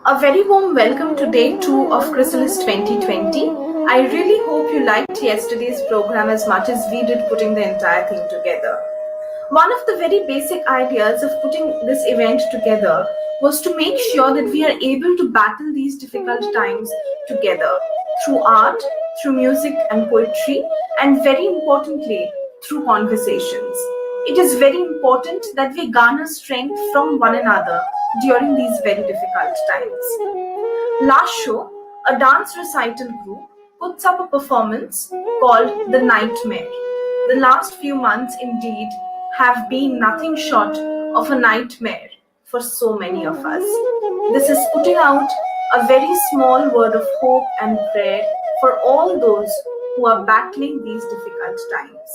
A very warm welcome to day 2 of Chrysalis 2020. I really hope you liked yesterday's program as much as we did putting the entire thing together. One of the very basic ideas of putting this event together was to make sure that we are able to battle these difficult times together through art, through music and poetry, and very importantly, through conversations. It is very important that we garner strength from one another during these very difficult times. Last show, a dance recital group puts up a performance called The Nightmare. The last few months indeed have been nothing short of a nightmare for so many of us. This is putting out a very small word of hope and prayer for all those who are battling these difficult times.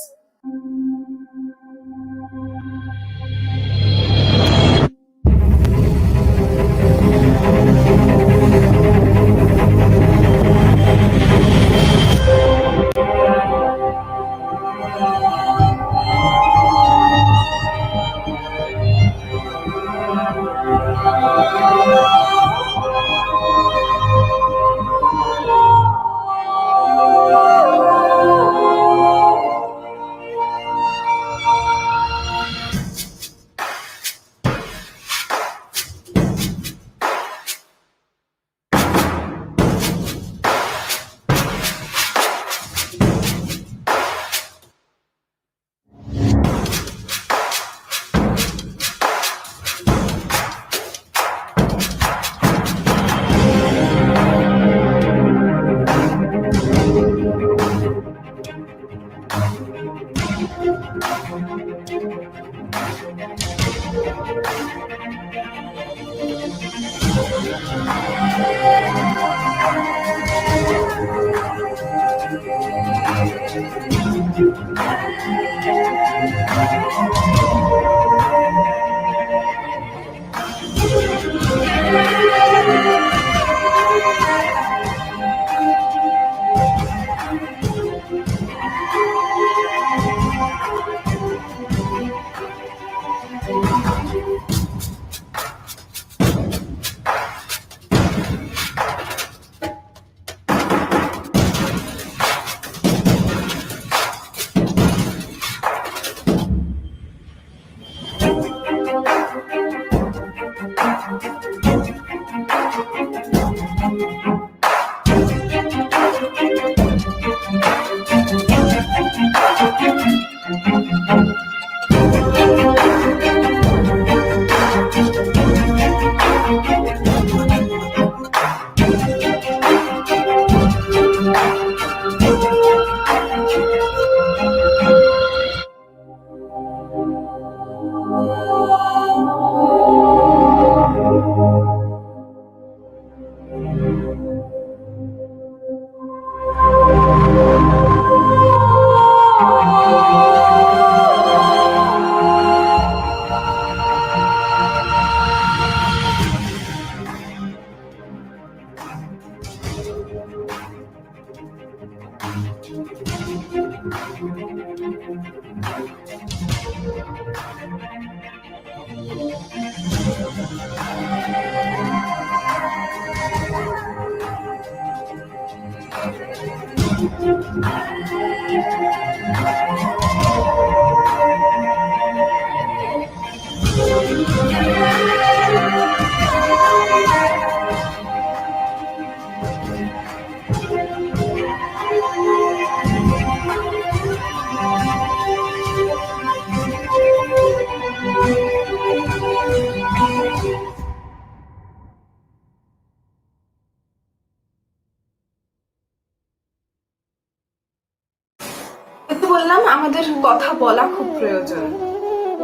আমাদের কথা বলা খুব প্রয়োজন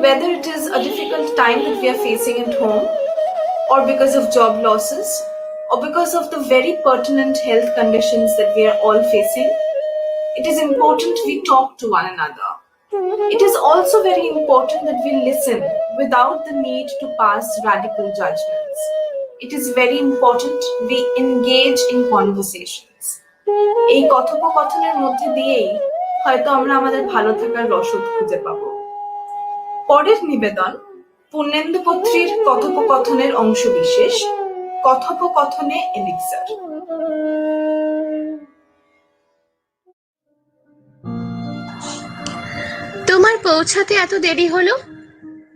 whether it is a difficult time that we are facing at home or because of job losses or because of the very pertinent health conditions that we are all facing. It is important we talk to one another. It is also very important that we listen without the need to pass radical judgments. It is very important we engage in conversations. এই কথোপকথনের মধ্যে দিয়েই হয়তো আমরা আমাদের ভালো থাকার রসদ খুঁজে পাবো। পরের নিবেদন পূর্ণেন্দু পত্রীর কথোপকথনের অংশবিশেষ কথোপকথনে এলিক্সার। তোমার পৌঁছাতে এত দেরি হলো?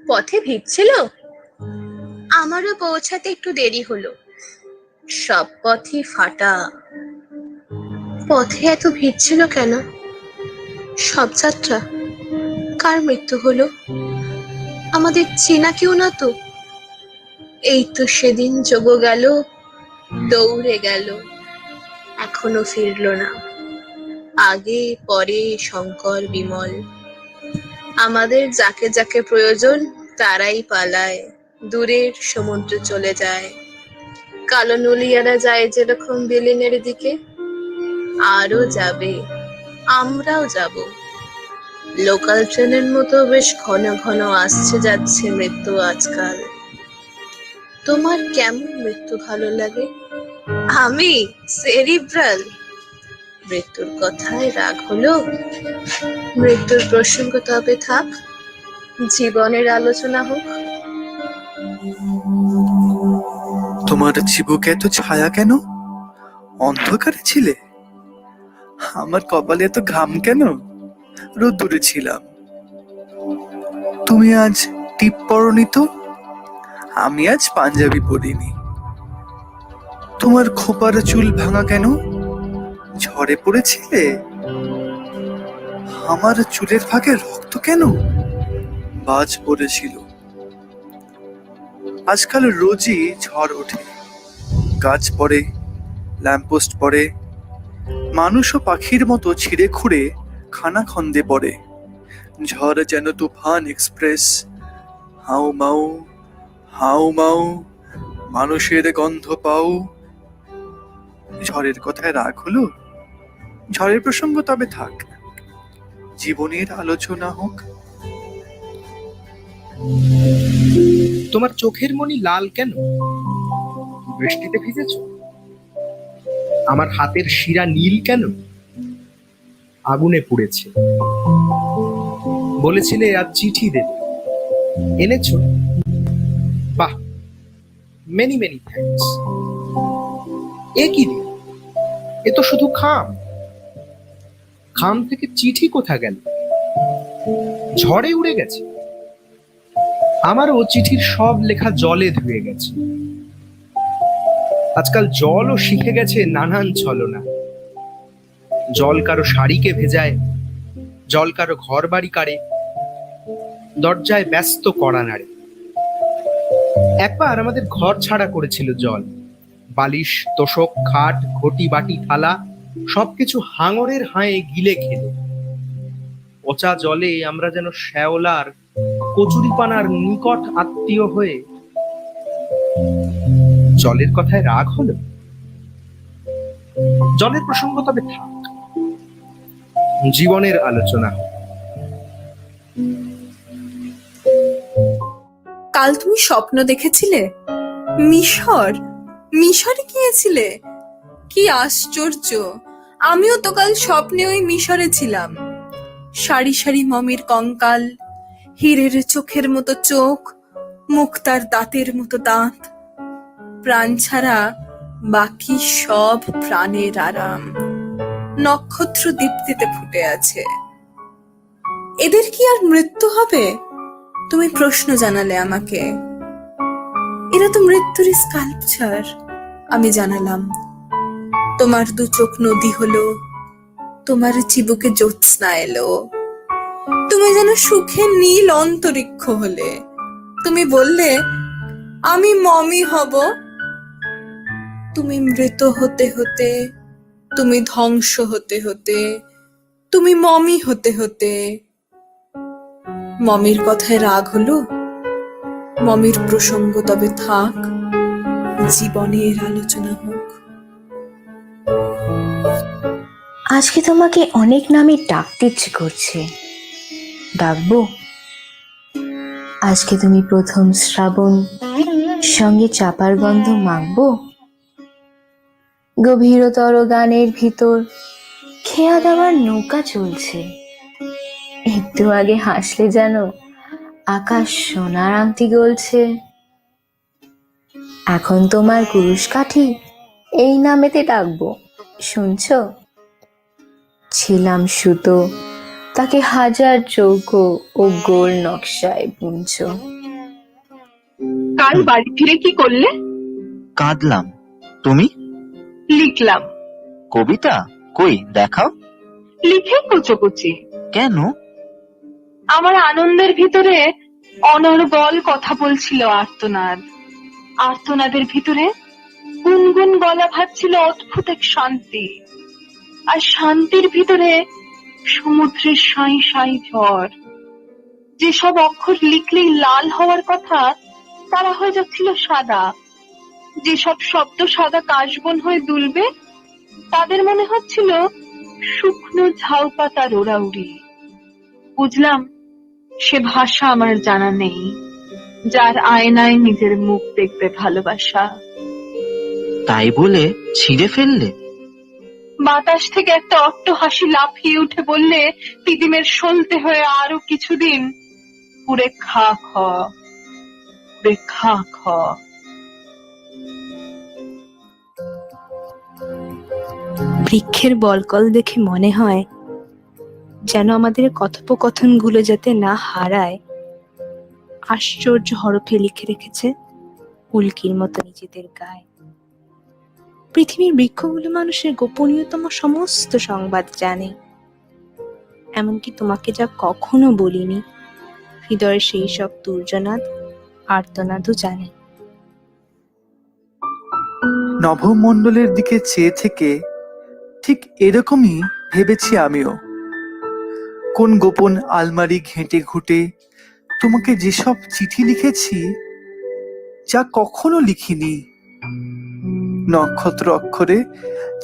পথে ভিড় ছিল? আমারও পৌঁছাতে একটু দেরি হলো, সব পথই ফাটা। পথে এত ভিড় ছিল কেন? সব যাত্রা কার মৃত্যু হলো? আমাদের চেনা কেউ না তো? এই তো সেদিন যোগ গেল, দৌড়ে গেল, এখনো ফিরলো না। আগে পরে শঙ্কর বিমল, আমাদের যাকে যাকে প্রয়োজন তারাই পালায়, দূরের সমুদ্র চলে যায়। কালো নুলিয়ারা যায় যেরকম বিলিনের দিকে, আরো যাবে, আমরাও যাব। লোকাল ট্রেনের মতো বেশ ঘন ঘন আসছে যাচ্ছে মৃত্যু আজকাল। তোমার কেমন মৃত্যু ভালো লাগে? আমি সেরিব্রাল। মৃত্যুর কথায় রাগ হলো? মৃত্যুর প্রসঙ্গ তবে থাক, জীবনের আলোচনা হোক। তোমার চিবুকে এত ছায়া কেন? অন্ধকারে ছিলে? আমার কপালে এত ঘাম কেন? রোদ্দুরে ছিলাম। তুমি আজ টিপ পরনি তো? আমি আজ পাঞ্জাবি পরিনি। তোমার খোপার চুল ভাঙা কেন? ঝড়ে পড়েছিলে? আমার চুলের ফাঁকে রক্ত কেন? বাজ পড়েছিল। আজকাল রোজই ঝড় ওঠে, গাছ পড়ে, ল্যাম্পপোস্ট পড়ে, মানুষ ও পাখির মতো ছিঁড়ে খুঁড়ে খানা খন্দে পড়ে। ঝড় যেন তুফান এক্সপ্রেস, হাউ মাউ হাউ মাউ, মানুষের গন্ধ পাও। ঝড়ের কথায় রাগ হলো? ঝড়ের প্রসঙ্গ তবে থাক, জীবনের আলোচনা হোক। তোমার চোখের মনি লাল কেন? বৃষ্টিতে ভিজেছ? আমার হাতের শিরা নীল কেন? আগুনে পুড়েছে। বলেছিলে আজ চিঠি দেবে, এনেছো? বাহ, মেনি মেনি থ্যাঙ্কস। এ কি রে? এ তো শুধু খাম। খাম থেকে চিঠি কোথা গেল? ঝড়ে উড়ে গেছে? আমারও চিঠির সব লেখা জলে ধুয়ে গেছে। আজকাল জলও শিখে গেছে নানান ছলনা। জল কারো শাড়িকে ভেজায়, জল কারো ঘর বাড়ি কাড়ে, দরজায় ব্যস্ত কড়া নাড়ে। একবার আমাদের ঘর ছাড়া করেছিল জল। বালিশ, তোশক, খাট, ঘটি, বাটি, থালা সবকিছু হাঙরের হায়ে গিলে খেলে। পচা জলে আমরা যেন শ্যাওলার কচুরিপানার নিকট আত্মীয় হয়ে। জলের কথায় রাগ হলো? জলের প্রসঙ্গ তবে থাক, জীবনের আলোচনা। কাল তুমি স্বপ্ন দেখেছিলে? মিশর? মিশরে গিয়েছিলে? কি আশ্চর্য! আমিও তো কাল স্বপ্নে ওই মিশরে ছিলাম। সারি সারি মমির কঙ্কাল, হীরের চোখের মতো চোখ, মুক্তার দাঁতের মতো দাঁত, প্রাণ ছাড়া বাকি সব প্রাণের আরাম। নক্ষত্র দীপ্তিতে ফুটে আছে। এদের কি আর মৃত্যু হবে? তুমি প্রশ্ন জানালে আমাকে। এরা তো মৃত্যুর স্কাল্পচার। আমি জানালাম, তোমার দু চোখ নদী হলো, তোমার চিবুকে জ্যোৎস্না এলো, তুমি যেন সুখে নীল অন্তরিক্ষ হলে। তুমি বললে আমি মমি হব। তুমি মৃত হতে হতে, তুমি ধ্বংস হতে হতে, তুমি মমি হতে হতে। মমির কথায় রাগ হলো? মমির প্রসঙ্গ তবে থাক, জীবনের আলোচনা হোক। আজকে তোমাকে অনেক নামে ডাকতে ইচ্ছে করছে, ডাকবো? আজকে তুমি প্রথম শ্রাবণ, সঙ্গে চাপার গন্ধ মাখবো। গভীরতর গানের ভিতর খেয়া দেওয়ার নৌকা চলছে। একটু আগে হাসলে যেন আকাশ সোনার আংটি গলছে। এখন তোমার কুরুশ কাঠি এই নামেতে ডাকবো, শুনছ? ছিলাম সুতো, তাকে হাজার চৌকো ও গোল নকশায় বুনছ। কাল বাড়ি ফিরে কি করলে? কাঁদলাম। তুমি? লিখলাম। কবিতা? কই দেখাও। লিখে কুচোকুচি। কেন? আমার আনন্দের ভিতরে অনর্গল কথা বলছিল আর্তনাদ। আর্তনাদের ভিতরে গুনগুন গলা ভাবছিল অদ্ভুত এক শান্তি। আর শান্তির ভিতরে সমুদ্রের সাঁই সাঁই ঝড়। যেসব অক্ষর লিখলেই লাল হওয়ার কথা তারা হয়ে যাচ্ছিল সাদা। যেসব শব্দ সাদা কাশবন হয়ে দুলবে তাদের মনে হচ্ছিল শুকনো ঝাউ পাতার ওড়াউড়ি। বুঝলাম সে ভাষা আমার জানা নেই, যার আয়নায় নিজের মুখ দেখবে ভালোবাসা। তাই বলে ছিঁড়ে ফেললে? বাতাস থেকে একটা অট্ট হাসি লাফিয়ে উঠে বললে, তিদিমের সলতে হয়ে আরো কিছুদিন পুরে খা খ, পুরে খা খ। বৃক্ষের বলকল দেখে মনে হয় যেন আমাদের কথোপকথনগুলো যাতে না হারায়, আশ্চর্য হরফে লিখে রেখেছে উল্কির মতো নিজেদের গায়ে। পৃথিবীর বৃক্ষগুলো মানুষের গোপনীয়তম সমস্ত সংবাদ জানে, এমনকি তোমাকে যা কখনো বলিনি, হৃদয়ের সেই সব তুর্যনাদ আর্তনাদও জানে। নভমণ্ডলের দিকে চেয়ে থেকে ঠিক এরকমই ভেবেছি আমিও। কোন গোপন আলমারি ঘেঁটে ঘুটে তোমাকে যেসব চিঠি লিখেছি, যা কখনো লিখিনি, নক্ষত্র অক্ষরে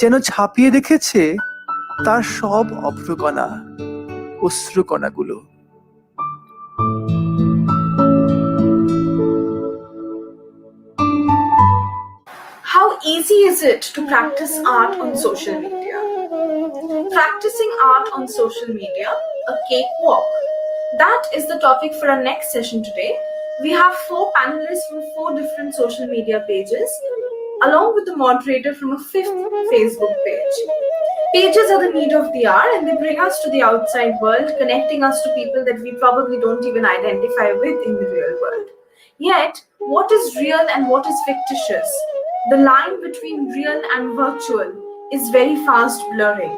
যেন ছাপিয়ে রেখেছে তার সব অভ্রকণা, অশ্রুকণাগুলো। How easy is it to practice art on social media? Practicing art on social media, a cakewalk. That is the topic for our next session today. We have 4 panelists from 4 different social media pages, along with the moderator from a 5th Facebook page. Pages are the need of the hour, and they bring us to the outside world, connecting us to people that we probably don't even identify with in the real world. Yet, what is real and what is fictitious? The line between real and virtual is very fast blurring.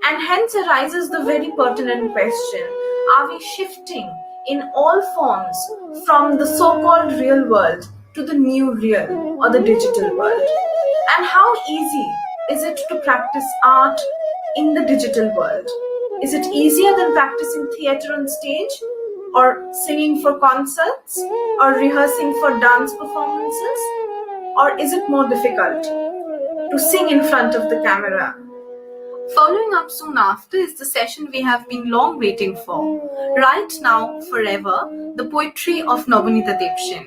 And hence arises the very pertinent question, are we shifting in all forms from the so-called real world to the new real or the digital world? And how easy is it to practice art in the digital world? Is it easier than practicing theatre on stage, or singing for concerts, or rehearsing for dance performances? Or is it more difficult to sing in front of the camera? Following up soon after is the session we have been long waiting for. Right now, forever, the poetry of Nabaneeta Dev Sen.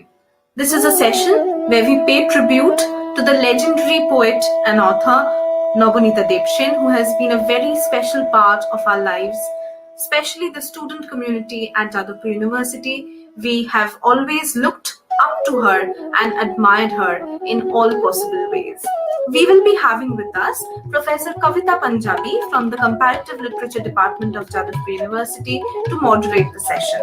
This is a session where we pay tribute to the legendary poet and author Nabaneeta Dev Sen, who has been a very special part of our lives, especially the student community at Jadavpur University. We have always looked up to her and admired her in all possible ways. We will be having with us Professor Kavita Punjabi from the Comparative Literature Department of Jadavpur University to moderate the session.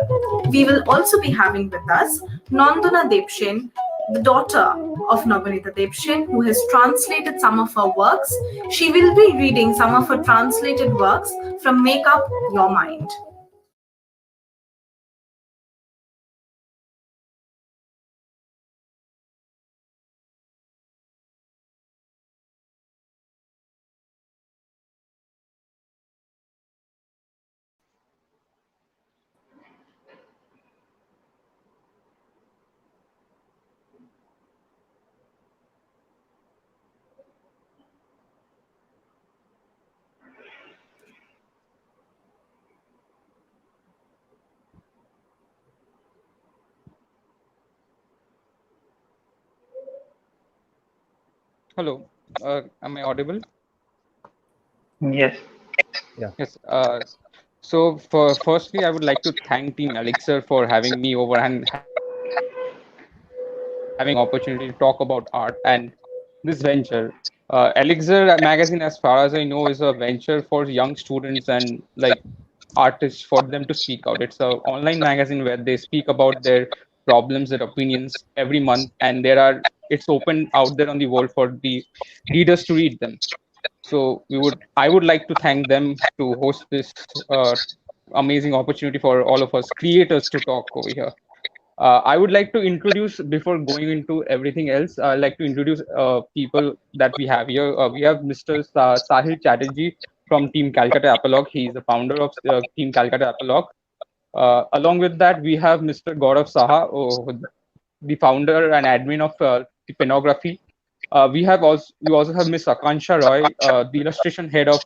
We will also be having with us Nandana Dev Sen, the daughter of Nabaneeta Dev Sen, who has translated some of her works. She will be reading some of her translated works from Make Up Your Mind. Hello, am I audible? Yes. Yes. So, firstly, I would like to thank Team Elixir for having me over and having opportunity to talk about art and this venture. Elixir magazine, as far as I know, is a venture for young students and like artists for them to speak out. It's a online magazine where they speak about their problems, their opinions every month, and it's open out there on the world for the readers to read them. So I would like to thank them to host this amazing opportunity for all of us creators to talk over here. I would like to introduce, before going into everything else, I'd like to introduce people that we have here. We have Mr. Sahil Chatterjee from Team Calcutta Apologue. He is the founder of Team Calcutta Apologue. Along with that, we have Mr. Gaurav Saha, the founder and admin of the Penography. We also have Miss Akansha Roy, the illustration head of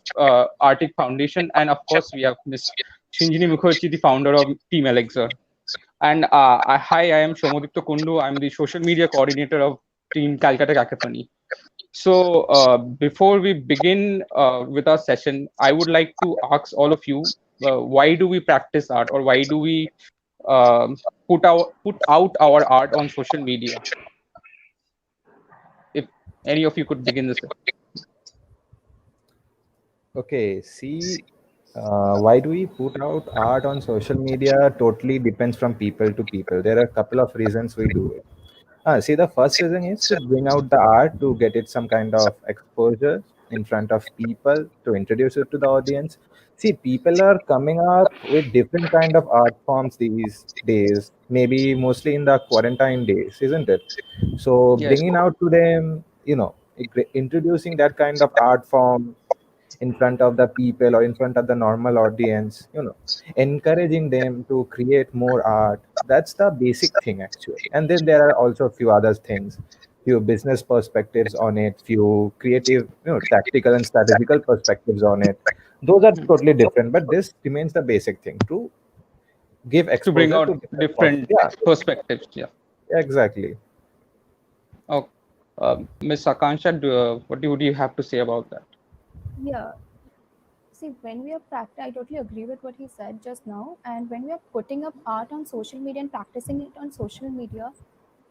Arctic Foundation, and of course we have Miss Shinjini Mukherjee, the founder of Team Elixir. And hi, I am Shomodipto Kundu. I'm the social media coordinator of Team Calcutta Cacophony. So before we begin with our session, I would like to ask all of you, why do we practice art, or why do we put out our art on social media? If any of you could begin this. Okay, see, why do we put out art on social media? Totally depends from people to people. There are a couple of reasons we do it. See, the first reason is to bring out the art, to get it some kind of exposure in front of people, to introduce it to the audience. See, people are coming up with different kind of art forms these days, maybe mostly in the quarantine days, isn't it? So Yes. bringing out to them, introducing that kind of art form in front of the people or in front of the normal audience, encouraging them to create more art. That's the basic thing actually. And then there are also a few other things, few business perspectives on it, few creative, tactical and strategical perspectives on it. Those are totally different, but this remains the basic thing, to give To bring exposure out to different perspectives. Yeah. Exactly. Oh, Miss Akansha, what would you have to say about that? Yeah. See, when we are I totally agree with what he said just now. And when we are putting up art on social media and practicing it on social media,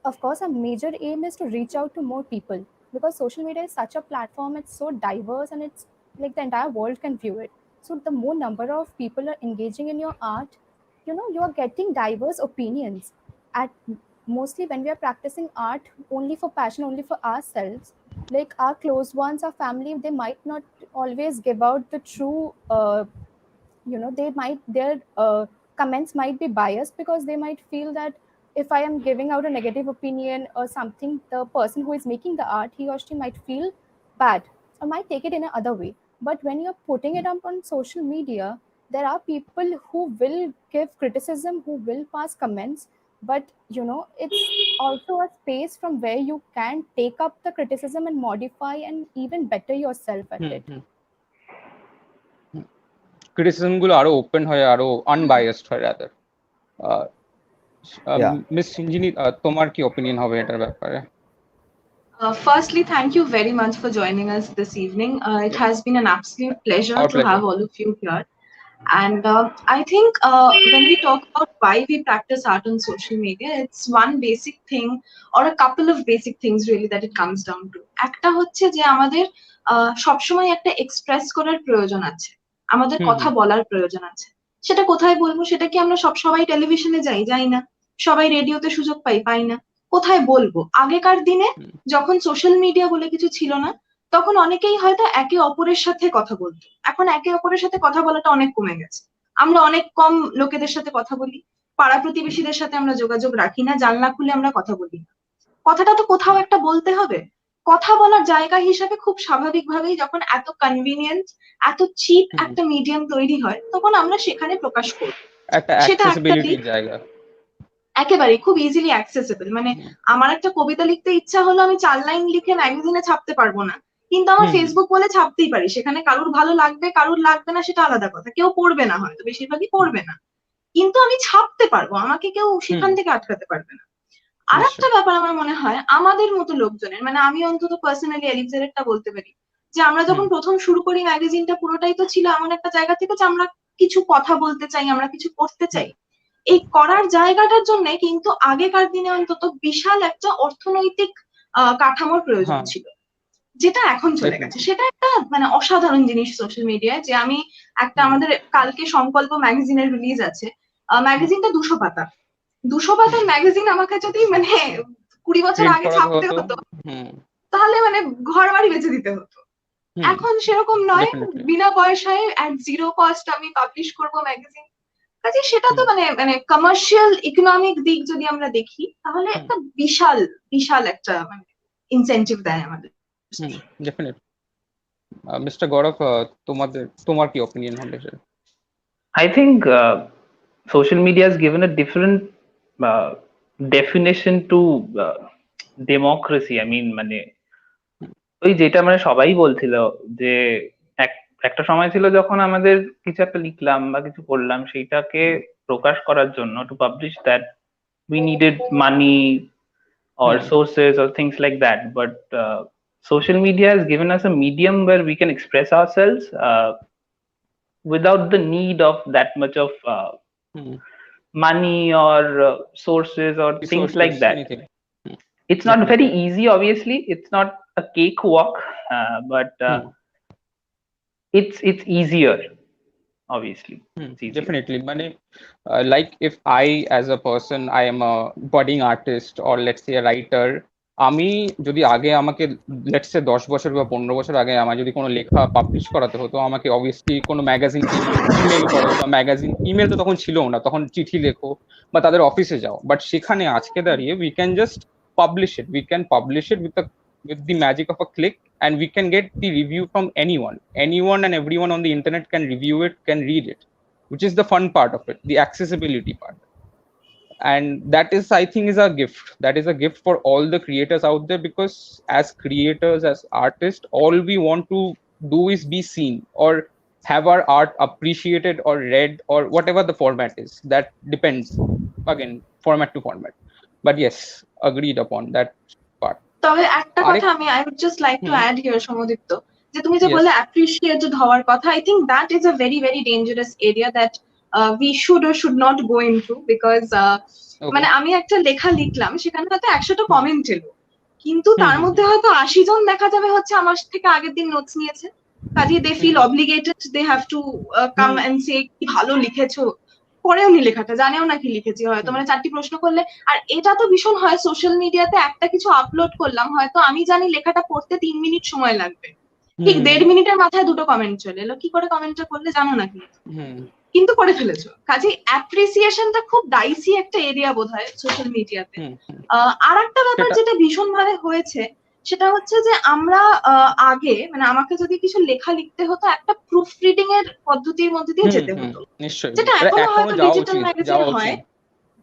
of course, our major aim is to reach out to more people, because social media is such a platform. It's so diverse, and it's like the entire world can view it. So the more number of people are engaging in your art, you are getting diverse opinions. At mostly when we are practicing art only for passion, only for ourselves, like our close ones, our family, they might not always give out the true they might their comments might be biased, because they might feel that if I am giving out a negative opinion or something, the person who is making the art, he or she might feel bad or might take it in another way. But when you're putting it up on social media, there are people who will give criticism, who will pass comments, but it's also a space from where you can take up the criticism and modify and even better yourself at it. Criticism গুলো আরো open হয়, আরো unbiased হয় rather. Miss Sinjini, তোমার কি opinion হবে এটার ব্যাপারে? Firstly, thank you very much for joining us this evening. It has been an absolute pleasure to have all of you here. And I think when we talk about why we practice art on social media, it's one basic thing, or a couple of basic things really, that it comes down to. একটা হচ্ছে যে আমাদের সবসময় একটা express করার প্রয়োজন আছে, আমাদের কথা বলার প্রয়োজন আছে। সেটা কোথায় বলবো? সেটা কি আমরা সবাই টেলিভিশনে যাই না, সবাই রেডিওতে সুযোগ পাই না। কোথায় বলবো? আগেকার দিনে যখন সোশ্যাল মিডিয়া বলে কিছু ছিল না, তখন অনেকেই হয়তো একে অপরের সাথে কথা বলতো। এখন একে অপরের সাথে কথা বলাটা অনেক কমে গেছে। আমরা অনেক কম লোকেদের সাথে কথা বলি, পাড়া প্রতিবেশীদের সাথে আমরা যোগাযোগ রাখি না, জানলা খুলে আমরা কথা বলি না। কথাটা তো কোথাও একটা বলতে হবে। কথা বলার জায়গা হিসেবে খুব স্বাভাবিকভাবেই যখন এত কনভিনিয়েন্ট, এত চিপ একটা মিডিয়াম তৈরি হয়, তখন আমরা সেখানে প্রকাশ করব। সেটা একটা জায়গা, একেবারে খুব ইজিলি অ্যাক্সেসিবল। মানে আমার একটা কবিতা লিখতে ইচ্ছা হলো, আমি 4 লাইন লিখে ম্যাগাজিনে ছাপতে পারবো না, কিন্তু আমার ফেসবুক বলে ছাপতেই পারি। সেখানে কারুর ভালো লাগবে, কারুর লাগবে না, সেটা আলাদা কথা। কেউ পড়বে না, হয়তো বেশিরভাগই পড়বে না, কিন্তু আমি ছাপতে পারবো, আমাকে কেউ সেখান থেকে আটকাতে পারবে না। আর একটা ব্যাপার আমার মনে হয় আমাদের মতো লোকজনের, মানে আমি অন্তত পার্সোনালি এলিক্সারেরটা বলতে পারি, যে আমরা যখন প্রথম শুরু করি ম্যাগাজিনটা, পুরোটাই তো ছিল এমন একটা জায়গা থেকে যে আমরা কিছু কথা বলতে চাই, আমরা কিছু করতে চাই। এই করার জায়গাটার জন্য কিন্তু আগেকার দিনে অন্তত বিশাল একটা অর্থনৈতিক কাঠামোর প্রয়োজন হ্যাঁ ছিল, যেটা এখন চলে গেছে। definitely. সেটা একটা মানে অসাধারণ জিনিস সোশ্যাল মিডিয়ায়, যে আমি একটা আমাদের কালকে সংকল্প ম্যাগাজিনের রিলিজ আছে, ম্যাগাজিনটা 200 পাতা, 200 পাতার ম্যাগাজিন আমাকে যদি মানে 20 বছর প্রিন্ট আগে করাতে ছাপতে হতো। হতো হুম তাহলে মানে ঘর বাড়ি বেঁচে দিতে হতো। হুম এখন সেরকম নয়, ডেফিনেটলি। বিনা পয়সায় অ্যাট জিরো কস্ট আমি পাবলিশ করব ম্যাগাজিন। কাজে সেটা তো হুম মানে মানে কমার্শিয়াল ইকোনমিক দিক যদি আমরা দেখি তাহলে হুম একটা বিশাল বিশাল একটা মানে ইনসেনটিভ দেয় আমাদের। হুম ডেফিনেটলি। মিস্টার গৌরব, তোমার কি অপিনিয়ন হবে sir? I think social media has given a different uh, definition to democracy. I mean, মানে ওই যেটা মানে সবাই বলছিল যে একটা সময় ছিল যখন আমাদের কিছু একটা লিখলাম বা কিছু করলাম সেইটাকে প্রকাশ করার জন্য to publish that we needed money or hmm sources or things like that. But social media has given us a medium where we can express ourselves without the need of that much of hmm money or sources or things like resources that. Anything. It's not very definitely. easy, obviously. It's not a cakewalk, but hmm it's easier. Obviously, hmm it's easier. Definitely. মানে like if I as a person I am a budding artist or let's say a writer, আমি যদি আগে আমাকে let's say 10 বছর বা 15 বছর আগে আমার যদি কোনো লেখা পাবলিশ করাতে হতো, আমাকে অবভিয়াসলি কোনো ম্যাগাজিনকে ইমেল করো, বা ম্যাগাজিন ইমেল তো তখন ছিল না, তখন চিঠি লেখো বা তাদের অফিসে যাও। বাট সেখানে আজকে দাঁড়িয়ে we can just publish it, we can publish it with the magic of a click, and we can get the review from anyone and everyone on the internet can review it, can read it, which is the fun part of it, the accessibility part. And that is, I think, is a gift. That is a gift for all the creators out there, because as creators, as artists, all we want to do is be seen or have our art appreciated or read, or whatever the format is. That depends, again, format to format. But yes, agreed upon that part. তবে একটা কথা Arek, আমি I would just like to add here Samadipta, যে তুমি যে yes. বলে appreciated হওয়ার কথা, I think that is a very very dangerous area that we should or should not go into, because মানে Okay. আমি একটা লেখা লিখলাম, সেখানে হয়তো 100টা হুম কমেন্ট এলো, কিন্তু হুম তার হুম মধ্যে হয়তো 80 জন দেখা যাবে হচ্ছে আমার থেকে আগের দিন নোটস নিয়েছে, কাজে they hmm feel obligated, they have to come hmm and say কি ভালো লিখেছো, পড়েও নি লেখাটা, জানেও না কি লিখেছি হয়তো, হুম মানে 4টি প্রশ্ন করলে। আর এটা তো ভীষণ হয় সোশ্যাল মিডিয়াতে, একটা কিছু আপলোড করলাম, হয়তো আমি জানি লেখাটা পড়তে 3 মিনিট সময় লাগবে, ঠিক হুম 1.5 মিনিটের মাথায় 2টো কমেন্ট চলে এলো, কি করে কমেন্টটা করলে জানো নাকি, হুম কিন্তু করে ফেলেছো। কাজে অ্যাপ্রিসিয়েশনটা খুব ডাইসি একটা এরিয়া বোধহয় সোশ্যাল মিডিয়াতে। হুম হুম আর একটা ব্যাপার সেটা। যেটা ভীষণ ভাবে হয়েছে, সেটা হচ্ছে যে আমরা আগে মানে আমাকে যদি কিছু লেখা লিখতে হতো, একটা প্রুফ রিডিং এর পদ্ধতির মধ্যে দিয়ে হুম যেতে হুম হতো, নিশ্চয়ই, যেটা এটা এখনো এখনো হয়তো যাওয়া ডিজিটাল উচিত, ম্যাগাজিন যাওয়া হয়। উচিত।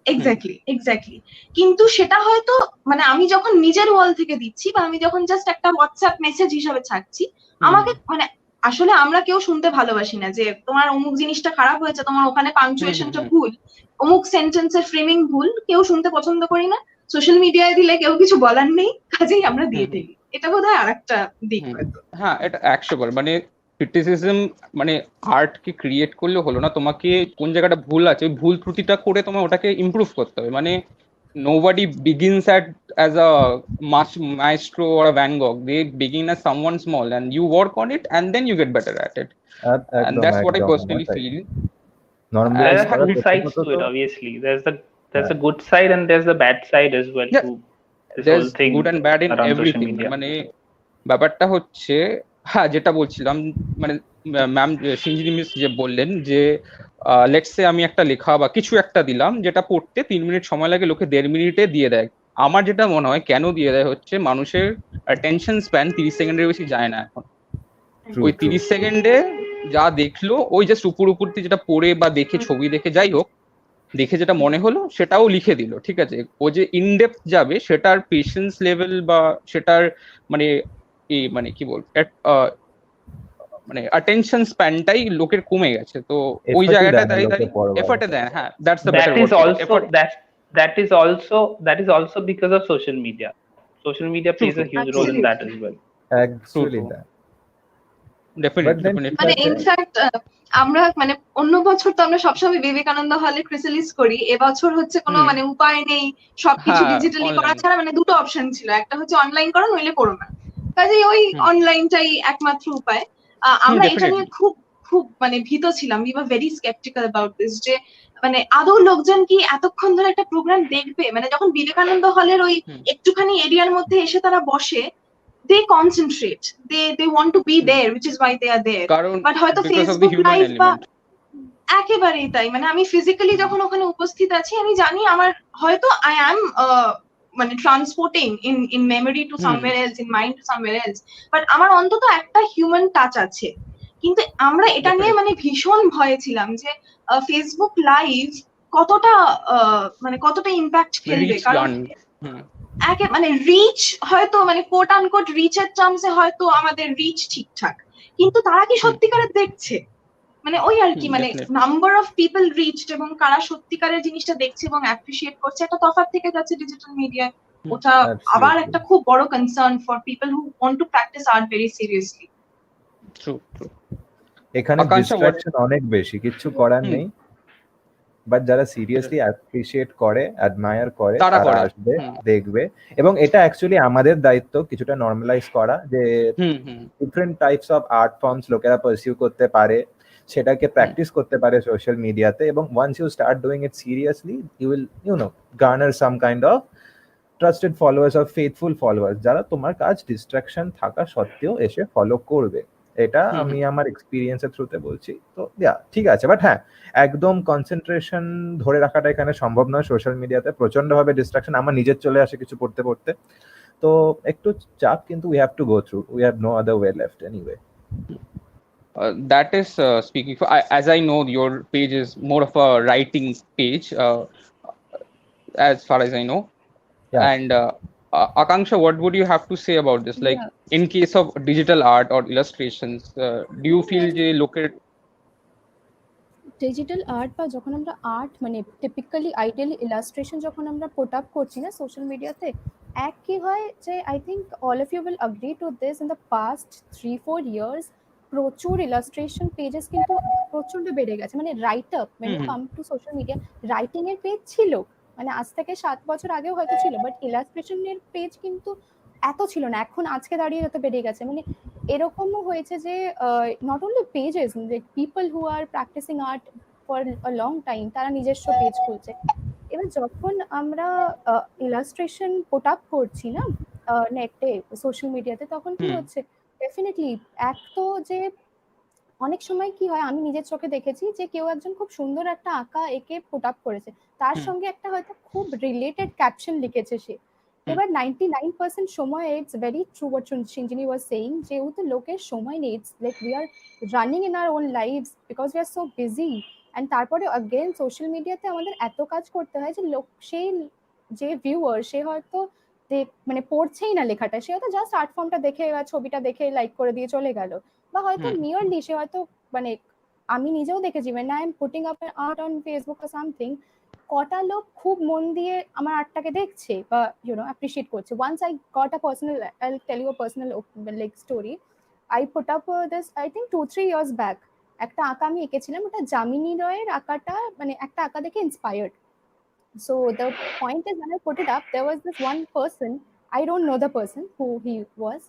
হুম এক্স্যাক্টলি এক্স্যাক্টলি। কিন্তু সেটা হয়তো মানে আমি যখন নিজের ওয়াল থেকে দিচ্ছি, বা আমি যখন জাস্ট একটা হোয়াটসঅ্যাপ মেসেজ হিসাবে ছাড়ছি, হুম আমাকে মানে আসলে আমরা কেউ শুনতে ভালোবাসি না যে তোমার অমুক জিনিসটা খারাপ হয়েছে, তোমার ওখানে হুম হুম পাংচুয়েশনটা হুম ভুল, অমুক সেন্টেন্সের ফ্রেমিং ভুল, কেউ শুনতে পছন্দ করি না। সোশ্যাল মিডিয়ায় দিলে কেউ কিছু বলার নেই, কাজেই আমরা দিয়ে হুম ফেলি। এটা বোধহয় আরেকটা দিক হুম হয়তো। হ্যাঁ, এটা 100 বার মানে ক্রিটিসিজম, মানে আর্টকে ক্রিয়েট করলে হলো না, তোমাকে কোন জায়গাটা ভুল আছে ওই ভুল ত্রুটিটা করে তোমার ওটাকে ইমপ্রুভ করতে হবে। মানে nobody begins as a maestro or a Van Gogh. They begin as someone small, and you work on it, and then you get better at it. And একদম that's what I একদম আমার personally তাই feel. Normalise There And are করা two sides প্রথমত to তো it. Obviously, there's হ্যাঁ a good side and there's the bad side as well yeah, to this whole there's thing good and bad in around social everything. media. মানে ব্যাপারটা হচ্ছে, হ্যাঁ যেটা বলছিলাম, মানে ম্যাম সিঞ্জিনি মিস যে বললেন যে লেটস সে আমি একটা লেখা বা কিছু একটা দিলাম, যেটা পড়তে 3 মিনিট সময় লাগে, লোকে 1.5 মিনিটে দিয়ে দেয়। আমার যেটা মনে হয় কেন দিয়ে দেয় হচ্ছে, মানুষের অ্যাটেনশন স্প্যান 30 সেকেন্ডের বেশি যায় না এখন। ট্রু ওই ট্রু 30 সেকেন্ডে যা দেখলো, ওই জাস্ট উপর উপর দিয়ে যেটা পড়ে বা দেখে, ছবি দেখে, যাই হোক, দেখে যেটা মনে হলো সেটাও লিখে দিল, ঠিক আছে। ও যে ইনডেপথ যাবে সেটার পেশেন্স লেভেল বা সেটার মানে মানে কি বলবো, মানে অ্যাটেনশন স্প্যানটাই লোকের কমে গেছে। তো ওই এফর্টই জায়গাটায় দেয় না দাঁড়িয়ে লোকে দাঁড়িয়ে পড়বার এফার্টে দেয়, হ্যাঁ that's the better That is word, also effort. that is also because of social media. Social media true plays true a huge role in that Absolutely. as well. True actually true দেয় Definitely, then definitely. মানে ঠিক আছে, in fact আমরা মানে অন্য বছর তো আমরা সবসময় বিবেকানন্দ হলে ক্রিসালিস করি, এবছর হচ্ছে কোনো হুম। মানে উপায় নেই, সবকিছু হ্যাঁ, ডিজিটালি করা অনলাইন। ছাড়া, মানে দুটো অপশন ছিল, একটা হচ্ছে অনলাইন করো নইলে করো না, কাজেই ওই হুম। অনলাইনটাই একমাত্র উপায়। আমরা এটা নিয়ে ডেফিনেটলি। খুব খুব মানে ভীত ছিলাম, we were very sceptical about this, যে মানে আদৌ লোকজন কি এতক্ষণ ধরে একটা প্রোগ্রাম দেখবে, মানে যখন বিবেকানন্দ হলের ওই হুম। একটুখানি এরিয়ার মধ্যে এসে তারা বসে, they concentrate, they want to be there, which is why they are there. কারণ বাট হয়তো because of the Facebook human live বা এলিমেন্ট। একেবারেই তাই, মানে আমি ফিজিক্যালি যখন ওখানে উপস্থিত আছি আমি জানি আমার হয়তো আই অ্যাম মানে transporting in memory to somewhere else, in mind to somewhere else, but আমার অন্তত একটা হিউম্যান টাচ আছে। কিন্তু আমরা এটা নিয়ে মানে ভীষণ ভয়ে ছিলাম যে ফেসবুক লাইভ কতটা মানে কতটা ইম্প্যাক্ট ফেলবে, রিচ কারণ গান। মানে রিচ হয়তো মানে কোট আনকোট রিচের টার্মসে হয়তো আমাদের রিচ ঠিকঠাক, কিন্তু তারা কি সত্যিকারের দেখছে, মানে ওই আর কি, মানে Definitely. Number of people reached এবং কারা সত্যিকারের জিনিসটা দেখছে এবং অ্যাপ্রিসিয়েট করছে, একটা তফাৎ থেকে যাচ্ছে ডিজিটাল মিডিয়ায়। ওটা আবার Absolutely. একটা খুব বড় concern for people who want to practice art very seriously. True, true. এখানে আকাঙ্ক্ষা, what? ডিস্ট্রাকশন অনেক বেশি, কিচ্ছু করার হুম। নেই, বাট যারা সিরিয়াসলি অ্যাপ্রিসিয়েট করে, অ্যাডমায়ার করে, তারা তারা করে। আসবে, হুম। দেখবে। এবং এটা অ্যাকচুয়ালি আমাদের দায়িত্ব কিছুটা নর্মালাইজ করা, যে hmm, hmm. Different types of art forms লোকেরা পারসিউ করতে পারে, সেটাকে প্র্যাকটিস করতে পারে সোশ্যাল মিডিয়াতে, এবং once you start doing it seriously, you will garner some kind of trusted followers or faithful followers, যারা তোমার কাজ ডিস্ট্রাকশন থাকা সত্ত্বেও এসে ফলো করবে। এটা আমি আমার এক্সপিরিয়েন্সের থ্রুতে বলছি। তো ঠিক আছে, বাট হ্যাঁ, একদম কনসেন্ট্রেশন ধরে রাখাটা এখানে সম্ভব নয়। সোশ্যাল মিডিয়াতে প্রচন্ড ভাবে ডিস্ট্রাকশন আমার নিজের চলে আসে কিছু পড়তে পড়তে, তো একটু চাপ, কিন্তু we have to go through, we have no other way left anyway. That is speaking for, as I know, your page is more of a writing page, as far as I know. Yeah. And Akanksha, what would you have to say about this? Like, in case of digital art or illustrations, do you feel যে লোকের digital art বা যখন আমরা art মানে typically ideally illustration যখন আমরা put up করছি না সোশ্যাল মিডিয়াতে, এক কি হয় যে I think all of you will agree to this, in the past 3-4 years প্রচুর ইলাস্ট্রেশন পেজেস কিন্তু প্রচন্ড বেড়ে গেছে। মানে write up, when you come to social media, writing এর পেজ ছিল, মানে আজ থেকে 7 বছর আগেও হয়তো ছিল, বাট ইলাস্ট্রেশনের পেজ কিন্তু এত ছিল না, এখন আজকে দাঁড়িয়ে এত বেড়ে গেছে। মানে এরকমও হয়েছে যে not only pages, like people who are practicing art for a long time, তারা নিজস্ব পেজ খুলছে। এবার যখন আমরা ইলাস্ট্রেশন পুট আপ করছি না নেটে সোশ্যাল মিডিয়াতে, তখন কি হচ্ছে, ডেফিনেটলি এক তো যে অনেক সময় কি হয়, আমি নিজের চোখে দেখেছি যে কেউ একজন খুব সুন্দর একটা আঁকা এঁকে পুট আপ করেছে, তার সঙ্গে একটা হয়তো খুব রিলেটেড ক্যাপশন লিখেছে সে। এবার 99% সময় it's very true what Sinjini was saying, যেহেতু লোকের সময় নেই, it's like we are running in our own lives because we are so busy, and তারপরে অ্যাগেন সোশ্যাল মিডিয়াতে আমাদের এত কাজ করতে হয় যে লোক, সেই যে ভিউয়ার সে হয়তো মানে পড়ছেই না লেখাটা, সে হয়তো জাস্ট আর্ট ফর্মটা দেখে বা ছবিটা দেখে লাইক করে দিয়ে চলে গেল, বা হয়তো মিয়ারলি সে হয়তো মানে আমি নিজেও দেখেছি when I am putting up an art on Facebook or something, কটা লোক খুব মন দিয়ে আমার আর্টটাকে দেখছে বা অ্যাপ্রিশিয়েট করছে। Once I got a personal, I'll tell you a personal like story. I put up this I think 2-3 years back, একটা আঁকা আমি এঁকেছিলাম, ওটা যামিনী রয়ের আঁকাটা, মানে একটা আঁকা দেখে inspired. So the point is, when I put it up, there was this one person, I don't know the person who he was,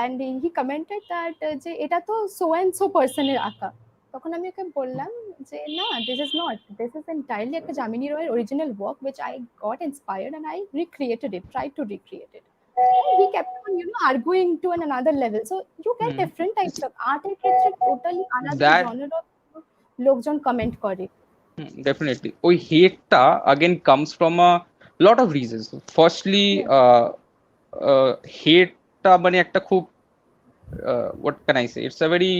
and he commented that যে এটা তো so and so person এর আঁকা। তখন আমি ওকে বললাম যে না, this is not, this is entirely একটা যামিনী রয়ের original work which I got inspired and I recreated it, tried to recreate it. And he kept on arguing to another level. So you get different types of art এর ক্ষেত্রে totally another genre of লোকজন comment করে। Definitely. ওই হেটটা again comes from a lot of reasons. Firstly, হেটটা মানে একটা খুব what can I say? It's a very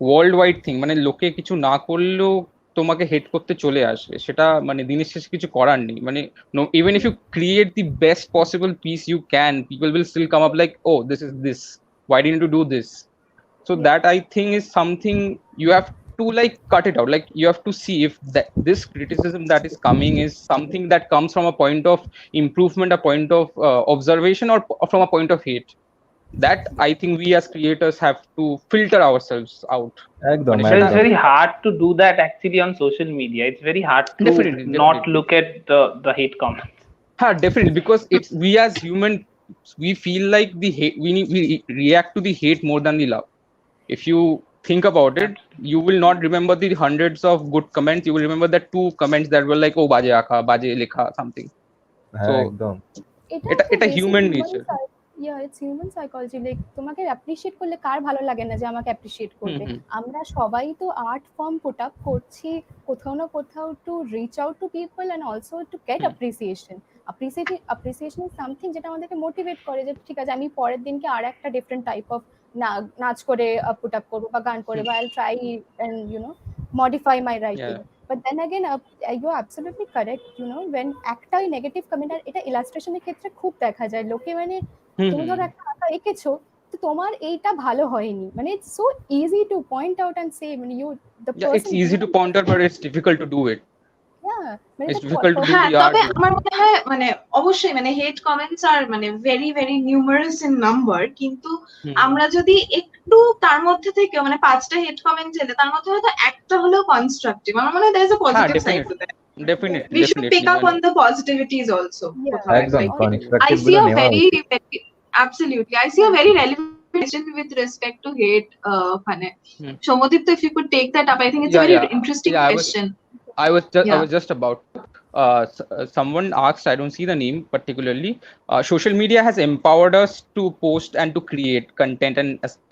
worldwide thing. মানে লোকে কিছু না করলেও তোমাকে হেট করতে চলে আসবে, সেটা মানে দিনের শেষে কিছু করার নেই। মানে even if you create the best possible piece you can, people will still come up like, oh, this is this. Why didn't you do this? So that I think is something you have to like cut it out. Like you have to see if this criticism that is coming is something that comes from a point of improvement, a point of observation, or from a point of hate. that I think we as creators have to filter ourselves out. একদম মানে But সেটা it's very hard to do that actually on social media. It's very hard to definitely not look at the hate comments. definitely, because it's we as human, we feel like the hate, we react to the hate more than the love. If you think about it, you will not remember the hundreds of good comments, you will remember the 2 comments that were like, oh baje akha, baje likha, something. So একদম এটা human nature. It's human psychology, like তোমাকে appreciate করলে কার ভালো লাগে না যে আমাকে appreciate করবে। আমরা সবাই তো আর্ট ফর্ম পুট আপ করছি কোথাও না কোথাও to reach out to people and also to get appreciation. Appreciation is something যেটা আমাদেরকে মোটিভেট করে যে ঠিক আছে আমি পরের দিনকে আর একটা ডিফারেন্ট টাইপ অফ নাচ করে পুট আপ করবো বা গান করে বা I try and modify my writing. But then again, you're absolutely correct, when একটা নেগেটিভ কমেন্ট, আর এটা ইলাস্ট্রেশনের ক্ষেত্রে খুব দেখা যায়, লোকে মানে তুমি ধরো একটা আঁকা এঁকেছো তো তোমার এইটা ভালো হয়নি, মানে it's so easy to point out and say মানে you the person, it's easy to point out but it's difficult to do it. It's difficult to do হ্যাঁ, the art. তবে আমার মনে হয় মানে অবশ্যই মানে হেট কমেন্টস আর মানে very very numerous in number, কিন্তু আমরা যদি একটু তার মধ্যে থেকে মানে 5টা হেট কমেন্ট এলে তার মধ্যে হয়তো একটা হলেও কনস্ট্রাকটিভ, আমার মনে হয় there is a positive side to that. Definitely We should pick up on the positivities also. একদম I কনস্ট্রাকটিভ see গুলো a নেওয়া very, উচিত। very absolutely. I see a very relevant question with respect to hate. Shomodip, if you could take that up, I think it's a very interesting question. I was just about someone asked, I don't see the name particularly, social media has empowered us to post and to create content,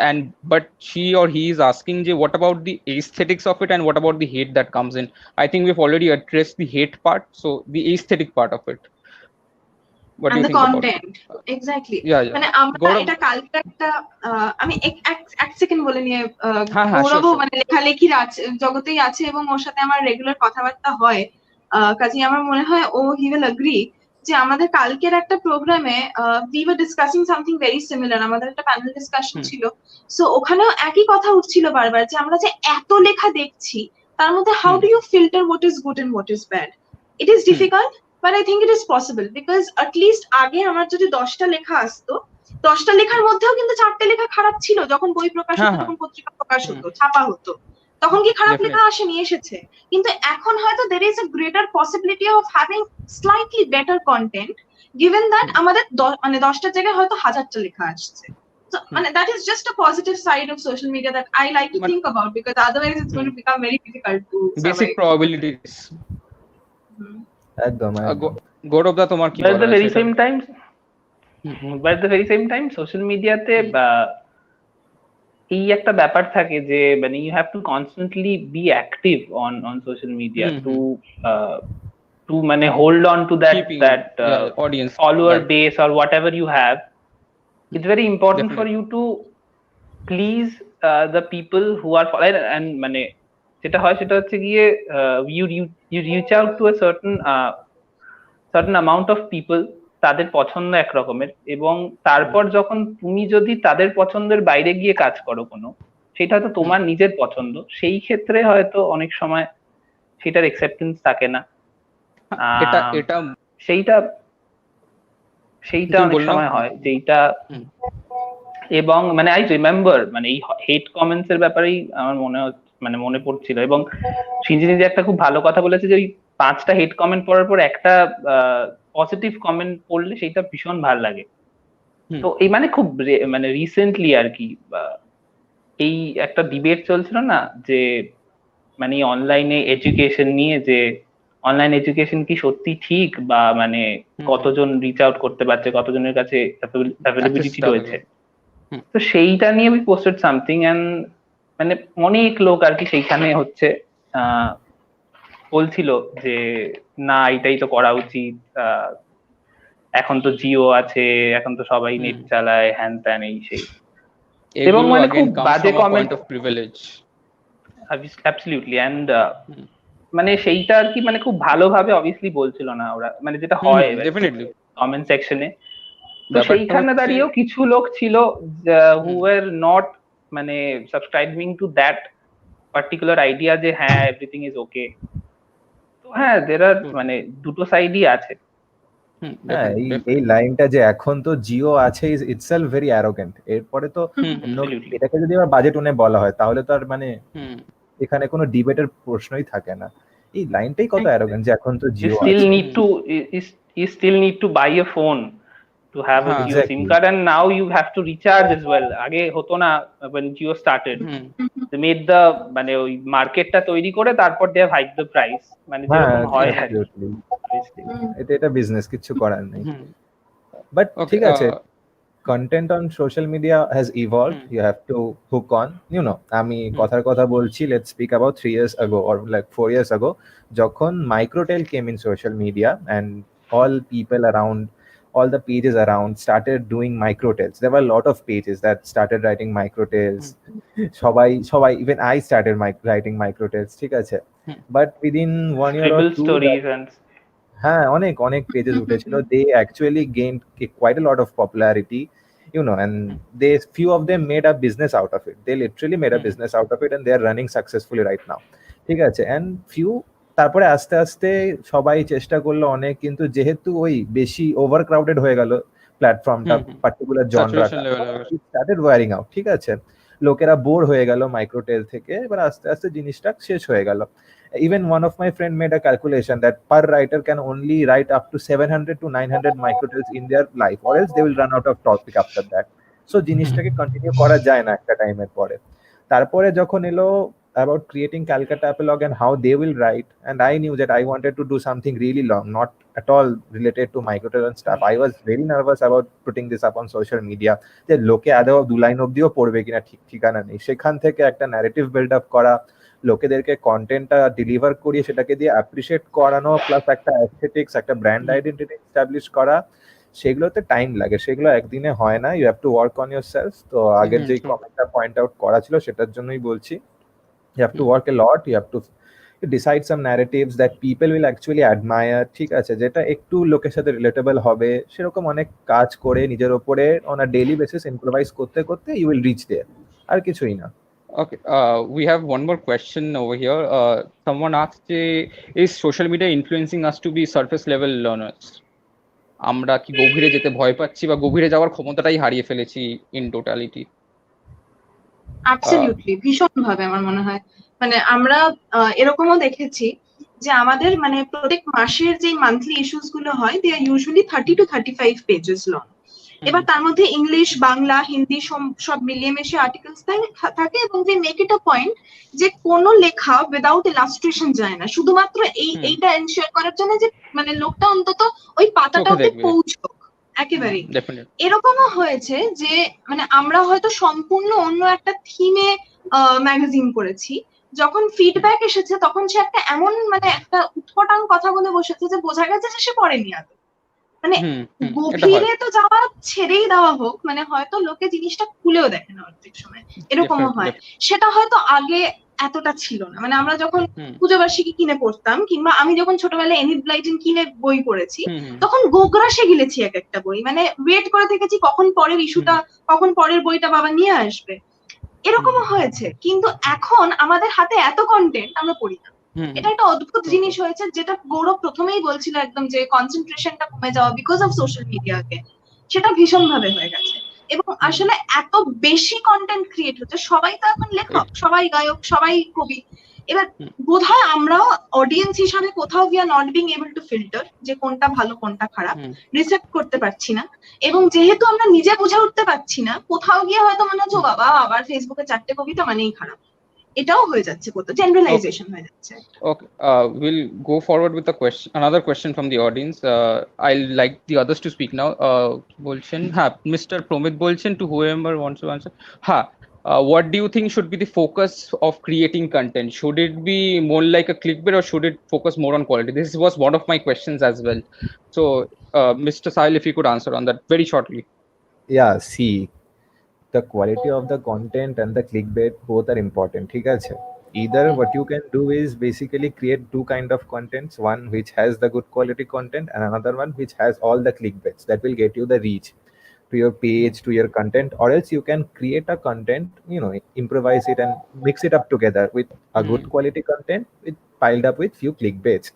and but she or he is asking, what about the aesthetics of it and what about the hate that comes in? I think we've already addressed the hate part, so the aesthetic part of it. What do and you the think content about it? exactly. মানে আমরা এটা কালকে একটা আমি এক second বলে নিয়ে, গৌরবও মানে লেখালেখির জগতেই আছে এবং ওর সাথে আমার রেগুলার কথাবার্তা হয়, কাজে আমার মনে হয় ও হি উইল এগ্রি যে আমাদের কালকের একটা প্রোগ্রামে we were discussing something very similar, আমাদের একটা প্যানেল ডিসকাশন ছিল, সো ওখানেও একই কথা উঠছিল বারবার যে আমরা যে এত লেখা দেখছি তার মধ্যে how do you filter what is good and what is bad. It is difficult but I think it is possible because at least আগে আমার যদি 10টা লেখা আসতো, 10টা লেখার মধ্যেও কিন্তু 4টে লেখা খারাপ ছিল, যখন বই প্রকাশ হতো তখন পত্রিকা প্রকাশ হতো ছাপা হতো তখন কি খারাপ লেখা আসেনি, এসেছে, কিন্তু এখন হয়তো there is a greater possibility of having slightly better content given that আমাদের মানে 10টার জায়গায় হয়তো 1000টা লেখা আসছে। So that is just a positive side of social media that I like to think about, because otherwise it's going to become very difficult to survive. Basic probabilities. একদম গৌরব দা তোমার কি বলার আছে? But at the very same time social মিডিয়াতে এই একটা ব্যাপার থাকে যে মানে you have to constantly be active on social media to মানে hold on to that audience follower base or whatever you have. It's very important for you to please the people who are following, and মানে যেটা হয় সেটা হচ্ছে গিয়ে you reach out to a certain amount of people, তাদের পছন্দ এক রকমের, এবং তারপর যখন তুমি যদি তাদের পছন্দের বাইরে গিয়ে কাজ করো কোনো, সেটা হয়তো তোমার নিজের পছন্দ, সেই ক্ষেত্রে হয়তো অনেক সময় সেটার অ্যাকসেপ্টেন্স থাকে না, সেইটা অনেক সময় হয় যেটা, এবং মানে আই রিমেম্বার মানে এই হেট কমেন্টস এর ব্যাপারেই আমার মনে পড়ছিল, এবং সিনজি নিজে একটা খুব ভালো কথা বলেছে যে ওই 5টা হেট কমেন্ট পড়ার পর একটা পজিটিভ কমেন্ট পড়লে সেটা ভীষণ ভালো লাগে। তো এই মানে খুব মানে রিসেন্টলি আর কি এই একটা ডিবেট চলছিল না যে মানে অনলাইনে এডুকেশন নিয়ে, যে অনলাইন এডুকেশন কি সত্যি ঠিক, বা মানে কতজন রিচ আউট করতে পারছে, কতজনের কাছে অ্যাভেলেবিলিটি রয়েছে, তো সেইটা নিয়ে আমি পোস্টেড সামথিং, এন্ড মানে অনেক লোক আর কি সেইখানে হচ্ছে বলছিল যে না এটাই তো করা উচিত, এখন তো জিও আছে, এখন তো সবাই নেট চালায়, হ্যান ত্যান এই সেই, এবং মানে খুব বাজে comment of privilege, absolutely, and মানে সেইটা আর কি মানে খুব ভালোভাবে অবভিয়াসলি বলছিল না ওরা, মানে যেটা হয় ডেফিনেটলি কমেন্ট সেকশনে, তো সেইখানে দাঁড়িয়েও কিছু লোক ছিল who were not মানে subscribing to that particular idea যে হ্যাঁ এভরিথিং ইজ ওকে। তো হ্যাঁ there are মানে দুটো সাইডই আছে, হ্যাঁ, এই definitely. লাইনটা যে এখন তো জিও আছে ইজ ইটসেলফ ভেরি অ্যারোগেন্ট। এরপরে তো অন্য Absolutely. এটাকে যদি আবার বাজেট অনুযায়ী বলা হয় তাহলে তো আর মানে হুম, এখানে কোনো ডিবেটের প্রশ্নই থাকে না। এই লাইনটাই কত অ্যারোগেন্ট যে এখন তো You জিও still আছে। need to you still need to buy a phone to have a হ্যাঁ, Jio SIM exactly. card, and now you have to recharge as well. আগে হতো না, when Jio started hmm, they made the মানে ওই মার্কেটটা তৈরি করে তারপর they have hiked the price, মানে হ্যাঁ, যেরকম হয় আর কি। অ্যাবসলিউটলি। এটা বিজনেস, কিচ্ছু করার নেই। হুম, বাট ওকে, ঠিক আছে, content on social media has evolved. You have to hook on, আমি কথার কথা বলছি, let's speak about 3 years ago or like 4 years ago, যখন microtel came in social media and all people around, all the pages around started doing microtales. There were a lot of pages that started writing microtales. সবাই even I started writing microtales, ঠিক আছে, but within 1 year or scribble two stories and হ্যাঁ, অনেক অনেক pages উঠেছিল। They actually gained quite a lot of popularity, and they few of them made a business out of it. They literally made a business out of it and they are running successfully right now, ঠিক আছে। and few তারপরে আস্তে আস্তে সবাই চেষ্টা করলো অনেক, কিন্তু যেহেতু ওই বেশি ওভার ক্রাউডেড হয়ে গেল প্ল্যাটফর্মটা, পার্টিকুলার স্যাচুরেশন জনরাটা, লেভেল স্টার্টেড ওয়ারিং আউট, ঠিক আছে। লোকেরা বোর হয়ে গেল মাইক্রোটেল থেকে, এবার আস্তে আস্তে জিনিসটা শেষ হয়ে গেল। Even one of my friend made a calculation that per writer can only write up to 700 to 900 microtales in their life, or else they will run out of topic after that. So জিনিসটাকে continue করা যায় না একটা টাইমের পরে। তারপরে যখন এলো about creating Calcutta epilogue and how they will write, and I knew that I wanted to do something really long, not at all related to microtale and stuff. I was very nervous about putting this up on social media, যে লোকে আদৌ 2 line অব্দিও পড়বে কিনা ঠিক ঠিকানা নেই। সেখান থেকে একটা ন্যারেটিভ বিল্ড আপ করা, লোকেদেরকে কন্টেন্টটা ডেলিভার করিয়ে সেটাকে দিয়ে অ্যাপ্রিসিয়েট করানো, প্লাস একটা অ্যাস্থেটিক্স, একটা ব্র্যান্ড আইডেন্টিটি এস্টাবলিশ করা, সেগুলোতে টাইম লাগে, সেগুলো একদিনে হয় না। You have to work on yourself. তো আগের যে কমেন্টটা পয়েন্ট আউট করা ছিল সেটার জন্যই বলছি, you have to work a lot, you have to decide some narratives that people will actually admire, ঠিক আছে, যেটা একটু লোকের সাথে রিলেটেবল হবে, সেরকম অনেক কাজ করে নিজের উপরে on a daily basis improvise করতে করতে you will reach there, আর কিছুই না। Okay, we have one more question over here. Someone asked, is social media influencing us to be surface level learners? আমরা কি গভীরে যেতে ভয় পাচ্ছি বা গভীরে যাওয়ার ক্ষমতাটাই হারিয়ে ফেলেছি ইন টোটালিটি? অ্যাবসলিউটলি, ভীষণ ভাবে আমার মনে হয়। মানে আমরা এরকমও দেখেছি যে আমাদের মানে প্রত্যেক মাসের যে মান্থলি ইস্যুস গুলো হয়, দে আর ইউজুয়ালি 30 to 35 পেজেস লং। এবার তার মধ্যে ইংলিশ, বাংলা, হিন্দি সব মিলিয়ে মিশিয়ে আর্টিকেলস থাকে, এবং যে মেক ইট আ পয়েন্ট যে কোনো লেখা উইদাউট ইলাস্ট্রেশন যায় না, শুধুমাত্র এইটা এনশিওর করার জন্য যে মানে লোকটা অন্তত ওই পাতাটা অব্দি পৌঁছক। একেবারেই এরকমও হয়েছে যে মানে আমরা হয়তো সম্পূর্ণ অন্য একটা থিমে ম্যাগাজিন করেছি, যখন ফিডব্যাক এসেছে তখন সে একটা এমন মানে একটা উৎপটাং কথা বলে বসেছে যে বোঝা গেছে যে সে পড়েনি আদৌ। মানে গভীরে তো যাওয়া ছেড়েই দেওয়া হোক, মানে হয়তো লোকে জিনিসটা খুলেও দেখে না অর্ধেক সময়, এরকমও হয়। সেটা হয়তো আগে এতটা ছিল না। মানে আমরা যখন পুজো বার্ষিকী কিনে পড়তাম, কিংবা আমি যখন ছোটবেলায় এনিড ব্লাইটেন কিনে বই পড়েছি, তখন গোগ্রাসে গিলেছি এক একটা বই, মানে ওয়েট করে থেকেছি কখন পরের ইস্যুটা, কখন পরের বইটা বাবা নিয়ে আসবে, এরকমও হয়েছে। কিন্তু এখন আমাদের হাতে এত কন্টেন্ট, আমরা পড়ি না। এটা একটা অদ্ভুত জিনিস হয়েছে, যেটা গৌরব প্রথমেই বলছিল একদম, যে কনসেন্ট্রেশনটা কমে যাওয়া বিকজ অফ সোশ্যাল মিডিয়াকে, সেটা ভীষণ ভাবে হয়ে গেছে। এবং আসলে এত বেশি কন্টেন্ট ক্রিয়েট হচ্ছে, সবাই তো এখন লেখক, সবাই গায়ক, সবাই কবি। এবার বোধহয় আমরাও অডিয়েন্স হিসাবে কোথাও we are not being able to filter যে কোনটা ভালো কোনটা খারাপ, রিসেপ্ট করতে পারছি না। এবং যেহেতু আমরা নিজে বুঝে উঠতে পারছি না, কোথাও গিয়ে হয়তো মনে হচ্ছে বাবা আবার ফেসবুকে 4টে কবিতা মানেই খারাপ, এটাও হয়ে যাচ্ছে, কোথাও জেনারেলাইজেশন হয়ে যাচ্ছে। Okay, we'll go forward with the question, another question from the audience. I'll like the others to speak now. বলছেন, হ্যাঁ, Mr. Promit বলছেন, to whoever wants to answer. হ্যাঁ, what do you think should be the focus of creating content? Should it be more like a clickbait or should it focus more on quality? This was one of my questions as well. So, Mr. Sahil, if you could answer on that very shortly. Yeah, see, the quality of the content and the clickbait both are important, ঠিক আছে। Either what you can do is basically create two kind of contents, one which has the good quality content and another one which has all the clickbaits that will get you the reach to to your page, to your content, or else you can create a content, improvise it and mix it up together with a good quality content with piled up with few clickbaits.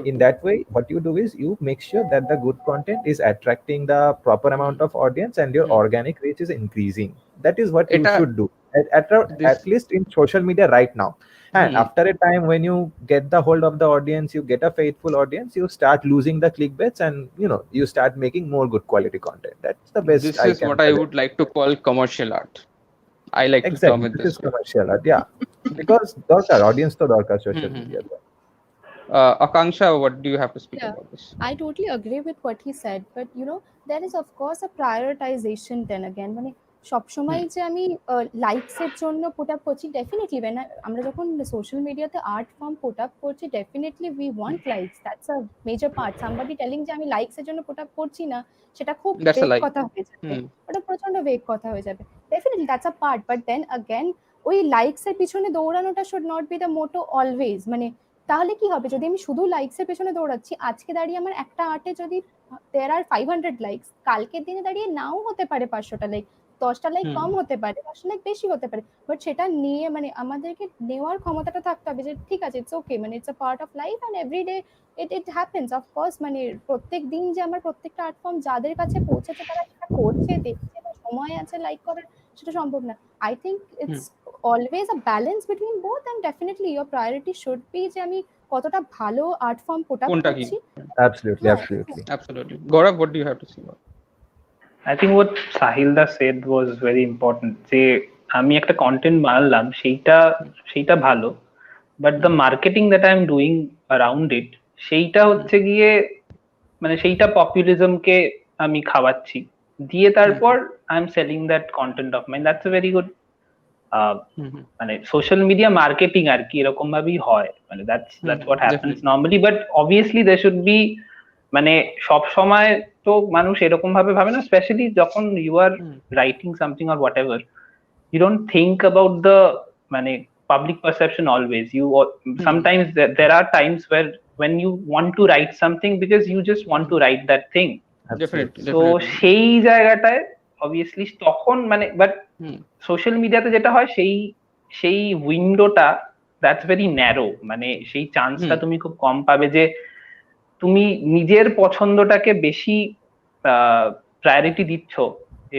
In that way, what you do is you make sure that the good content is attracting the proper amount of audience and your organic reach is increasing. That is what you এটা should do this at least in social media right now. And after a time, when you get the hold of the audience, you get a faithful audience, you start losing the clickbaits and you start making more good quality content. That's the best this I is can what I suggest. would like to call commercial art. I like to term Exactly, it this this is way. commercial art, yeah. Because দরকার audience তো দরকার social Hmm. media. Akanksha, what do you have to speak Yeah, about this? I totally agree with what he said, but there is of course a prioritization then again. মানে সবসময় যে আমি লাইকসের জন্য put up করছি, definitely আমরা যখন social মিডিয়াতে art form put up করছি, definitely we want likes, that's a major part. Somebody telling যে আমি লাইকসের জন্য পুট আপ করছি না, সেটা খুব That's a ভেগ lie. কথা হয়ে যাবে, ওটা প্রচন্ড ভেগ কথা হয়ে যাবে। Definitely that's a part, but then again ওই লাইকসের পিছনে দৌড়ানোটা should not be the motto always. মানে তাহলে কি হবে, যদি আমি শুধু লাইকসের পেছনে দৌড়াচ্ছি, আজকে দাঁড়িয়ে আমার একটা আর্টে যদি দেয়ার আর 500 লাইকস, কালকের দিনে দাঁড়িয়ে নাও হতে পারে 500টা লাইক, 10টা লাইক কম হতে পারে, 5টা লাইক বেশি হতে পারে, বাট সেটা নিয়ে মানে আমাদেরকে নেওয়ার ক্ষমতাটা থাকতে হবে যে ঠিক আছে, ইটস ওকে, মানে it's a part of life and everyday it happens. Of course মানে প্রত্যেক দিন যে আমার প্রত্যেকটা আর্ট ফর্ম যাদের কাছে পৌঁছেছে তারা সেটা করছে, দেখছে বা সময় আছে লাইক করার, সেটা সম্ভব না। I think it's always a balance between both, and definitely your priority should be যে আমি কতটা ভালো আর্ট ফর্ম পুট আপ কোনটা কি? করছি। Absolutely, হ্যাঁ, absolutely. Absolutely. Gaurav, what do you have to say about? I think what Sahilda said was very important, যে আমি একটা কন্টেন্ট বানালাম, সেইটা ভালো, but the marketing that I am doing around ইট, সেইটা হচ্ছে গিয়ে মানে সেইটা পপুলিজমকে আমি খাওয়াচ্ছি, দিয়ে তারপর I am selling that content of mine. That's a very good মানে সোশ্যাল মিডিয়া মার্কেটিং আর কি, এরকম ভাবেই হয়, মানে that's what happens normally. But obviously they should be, মানে সব সময় তো মানুষ এরকম ভাবে ভাবে না, স্পেশালি যখন you are writing something or whatever, you don't think about the মানে public perception always. You sometimes there are times where when you want to write something because you just want to write that thing. Definitely. So সেই জায়গাটায় obviously তখন মানে but social মিডিয়াতে যেটা হয় সেই উইন্ডোটা that's very narrow, মানে সেই চান্সটা তুমি খুব কম পাবে যে তুমি নিজের পছন্দটাকে বেশি প্রায়োরিটি দিচ্ছ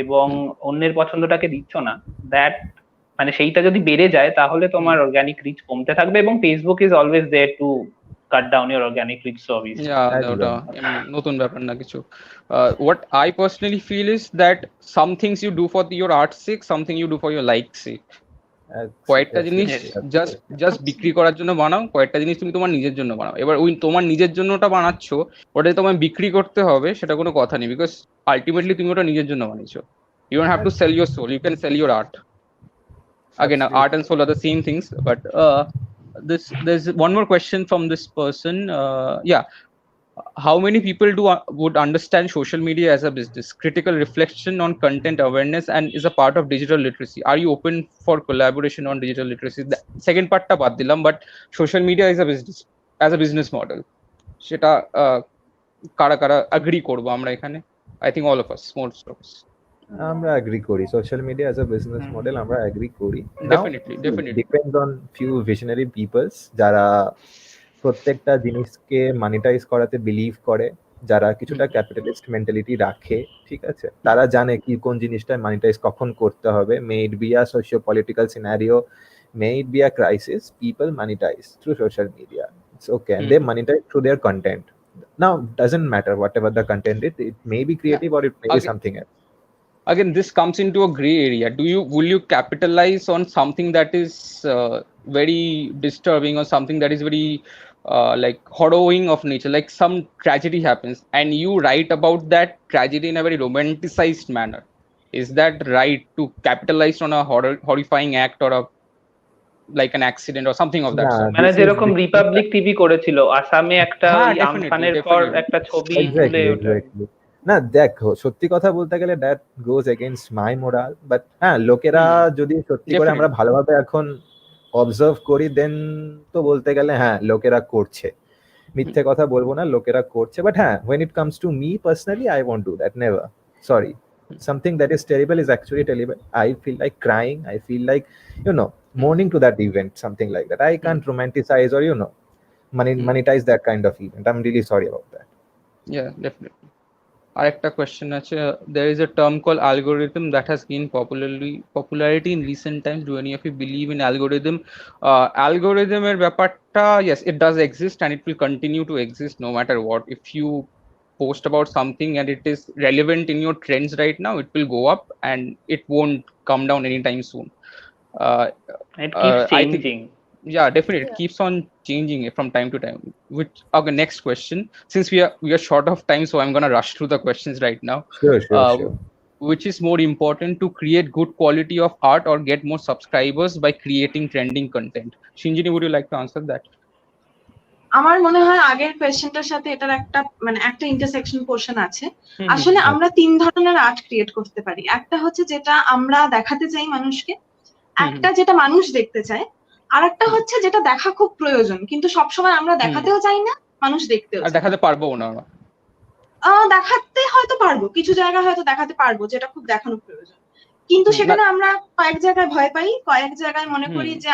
এবং অন্যের পছন্দটাকে দিচ্ছ না। দ্যাট মানে সেইটা যদি বেড়ে যায় তাহলে তোমার অর্গানিক রিচ কমতে থাকবে, এবং Facebook is always there to cut down your organic reach service. ওটা নতুন ব্যাপার না কিছু। What I personally feel is that some things you do for your art's sake, something you do for your likes sake. কয়েকটা জিনিস just বিক্রি করার জন্য বানাও, কয়েকটা জিনিস তুমি তোমার নিজের জন্য বানাও। এবার ওই তোমার নিজের জন্যটা বানাচ্ছ, ওটা তোমায় বিক্রি করতে হবে সেটা কোনো কথা নেই, বিকজ আলটিমেটলি তুমি ওটা নিজের জন্য বানিয়েছো। You don't have to sell your soul, you can sell your art. Again, art and soul are the same things, but there's one more question from this person. How many people would understand social media as a business? Critical reflection on content awareness and is a part of digital literacy. Are you open for collaboration on digital literacy? The second part ta bad dilam, but social media is a business, as a business model. সেটা কারা কারা agree করবো আমরা এখানে? I think all of us, most of us. আমরা agree করি, social media as a business model আমরা agree করি। Definitely. Depends on few visionary peoples যারা প্রত্যেকটা জিনিসকে মনিটাইজ করাতে বিলিভ করে, যারা কিছুটা ক্যাপিটালিস্ট মেন্টালিটি রাখে, ঠিক আছে, তারা জানে কি কোন জিনিসটা মনিটাইজ কখন করতে হবে। May it be a socio political scenario, may it be a crisis, people monetise through social media. It's okay, and they monetize through their content. Now doesn't matter whatever the content is, it may be creative or it may be something else. Again, this comes into a gray area. Will you capitalize on something that is very disturbing or something that is very like harrowing of nature, like some tragedy happens and you write about that tragedy in a very romanticized manner? Is that right to capitalize on a horrifying act or a like an accident or something of that sort? মানে যেরকম Republic TV করেছিল আসামে, একটা আমফানের পর একটা ছবি তুলে ওটা। না দেখো, সত্যি কথা বলতে গেলে that goes against my moral, but হ্যাঁ, লোকেরা যদি সত্যি করে আমরা ভালোভাবে এখন অবজার্ভ করি, দেন তো বলতে গেলে হ্যাঁ লোকেরা করছে, মিথ্যে কথা বলবো না, লোকেরা করছে। বাট হ্যাঁ, when it comes to me personally, I won't do that, never, sorry. something that is terrible is actually terrible. I feel like crying. I feel like, mourning to that event, something like that. I can't romanticize or, monetize that kind of event. I'm really sorry about that. Yeah, definitely. আরেকটা question আছে. There is a term called algorithm that has gained popularity in recent times. Do any of you believe in algorithm? Algorithm এর ব্যাপারটা, yes, it does exist and it will continue to exist no matter what. If you post about something and it is relevant in your trends right now, it will go up and it won't come down anytime soon. Uh, It keeps I think, changing. yeah, definitely, it keeps on changing it from time to time. Which, okay, next question. Since we are short of time, so I'm gonna rush through the questions right now. Sure. Which is more important, to create good quality of art or get more subscribers by creating trending content? Shinjini, would you like to answer that? আমার মনে হয় আগের কোয়েশ্চেনটার সাথে এটার একটা intersection portion আছে। আসলে আমরা 3 ধরনের আর্ট ক্রিয়েট করতে পারি। একটা হচ্ছে যেটা আমরা দেখাতে চাই মানুষকে, একটা যেটা মানুষ দেখতে চায়, আর একটা হচ্ছে যেটা দেখা খুব প্রয়োজন, কিন্তু সবসময় আমরা দেখাতেও চাই না, মানুষ দেখতেও চায়। দেখাতে পারবো না, দেখাতে হয়তো পারবো, কিছু জায়গায় হয়তো দেখাতে পারবো যেটা খুব দেখানো প্রয়োজন, কিন্তু সেখানে আমরা কয়েক জায়গায় ভয় পাই, কয়েক জায়গায় মনে করি যে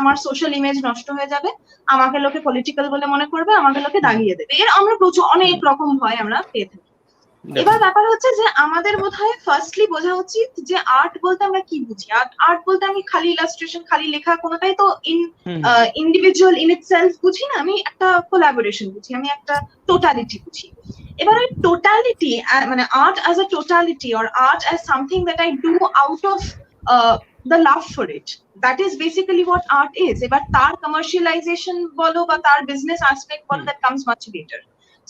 আমার সোশ্যাল ইমেজ নষ্ট হয়ে যাবে, আমাকে লোকে পলিটিক্যাল বলে মনে করবে, আমাকে লোকে দাগিয়ে দেবে। এর আমরা প্রচুর অনেক রকম ভয় আমরা পেয়ে থাকি। এবার ব্যাপার হচ্ছে যে আমাদের বোধহয় ফার্স্টলি বোঝা উচিত যে আর্ট বলতে আমরা কি বুঝি। আর্ট বলতে আমি খালি ইলাস্ট্রেশন, খালি লেখা, কোনোটাই তো ইন্ডিভিজুয়াল ইন ইটসেলফ বুঝি না, আমি একটা কোলাবোরেশন বুঝি, আমি একটা টোটালিটি বুঝি। এবার ওই টোটালিটি, মানে art as a totality or art as something that I do out of the love for it, that is basically what art is. এবার তার কমার্শিয়ালাইজেশন বলো বা তার বিজনেস অ্যাসপেক্ট বলো, that comes much later.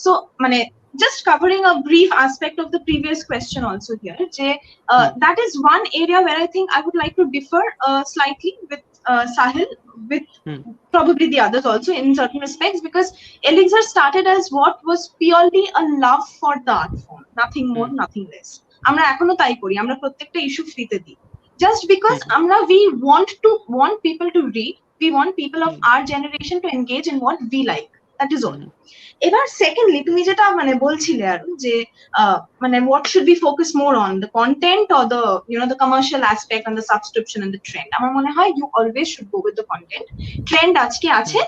So মানে just covering a brief aspect of the previous question also here, that is one area where I think I would like to differ slightly with Sahil, with probably the others also in certain respects, because Elixir started as what was purely a love for the art form, nothing more, nothing less. আমরা এখনো তাই করি, আমরা প্রত্যেকটা issue ফ্রিতে দিই, just because we want people to read, we want people of our generation to engage in what we like, that is all. এবার secondly তুমি যেটা মানে বলছিলে আর যে মানে what should we focus more on, the content or the the commercial aspect and the subscription and the trend? আমার মনে হয় you always should go with the content. Trend আজকে আছে,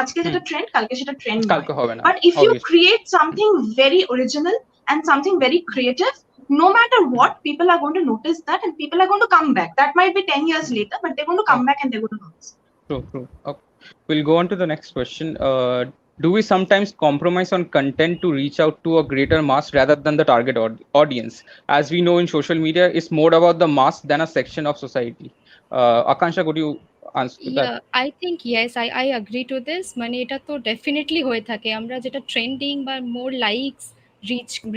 আজকে যেটা ট্রেন্ড কালকে সেটা ট্রেন্ড হবে না, but if you create something very original and something very creative, no matter what, people are going to notice that and people are going to come back. That might be 10 years later, but they're going to come back and they're going to notice. True. Okay. We'll go on to the next question. Do we sometimes compromise on content to reach out to a greater mass rather than the target audience? As we know, in social media, it's more about the mass than a section of society. Akansha, could you answer that? I think yes, I agree to this. মানে এটা তো definitely হয়ে থাকে, আমরা যেটা trending বা মোর likes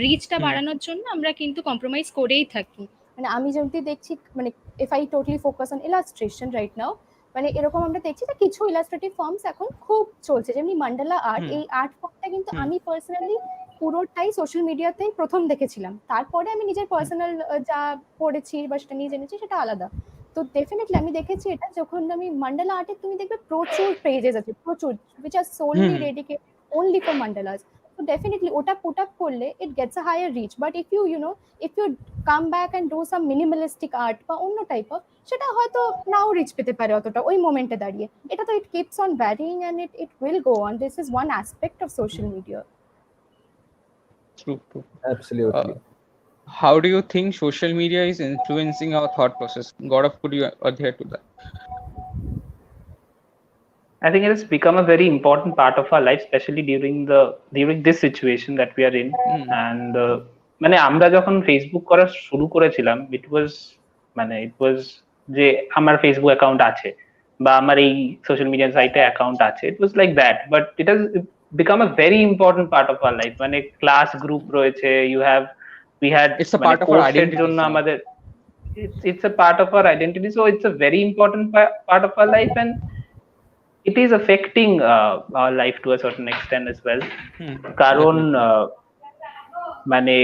রিচটা বাড়ানোর জন্য আমরা কিন্তু কম্প্রোমাইজ করেই থাকি। মানে আমি যদি দেখছি, মানে if I totally focus on illustration right now, মানে এরকম আমরা দেখছি যে কিছু ইলাস্ট্রেটিভ ফর্মস এখন খুব চলছে, যেমনি মান্ডালা আর্ট। এই আর্ট ফর্মটা কিন্তু আমি পার্সোনালি পুরোটাই সোশ্যাল মিডিয়াতেই প্রথম দেখেছিলাম, তারপরে আমি নিজের পার্সোনাল যা পড়েছি বা সেটা নিয়ে জেনেছি সেটা আলাদা। তো ডেফিনেটলি আমি দেখেছি এটা, যখন আমি মান্ডালা আর্টে তুমি দেখবে প্রচুর পেজেস আছে, প্রচুর, which are solely dedicated only for mandalas. So definitely ওটা put up করলে it gets a higher reach, but if you if you come back and do some minimalistic art বা অন্য টাইপ অফ, সেটা হয়তো নাও rich পেতে পারে অতটা ওই মোমেন্টে দাঁড়িয়ে। এটা তো it keeps on varying and it will go on. This is one aspect of social media. True. Absolutely. How do you think social media is influencing our thought process? Gaurav, could you adhere to that? I think it has become a very important part of our life, especially during this situation that we are in. And মানে আমরা যখন Facebook করা শুরু করেছিলাম, it was যে আমার Facebook account আছে বা আমার এই সোশ্যাল মিডিয়া সাইটে অ্যাকাউন্ট আছে, it was like that, but it has become a very important part of our life. মানে ক্লাস গ্রুপ রয়েছে, we had it's a part of our identity জন্য আমাদের it's a part of our identity, so it's a very important part of our life, and it is affecting our life to a certain extent as well. কারণ মানে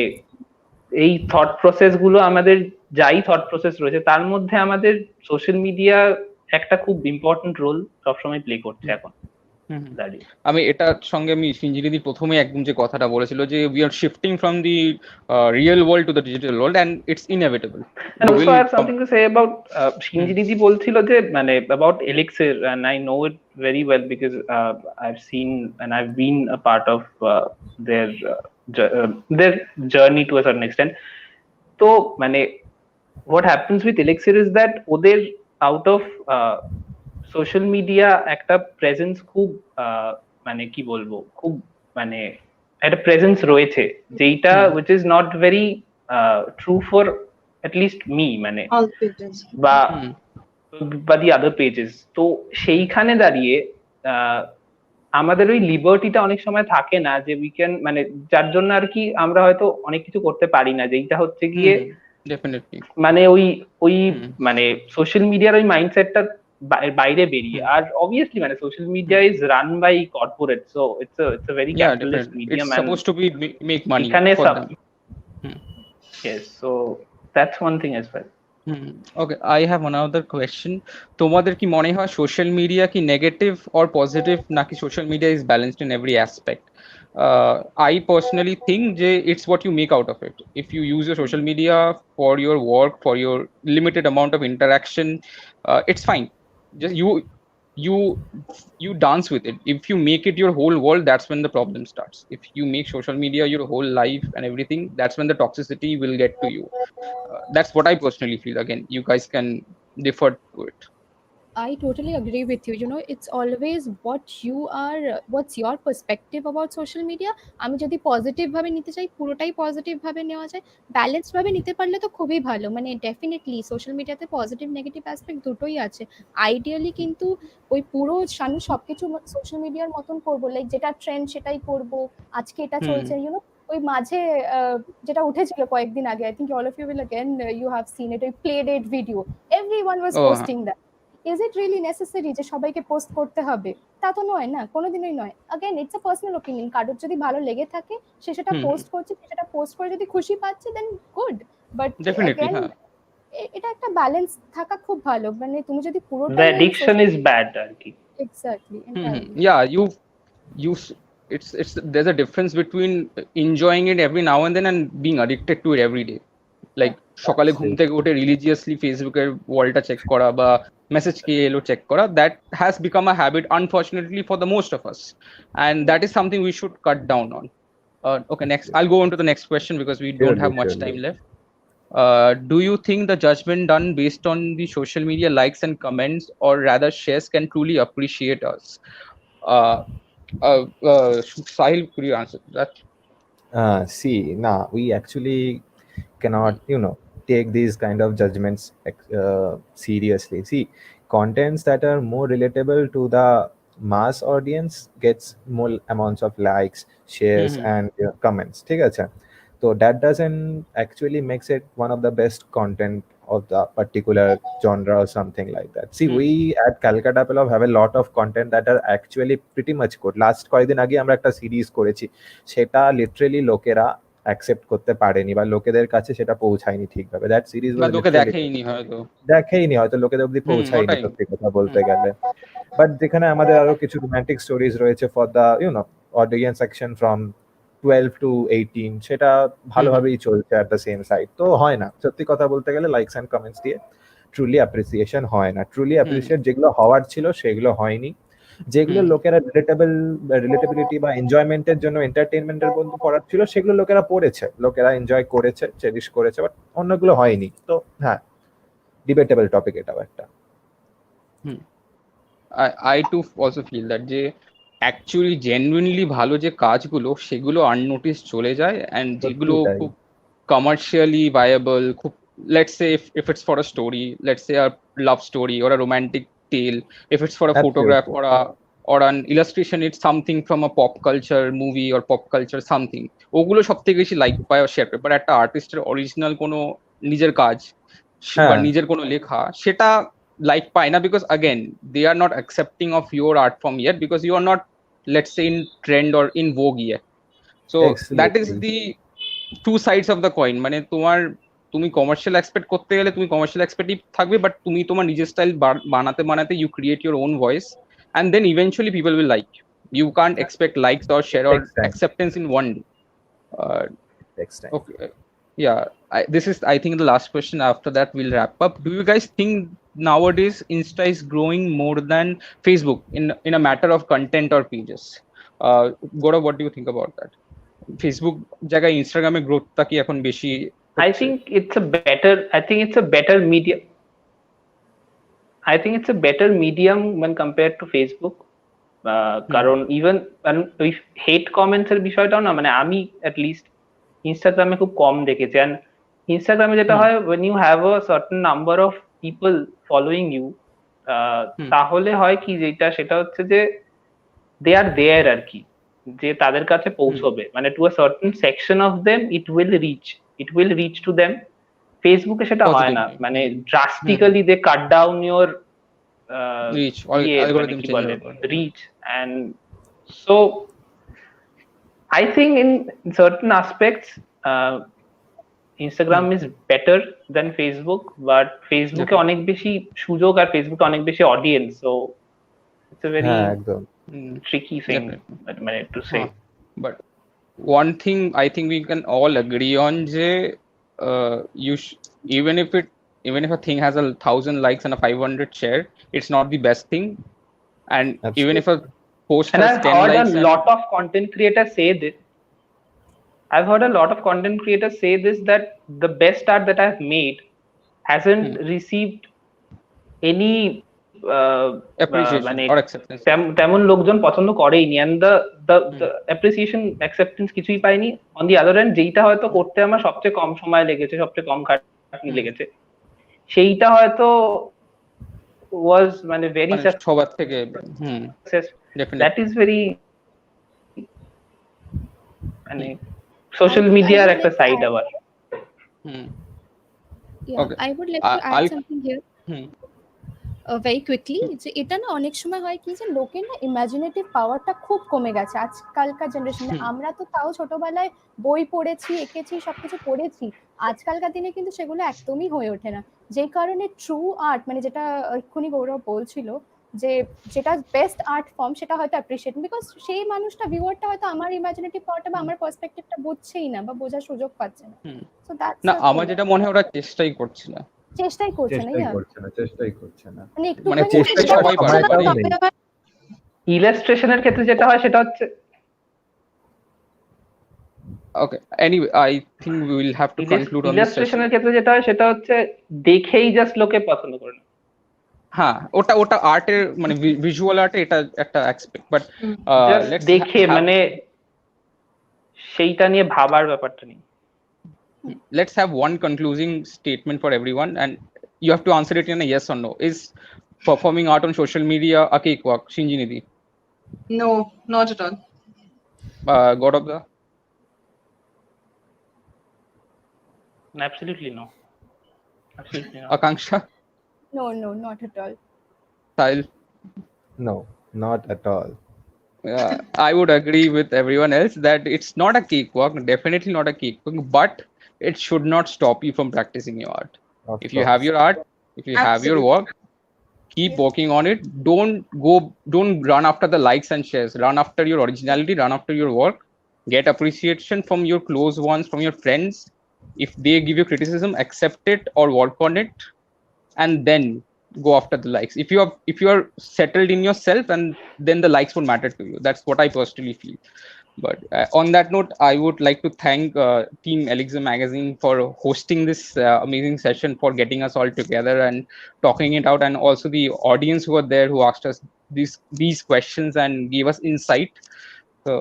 এই thought process গুলো, আমাদের যাই thought process রয়েছে তার মধ্যে আমাদের সোশ্যাল মিডিয়া একটা খুব ইম্পর্টেন্ট রোল সবসময় প্লে করছে এখন। দাঁড়িয়ে। আমি এটার সঙ্গে আমি সিঞ্জিনিদি প্রথমে একদম যে কথাটা বলেছিল যে we are shifting from the real world to the digital world and it's inevitable And also I have something to say about Shinjini বলছিল যে মানে about Elixir, and I know it very well because I've seen and I've been a part of their journey to a certain extent. তো মানে what happens with Elixir is that ওদের out of social media একটা presence খুব মানে কি বলবো খুব মানে একটা প্রেজেন্স রয়েছে যেইটা which is not very true for at least me মানে বা দি আদার পেজেস। তো সেইখানে দাঁড়িয়ে আমাদের ওই লিবার্টিটা অনেক সময় থাকে না যে উই ক্যান মানে যার জন্য আর কি আমরা হয়তো অনেক কিছু করতে পারি না, যেইটা হচ্ছে গিয়ে মানে ওই মানে সোশ্যাল মিডিয়ার ওই মাইন্ডসেটটা বাইরে বেরিয়ে। আর অবভিয়াসলি মানে social media is run by corporate, so it's a very capitalist medium and supposed to be make money for them. Yes, so that's one thing as well. Okay, I have another question. তোমাদের কি মনে হয় social media কি negative or positive নাকি social media is balanced in every aspect? I personally think যে it's what you make out of it. If you use your social media for your work, for your limited amount of interaction, it's fine. Just you dance with it. If you make it your whole world, that's when the problem starts. If you make social media your whole life and everything, that's when the toxicity will get to you. That's what I personally feel. Again, you guys can differ to it. I totally agree with you. You know, it's always what's your perspective about social media. আমি যদি positive ভাবে নিতে চাই পুরোটাই positive ভাবে নেওয়া যায়, balance ভাবে নিতে পারলে তো খুবই ভালো। মানে ডেফিনেটলি সোশ্যাল মিডিয়াতে পজিটিভ নেগেটিভ অ্যাসপেক্ট দুটোই আছে। আইডিয়ালি কিন্তু ওই পুরো আমি সবকিছু সোশ্যাল মিডিয়ার মতন করবো, লাইক যেটা ট্রেন্ড সেটাই করব, আজকে এটা চলছে ইউনো। ওই মাঝে যেটা উঠেছিল কয়েকদিন আগে, I think all of you will again you have seen it, ওই play date video, everyone was posting that. Is it really necessary যে সবাইকে পোস্ট করতে হবে? তা তো নয় না, কোনোদিনই নয়। Again it's a personal opinion, কারোর যদি ভালো লেগে থাকে সে সেটা পোস্ট করছে, সেটা পোস্ট করে যদি খুশি পাচ্ছে দেন গুড, বাট अगेन এটা একটা ব্যালেন্স থাকা খুব ভালো। মানে তুমি যদি পুরোটা the addiction is bad আর কি। Exactly yeah you it's there's a difference between enjoying it every now and then and being addicted to it every day. Like সকালে ঘুম থেকে উঠে রিলিজিয়াসলি ফেসবুকের ওয়ালটা চেক করা বা মেসেজ কে এলো চেক করা, that has become a habit unfortunately for the most of us, and that is something we should cut down on. Okay, next I'll go on to the next question because we don't have much time left. Do you think the judgment done based on the social media likes and comments or rather shares can truly appreciate us? Sahil, could you answer that? See, we actually cannot take these kind of judgments seriously. See, contents that are more relatable to the mass audience gets more amounts of likes, shares and comments, ঠিক আছে? So that doesn't actually makes it one of the best content of the particular genre or something like that. See, we at Kolkata have a lot of content that are actually pretty much good. Last কয়েকদিন আগে আমরা একটা series করেছি, সেটা literally লোকেরা accept করতে পারেনি বা লোকেদের কাছে সেটা পৌঁছায়নি ঠিকভাবে। দ্যাট সিরিজ দেখেইনি হয়তো লোকেদের অব্দি পৌঁছায়নি সত্যি কথা বলতে গেলে। বাট যেখানে আমাদের আরো কিছু রোমান্টিক স্টোরিজ রয়েছে for the audience section from 12 to 18, সেটা ভালোভাবেই চলছে অ্যাট দ্য সেম সাইড। তো হয় না, সত্যি কথা বলতে গেলে লাইকস অ্যান্ড কমেন্টস দিয়ে ট্রুলি অ্যাপ্রিসিয়েশন হয় না। ট্রুলি অ্যাপ্রিসিয়েট যেগুলো হওয়ার ছিল সেগুলো হয়নি। যেগুলো লোকেরা রিলেটেবিলিটি বা এনজয়মেন্টের জন্য এন্টারটেইনমেন্টের বন্ধু পড়ার ছিল সেগুলো লোকেরা পড়েছে, লোকেরা এনজয় করেছে, চেরিশ করেছে, বাট অন্যগুলো হয়নি। তো হ্যাঁ, ডিবেটেবল টপিক এটাও একটা। I too also feel that যে অ্যাকচুয়ালি জেনুইনলি ভালো যে কাজগুলো সেগুলো আননোটিস চলে যায়, অ্যান্ড যেগুলো খুব কমার্শিয়ালি ভায়াবল, খুব let's say if it's for a story, let's say a love story or a romantic tale, if it's for a photograph or an illustration, it's something from a pop culture movie or pop culture something, ওগুলো সবথেকে বেশি like পায় share করে। But একটা আর্টিস্টের original কোনো নিজের কাজ বা নিজের কোনো লেখা সেটা লাইক পায় না, because again they are not accepting of your art form yet, because you are not, let's say, in trend or in vogue yet. So that is the two sides of the coin. মানে তুমি commercial expect করতে গেলে তুমি commercial এক্সপেক্টিভ থাকবে, but তুমি তোমার নিজের style বানাতে বানাতে you create your own voice, and then eventually people will like you. You can't expect likes or share or Takes time. acceptance in one day. Next time. Okay. Yeah, this is, I think, the last question. After that, we'll wrap up. Do you guys think nowadays Insta is growing more than Facebook in a matter of content or pages? Gaurav, what do you think about that? Facebook জায়গায় ইনস্টাগ্রামে গ্রোথটা কি এখন বেশি I হচ্ছে? think it's a better. I think it's a better medium. I think it's a better medium when compared to Facebook. কারণ even ওই হেট comments এর বিষয়টাও না, মানে আমি at least ইনস্টাগ্রামে খুব কম দেখেছি। and ইনস্টাগ্রামে যেটা হয়, when you have a certain number of people following you, তাহলে হয় কি, যেটা সেটা হচ্ছে যে they are there আর কি, যে তাদের কাছে পৌঁছবে, মানে to a certain section of them it will reach to them. ফেসবুকে সেটা হয় না, Positively. মানে drastically they cut down your Reach, মানে কি বলে, reach. And so I think in certain aspects Instagram is better than Facebook, but Facebook এ অনেক বেশি সুযোগ আর ফেসবুকে অনেক বেশি audience, so it's a very একদম tricky thing to say. But one thing I think we can all agree on, je, even if a thing has 1,000 likes and a 500 share, it's not the best thing. And Absolutely. Even if a post And has I've 10 heard likes, a lot of content creators say this. I've heard a lot of content creators say this, that the best art that I've made hasn't received any appreciation or acceptance. তেমন লোকজন পছন্দ করেইনি, and the appreciation acceptance কিছুই পাইনি. On the other hand, যেইটা হয়তো করতে আমার সবচেয়ে কম সময় লেগেছে, সবচেয়ে কম খাটনি লেগেছে, সেইটা হয়তো was মানে very সবার থেকে successful. That is very মানে সোশ্যাল মিডিয়ার একটা সাইড আবার। Yeah, Okay. I would like to add something here. Very quickly, যে এটা না অনেক সময় হয় কি, যে লোকের না ইমাজিনেটিভ পাওয়ারটা খুব কমে গেছে আজকালকার জেনারেশনে। আমরা তো তাও ছোটবেলায় বই পড়েছি, এঁকেছি, সবকিছু পড়েছি। আজকালকার দিনে কিন্তু সেগুলো একদমই হয়ে ওঠে না, যেই কারণে ট্রু আর্ট, মানে যেটা এক্ষুনি গৌরব বলছিল, যে যেটা বেস্ট আর্ট ফর্ম, সেটা হয়তো অ্যাপ্রিশিয়েট, বিকজ সেই মানুষটা, ভিউয়ারটা হয়তো আমার ইমাজিনেটিভ পাওয়ারটা বা আমার পার্সপেক্টিভটা বুঝছেই না বা বোঝার সুযোগ পাচ্ছে না। সো দ্যাটস না, আমার যেটা মনে হয় ওরা চেষ্টাই করছে না। চেষ্টাই করছে না, মানে একটু চেষ্টা সবাই পারে। ইলাস্ট্রেশনের ক্ষেত্রে যেটা হয় সেটা হচ্ছে, Okay, anyway, I think we will have to conclude on this ইলাস্ট্রেশনের ক্ষেত্রে যেটা হয় সেটা হচ্ছে দেখেই জাস্ট লোকে পছন্দ করে না। হ্যাঁ, ওটা আর্টের মানে ভিজুয়াল আর্টে এটা একটা অ্যাসপেক্ট, বাট দেখে মানে সেইটা নিয়ে ভাবার ব্যাপারটা নেই। Let's have one concluding statement for everyone, and you have to answer it in a yes or no. Is performing art on social media a cakewalk? Shinjinidhi? No, not at all. Gaurav? Absolutely no. Absolutely no. Akanksha? No, not at all. Sahil? No, not at all. I would agree with everyone else that it's not a cakewalk, definitely not a cakewalk, but it should not stop you from practicing your art. If you have your art, if you have your work, keep working on it. Don't run after the likes and shares. Run after your originality, run after your work. Get appreciation from your close ones, from your friends. If they give you criticism, accept it or work on it, and then go after the likes. If you are settled in yourself, and then the likes won't matter to you. That's what I personally feel. But on that note, I would like to thank Team Elixir Magazine for hosting this amazing session, for getting us all together and talking it out, and also the audience who were there who asked us these questions and gave us insight. So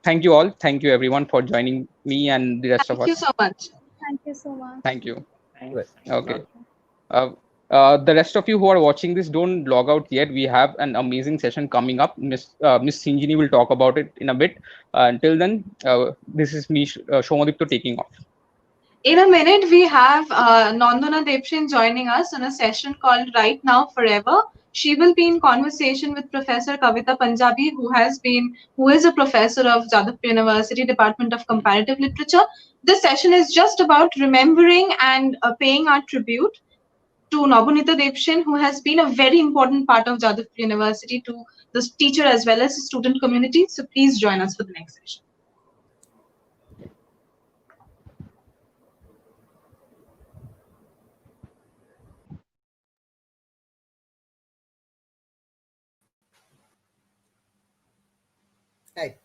thank you all. Thank you everyone for joining me and the rest of us. Thank you so much. Thank you so much. Thank you. Thanks. Okay. The rest of you who are watching this, don't log out yet. We have an amazing session coming up. Miss Sinjini will talk about it in a bit. Until then, this is me, Shomadipto, taking off. In a minute, we have Nandana Dev Sen joining us on a session called Right Now Forever. She will be in conversation with Professor Kavita Punjabi, who is a professor of Jadavpur University, Department of Comparative Literature. This session is just about remembering and paying our tribute to Nabaneeta Dev Sen, who has been a very important part of Jadavpur University to the teacher as well as the student community. So please join us for the next session. Hi.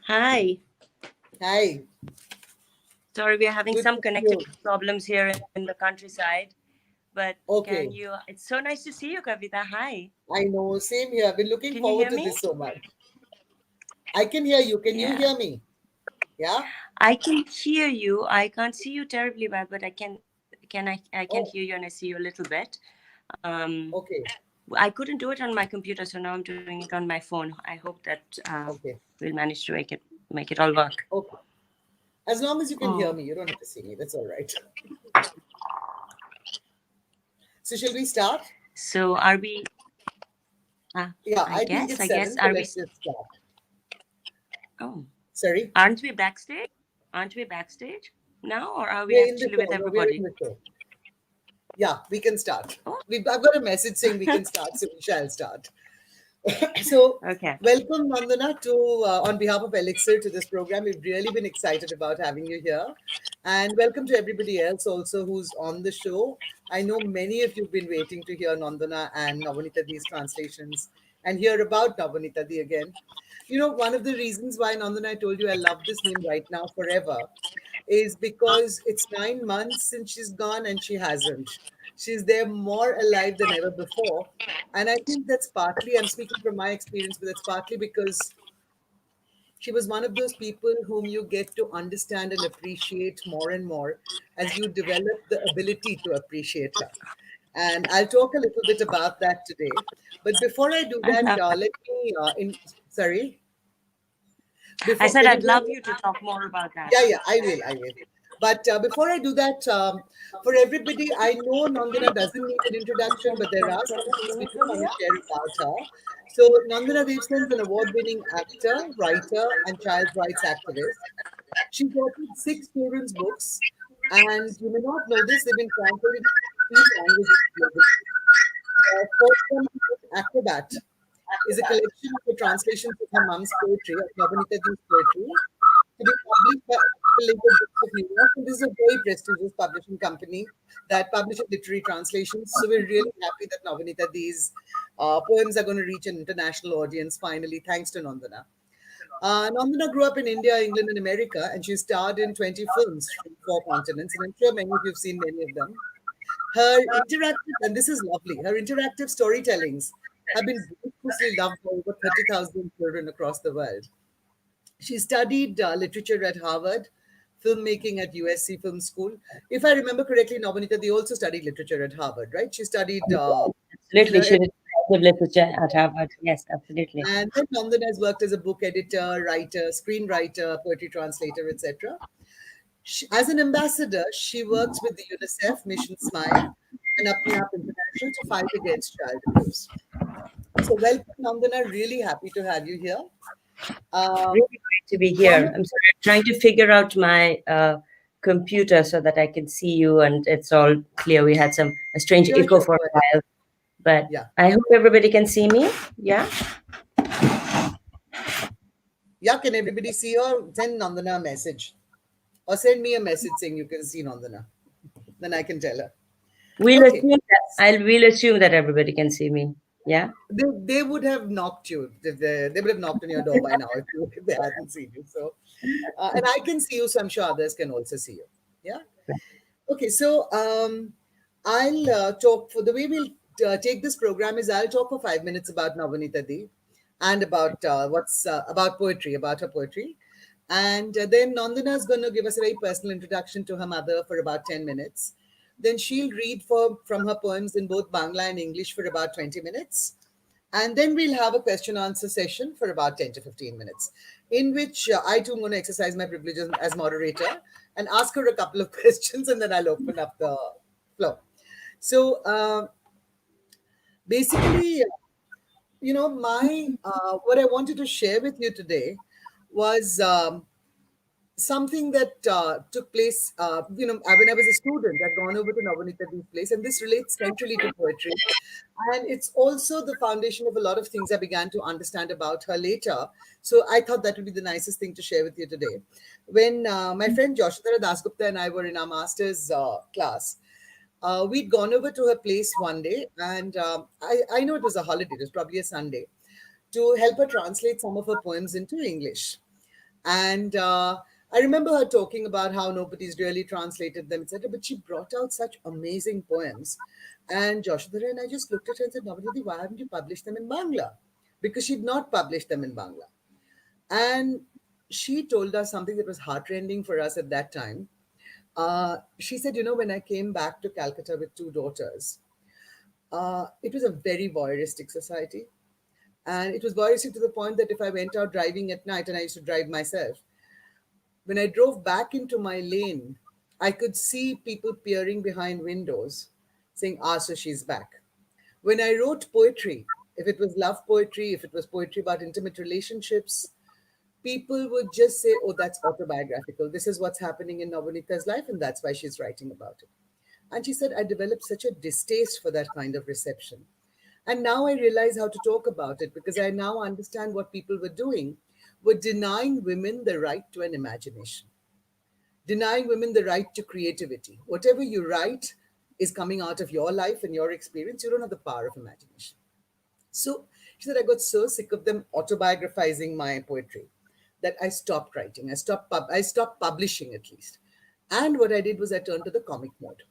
Hi. Hi. Sorry, we are having Good some to see connectivity you. problems here in the countryside. But Okay. can you? It's so nice to see you, Kavita. Hi. I know. Same here. I've been looking Can you forward hear to me? this so much. I can hear you. Can you Yeah. hear me? Yeah. I can hear you. I can't see you terribly well, but I can. I can Oh, hear you and I see you a little bit. Um, okay. I couldn't do it on my computer, so now I'm doing it on my phone. I hope that Okay. we'll manage to make it all work. Okay. As long as you can hear Oh. me, you don't have to see me. That's all right. So shall we start? So are we? Yeah, I think guess. it's I guess. 7, so Are we? let's just start. Oh. Sorry? Aren't we backstage? Aren't we backstage now, or are we We're in the actually show. with No, we're in everybody? the show. Yeah, we can start. Oh. I've got a message saying we can start, so we shall start. So, Okay. welcome, Nandana, to on behalf of Elixir to this program. We've really been excited about having you here, and welcome to everybody else also who's on the show. I know many of you've been waiting to hear Nandana and Nabaneeta these translations and hear about Nabaneeta Di again. You know, one of the reasons why Nandana, I told you I love this name right now forever is because it's 9 months since she's gone and she hasn't. She's there more alive than ever before. And I think that's partly, I'm speaking from my experience, but that's partly because she was one of those people whom you get to understand and appreciate more and more as you develop the ability to appreciate her. And I'll talk a little bit about that today. But before I do I'd that, love let me, sorry, I before, said can you I'd hear love me? you to talk more about that. Yeah, I will, I will. But before I do that, for everybody, I know Nandana doesn't need an introduction, but there are some things we do want to share about her. So Nandana Dev Sen is an award-winning actor, writer, and child rights activist. She's authored 6 children's books, and you may not know this, they've been translated into 3 languages globally. First one is Acrobat, is a collection of the translations of her mom's poetry, of Nabaneeta Di's poetry, to be published by Trilingual Books of New York. And this is a very prestigious publishing company that publishes literary translations. So we're really happy that Nabaneeta Di's poems are going to reach an international audience finally, thanks to Nandana. Nandana grew up in India, England, and America, and she starred in 20 films from 4 continents. And I'm sure many of you have seen many of them. Her interactive, and this is lovely, her interactive storytellings have been ruthlessly loved by over 30,000 children across the world. She studied literature at Harvard, filmmaking at USC Film School. If I remember correctly, Nabaneeta, they also studied literature at Harvard, right? She studied. Absolutely. She did literature at Harvard. Yes, absolutely. And then Nandana has worked as a book editor, writer, screenwriter, poetry translator, etc. As an ambassador, she works with the UNICEF, Mission Smile, and Apne Aap International to fight against child abuse. So welcome, Nandana. Really happy to have you here. Really great to be here. I'm sorry, I'm trying to figure out my computer so that I can see you and it's all clear. We had a strange echo for a while, but yeah. I hope everybody can see me. Yeah. Yeah, can everybody see or send Nandana a message? Or send me a message saying you can see Nandana. Then I can tell her. We'll assume that everybody can see me. Yeah. They would have knocked you. They would have knocked on your door by now if they hadn't seen you. So, and I can see you, so I'm sure others can also see you. Yeah. Okay. So I'll talk for the way we'll take this program is I'll talk for 5 minutes about Nabaneeta Di and about about poetry, about her poetry. And then Nandana is going to give us a very personal introduction to her mother for about 10 minutes. Then she'll read from her poems in both Bangla and English for about 20 minutes. And then we'll have a question answer session for about 10 to 15 minutes, in which I too am going to exercise my privileges as moderator and ask her a couple of questions, and then I'll open up the floor. So basically, my what I wanted to share with you today was something that took place, when I was a student. I'd gone over to Nabaneeta Dev place, and this relates centrally to poetry. And it's also the foundation of a lot of things I began to understand about her later. So I thought that would be the nicest thing to share with you today. When my friend Joshua Dasgupta and I were in our master's class, we'd gone over to her place one day, and I know it was a holiday, it was probably a Sunday, to help her translate some of her poems into English. And I remember her talking about how nobody's really translated them, etc. But she brought out such amazing poems. And Joshua and I just looked at her and said, Nabaneeta, why haven't you published them in Bangla? Because she'd not published them in Bangla. And she told us something that was heartrending for us at that time. She said, when I came back to Calcutta with two daughters, it was a very voyeuristic society. And it was voyeuristic to the point that if I went out driving at night, and I used to drive myself, when I drove back into my lane, I could see people peering behind windows saying, so she's back. When I wrote poetry, if it was love poetry, if it was poetry about intimate relationships, people would just say, that's autobiographical. This is what's happening in Nabaneeta's life, and that's why she's writing about it. And she said, I developed such a distaste for that kind of reception. And now I realize how to talk about it, because I now understand what people were doing, were denying women the right to an imagination, denying women the right to creativity. Whatever you write is coming out of your life and your experience. You don't have the power of imagination. So she said, I got so sick of them autobiographizing my poetry that I stopped writing. I stopped publishing, at least. And what I did was I turned to the comic mode.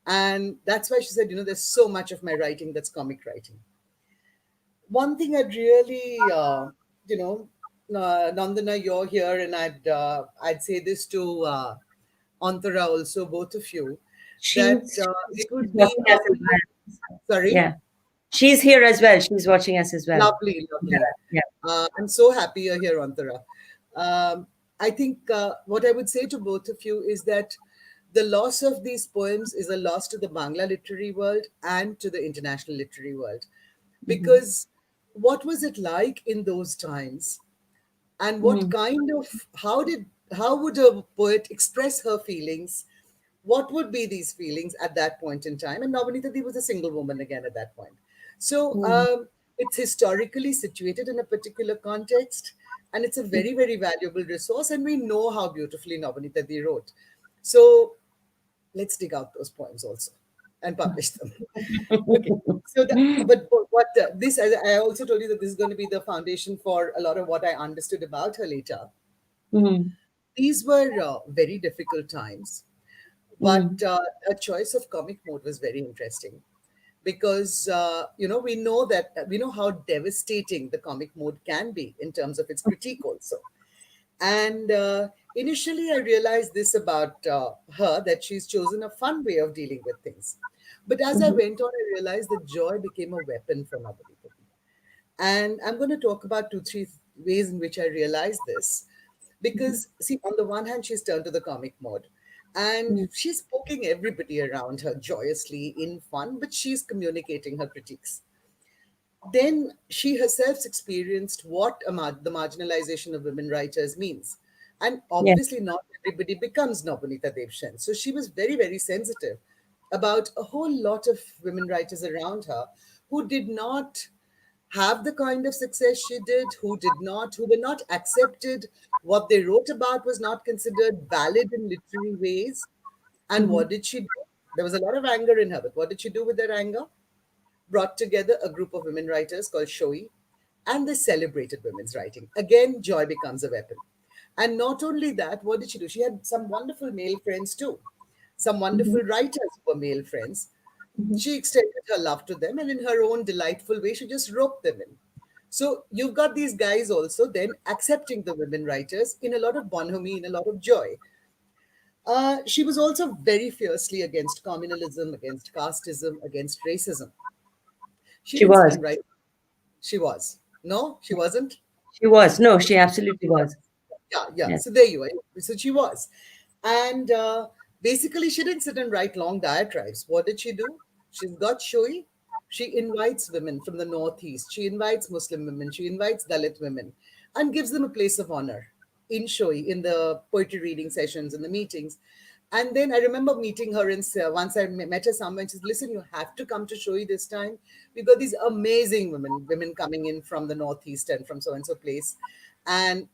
And that's why she said, there's so much of my writing that's comic writing. One thing I'd really, Nandana, you're here, and I'd say this to Antara also, both of you, that it would be... Sorry? Yeah. She's here as well. She's watching us as well. Lovely. Yeah. I'm so happy you're here, Antara. I think what I would say to both of you is that the loss of these poems is a loss to the Bangla literary world and to the international literary world. Because what was it like in those times? And what kind of, how would a poet express her feelings? What would be these feelings at that point in time? And Nabaneeta Dev was a single woman again at that point. So it's historically situated in a particular context, and it's a very, very valuable resource. And we know how beautifully Nabaneeta Dev wrote. So let's dig out those poems also and publish them. Okay. So, this, I also told you that this is going to be the foundation for a lot of what I understood about her later. These were very difficult times, but a choice of comic mode was very interesting, because we know how devastating the comic mode can be in terms of its critique also. And initially I realized this about her, that she's chosen a fun way of dealing with things. But as I went on, I realized that joy became a weapon for Nabaneeta. And I'm going to talk about 2-3 ways in which I realized this. Because, see, on the one hand, she's turned to the comic mode. And she's poking everybody around her joyously in fun, but she's communicating her critiques. Then she herself experienced what the marginalization of women writers means. And obviously not everybody becomes Nabaneeta Dev Sen. So she was very, very sensitive about a whole lot of women writers around her who did not have the kind of success she did, who were not accepted. What they wrote about was not considered valid in literary ways. And what did she do? There was a lot of anger in her, but what did she do with that anger? Brought together a group of women writers called Shoi, and they celebrated women's writing. Again, joy becomes a weapon. And not only that, what did she do? She had some wonderful male friends too, some wonderful writers who were male friends. She extended her love to them, and in her own delightful way, she just roped them in. So you've got these guys also then accepting the women writers in a lot of bonhomie, in a lot of joy. She was also very fiercely against communalism, against casteism, against racism. She She didn't sit was. and write. She was. No, she wasn't. She was. No, she absolutely was. Yeah, yeah. Yes. So there you are. So she was. And basically, she didn't sit and write long diatribes. What did she do? She's got showy. She invites women from the Northeast. She invites Muslim women. She invites Dalit women and gives them a place of honor in showy, in the poetry reading sessions, in the meetings. And then I remember meeting her in once I met her somewhere. And she said, "Listen, you have to come to Shoei this time. We've got these amazing women coming in from the Northeast and from so and so place, and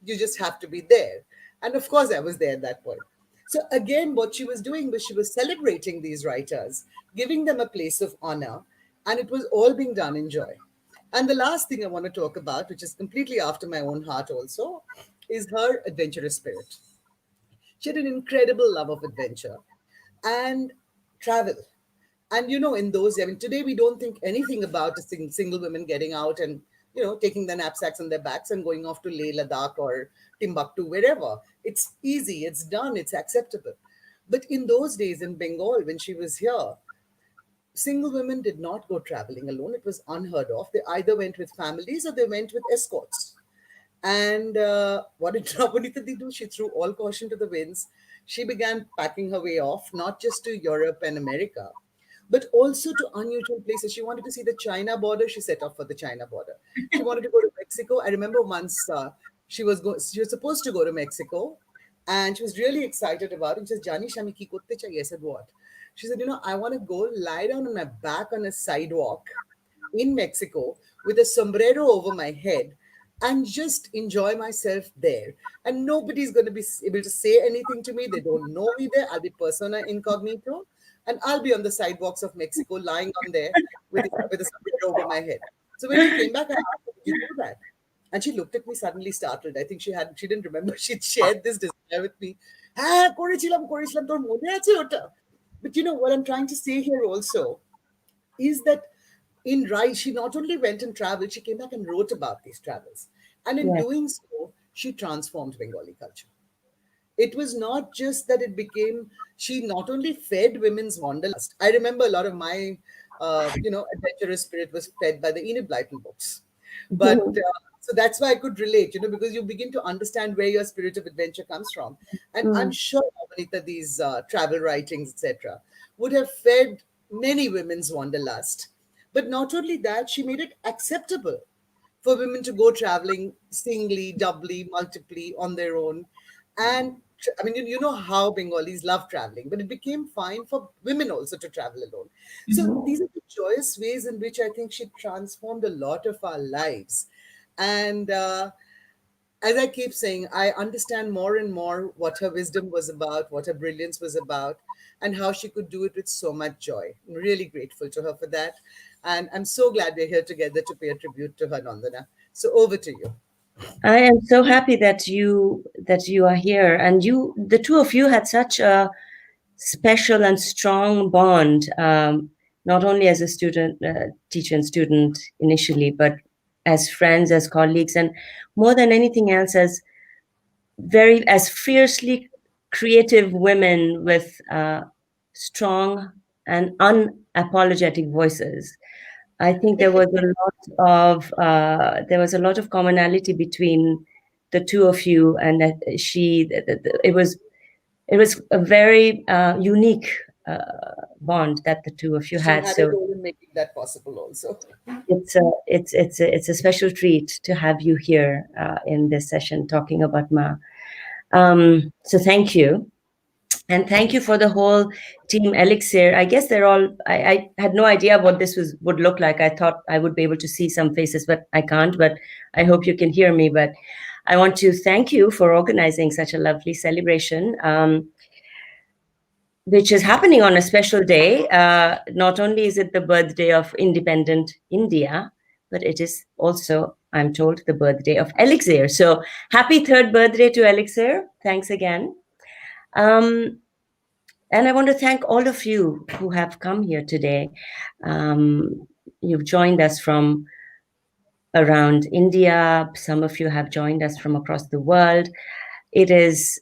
you just have to be there." And of course, I was there at that point. So again, what she was doing was she was celebrating these writers, giving them a place of honor, and it was all being done in joy. And the last thing I want to talk about, which is completely after my own heart also, is her adventurous spirit. She had an incredible love of adventure and travel. And in those, I mean, today we don't think anything about a single women getting out and taking their knapsacks on their backs and going off to Leh, Ladakh, or Timbuktu, wherever. It's easy, it's done, it's acceptable. But in those days in Bengal, when she was here, single women did not go traveling alone. It was unheard of. They either went with families or they went with escorts. And what did Nabaneeta do? She threw all caution to the winds. She began packing her way off, not just to Europe and America, but also to unusual places. She wanted to see the China border. She set off for the China border. She wanted to go to Mexico. I remember once she was supposed to go to Mexico, and she was really excited about it. She says, "Jani, Shami ki kotte chahiye?" I said, "What?" She said, "I want to go lie down on my back on a sidewalk in Mexico with a sombrero over my head and just enjoy myself there. And nobody's going to be able to say anything to me. They don't know me there. I'll be persona incognito. And I'll be on the sidewalks of Mexico, lying on there with a sombrero over my head." So when she came back, I asked her, "Did you do that?" And she looked at me suddenly startled. I think she didn't remember she'd shared this desire with me. করেছিলাম, তোর মনে আছে ওটা? But what I'm trying to say here also is that in Rai, she not only went and traveled, she came back and wrote about these travels. And in Yes. doing so, she transformed Bengali culture. It was not just that it became, she not only fed women's wanderlust. I remember a lot of my, adventurous spirit was fed by the Enid Blyton books. But so that's why I could relate, because you begin to understand where your spirit of adventure comes from. And I'm sure, Nabaneeta, these travel writings, etc., would have fed many women's wanderlust. But not only that, she made it acceptable for women to go traveling singly, doubly, multiply on their own. And I mean, you know how Bengalis love traveling, but it became fine for women also to travel alone. So these are the joyous ways in which I think she transformed a lot of our lives. And as I keep saying, I understand more and more what her wisdom was about, what her brilliance was about, and how she could do it with so much joy. I'm really grateful to her for that. And I'm so glad we're here together to pay a tribute to her, Nandana. So over to you. I am so happy that you are here, and the two of you had such a special and strong bond, not only as a student, teacher and student initially, but as friends, as colleagues, and more than anything else, as fiercely creative women with strong and unapologetic voices. I think there was a lot of commonality between the two of you, and that it was a very unique bond that the two of you She had. had So a role in making that possible also. it's a special treat to have you here in this session talking about Ma. So thank you. And thank you for the whole team Elixir. I guess they're all, I had no idea what this would look like. I thought I would be able to see some faces, but I can't, but I hope you can hear me. But I want to thank you for organizing such a lovely celebration, which is happening on a special day. Not only is it the birthday of independent India, but it is also, I'm told, the birthday of Elixir. So happy third birthday to Elixir. Thanks again. And I want to thank all of you who have come here today. You've joined us from around India. Some of you have joined us from across the world. It is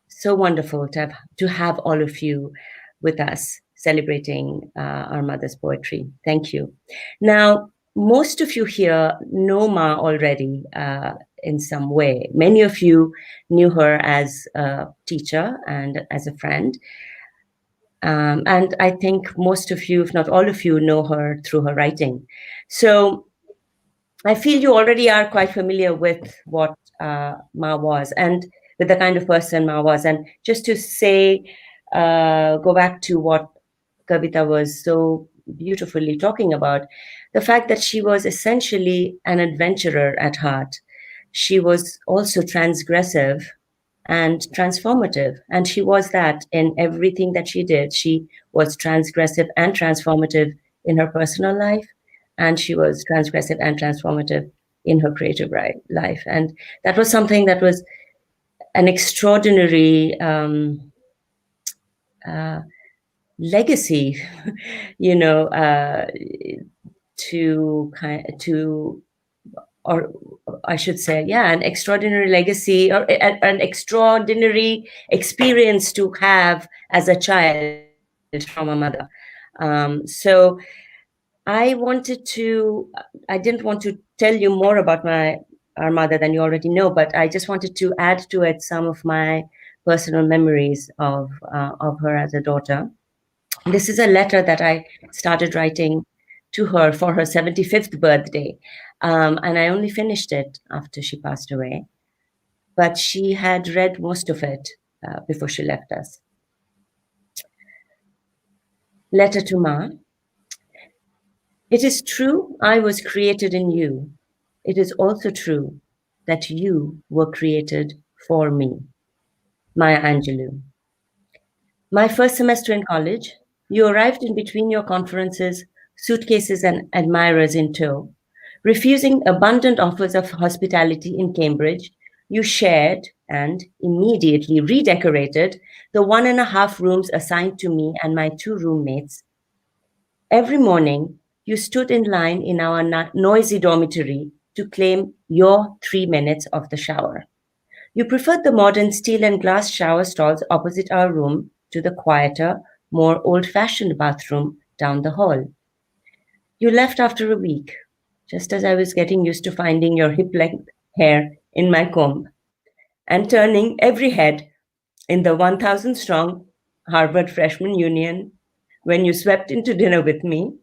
so wonderful to have all of you with us celebrating our mother's poetry. Thank you. Now, most of you here know Ma already in some way. Many of you knew her as a teacher and as a friend. And I think most of you, if not all of you, know her through her writing. So I feel you already are quite familiar with what Ma was and with the kind of person Ma was. And just to say, go back to what Kavita was so beautifully talking about, the fact that she was essentially an adventurer at heart. She was also transgressive and transformative. And she was that in everything that she did. She was transgressive and transformative in her personal life, and she was transgressive and transformative in her creative life. And that was something that was an extraordinary legacy, you know, or I should say, yeah, an extraordinary legacy or an extraordinary experience to have as a child from a mother. So I didn't want to tell you more about our mother than you already know, but I just wanted to add to it some of my personal memories of her as a daughter. This is a letter that I started writing to her for her 75th birthday. And I only finished it after she passed away. But she had read most of it before she left us. Letter to Ma. It is true I was created in you. It is also true that you were created for me. Maya Angelou. My first semester in college, you arrived in between your conferences, suitcases and admirers in tow. Refusing abundant offers of hospitality in Cambridge, you shared and immediately redecorated the 1.5 rooms assigned to me and my 2 roommates. Every morning, you stood in line in our noisy dormitory to claim your 3 minutes of the shower. You preferred the modern steel and glass shower stalls opposite our room to the quieter, more old-fashioned bathroom down the hall. You left after a week, just as I was getting used to finding your hip-length hair in my comb and turning every head in the 1,000-strong Harvard Freshman Union when you swept into dinner with me,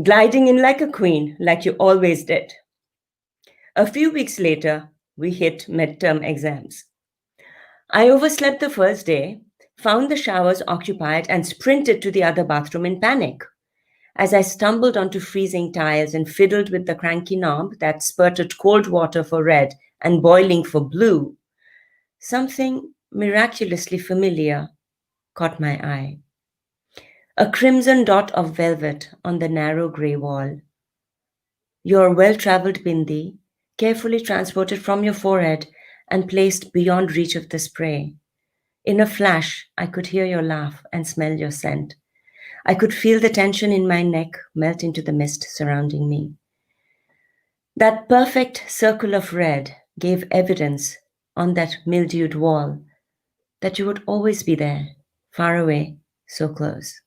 gliding in like a queen, like you always did. A few weeks later, we hit midterm exams. I overslept the first day, found the showers occupied, and sprinted to the other bathroom in panic. As I stumbled onto freezing tiles and fiddled with the cranky knob that spurted cold water for red and boiling for blue, something miraculously familiar caught my eye. A crimson dot of velvet on the narrow grey wall. Your well-traveled bindi, carefully transported from your forehead and placed beyond reach of the spray. In a flash, I could hear your laugh and smell your scent. I could feel the tension in my neck melt into the mist surrounding me. That perfect circle of red gave evidence on that mildewed wall that you would always be there, far away, so close.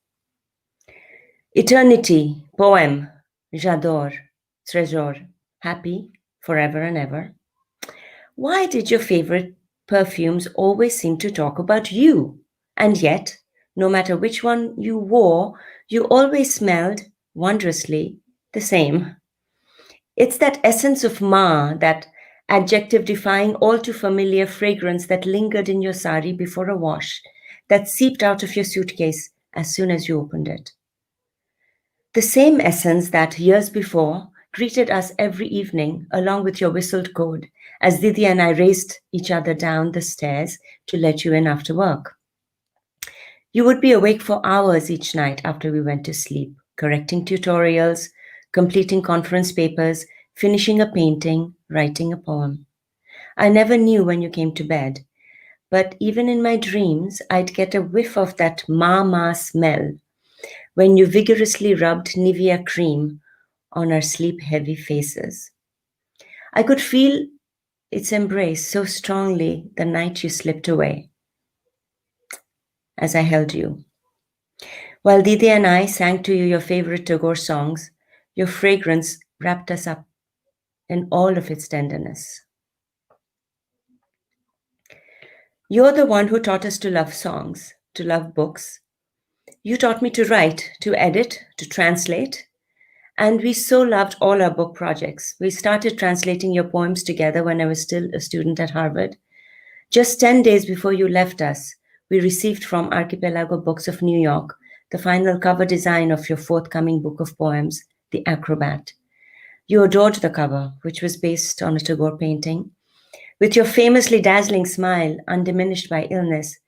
Eternity, poem, j'adore, trésor, happy, forever and ever. Why did your favorite perfumes always seem to talk about you? And yet, no matter which one you wore, you always smelled, wondrously, the same. It's that essence of Ma, that adjective-defying, all-too-familiar fragrance that lingered in your sari before a wash, that seeped out of your suitcase as soon as you opened it. The same essence that, years before, greeted us every evening along with your whistled code as Didi and I raced each other down the stairs to let you in after work. You would be awake for hours each night after we went to sleep, correcting tutorials, completing conference papers, finishing a painting, writing a poem. I never knew when you came to bed, but even in my dreams, I'd get a whiff of that ma smell when you vigorously rubbed Nivea cream on our sleep-heavy faces. I could feel its embrace so strongly the night you slipped away as I held you. While Didi and I sang to you your favorite Tagore songs, your fragrance wrapped us up in all of its tenderness. You're the one who taught us to love songs, to love books. You taught me to write, to edit, to translate, and we so loved all our book projects. We started translating your poems together when I was still a student at Harvard. Just 10 days before you left us, we received from Archipelago Books of New York the final cover design of your forthcoming book of poems, The Acrobat. You adored the cover, which was based on a Tagore painting. With your famously dazzling smile, undiminished by illness,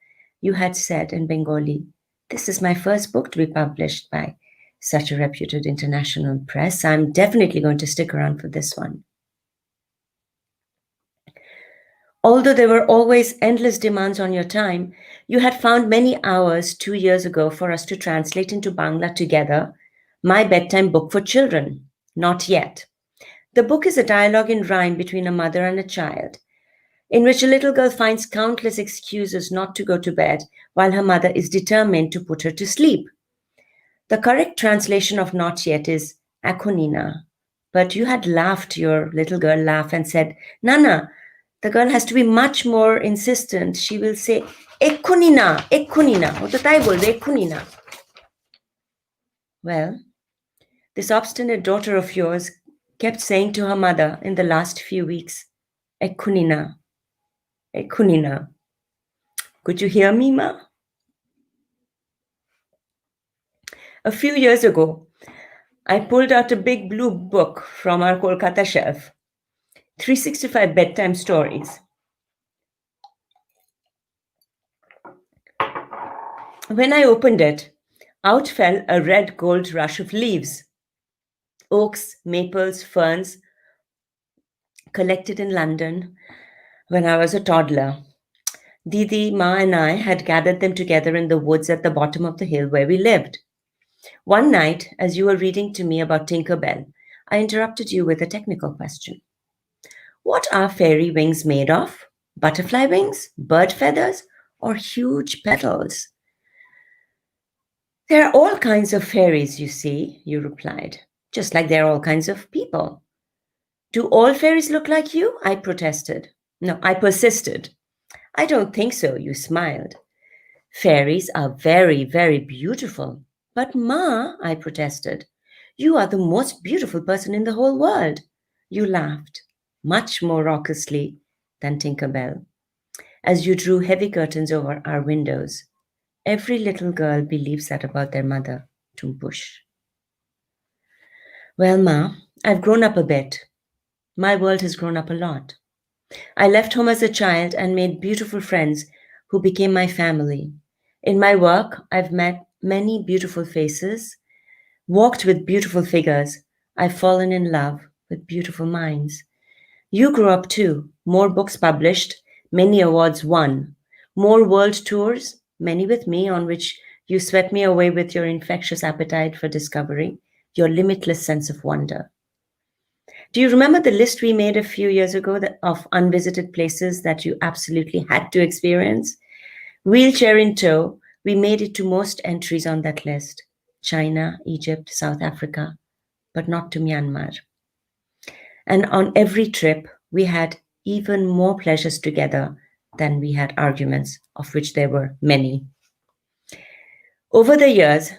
you had said in Bengali, "This is my first book to be published by such a reputed international press. I'm definitely going to stick around for this one." Although there were always endless demands on your time, you had found many hours 2 years ago for us to translate into Bangla together my bedtime book for children. Not yet. The book is a dialogue in rhyme between a mother and a child, in which a little girl finds countless excuses not to go to bed while her mother is determined to put her to sleep. The correct translation of not yet is Akonina, but you had laughed your little girl laugh and said, "Nana, the girl has to be much more insistent. She will say, Ekunina, Ekunina. O to tai bolbe, Ekunina." Well, this obstinate daughter of yours kept saying to her mother in the last few weeks, "Ekunina, Ekunina." Could you hear me, Ma? A few years ago, I pulled out a big blue book from our Kolkata shelf, 365 bedtime stories. When I opened it, out fell a red gold rush of leaves. Oaks, maples, ferns, collected in London when I was a toddler. Didi, Ma, and I had gathered them together in the woods at the bottom of the hill where we lived. One night, as you were reading to me about Tinker Bell, I interrupted you with a technical question. What are fairy wings made of? Butterfly wings, bird feathers, or huge petals? There are all kinds of fairies, you see, you replied, just like there are all kinds of people. Do all fairies look like you? I protested. No, I persisted. I don't think so, you smiled. Fairies are very, very beautiful. But Ma, I protested, you are the most beautiful person in the whole world. You laughed, much more raucously than Tinker Bell, as you drew heavy curtains over our windows. Every little girl believes that about their mother, Tumpush. Well, Ma, I've grown up a bit. My world has grown up a lot. I left home as a child and made beautiful friends who became my family. In my work, I've met many beautiful faces, walked with beautiful figures. I've fallen in love with beautiful minds. You grew up too. More books published, many awards won. More world tours, many with me, on which you swept me away with your infectious appetite for discovery, your limitless sense of wonder. Do you remember the list we made a few years ago of unvisited places that you absolutely had to experience? Wheelchair in tow, we made it to most entries on that list. China, Egypt, South Africa, but not to Myanmar. And on every trip, we had even more pleasures together than we had arguments, of which there were many. Over the years,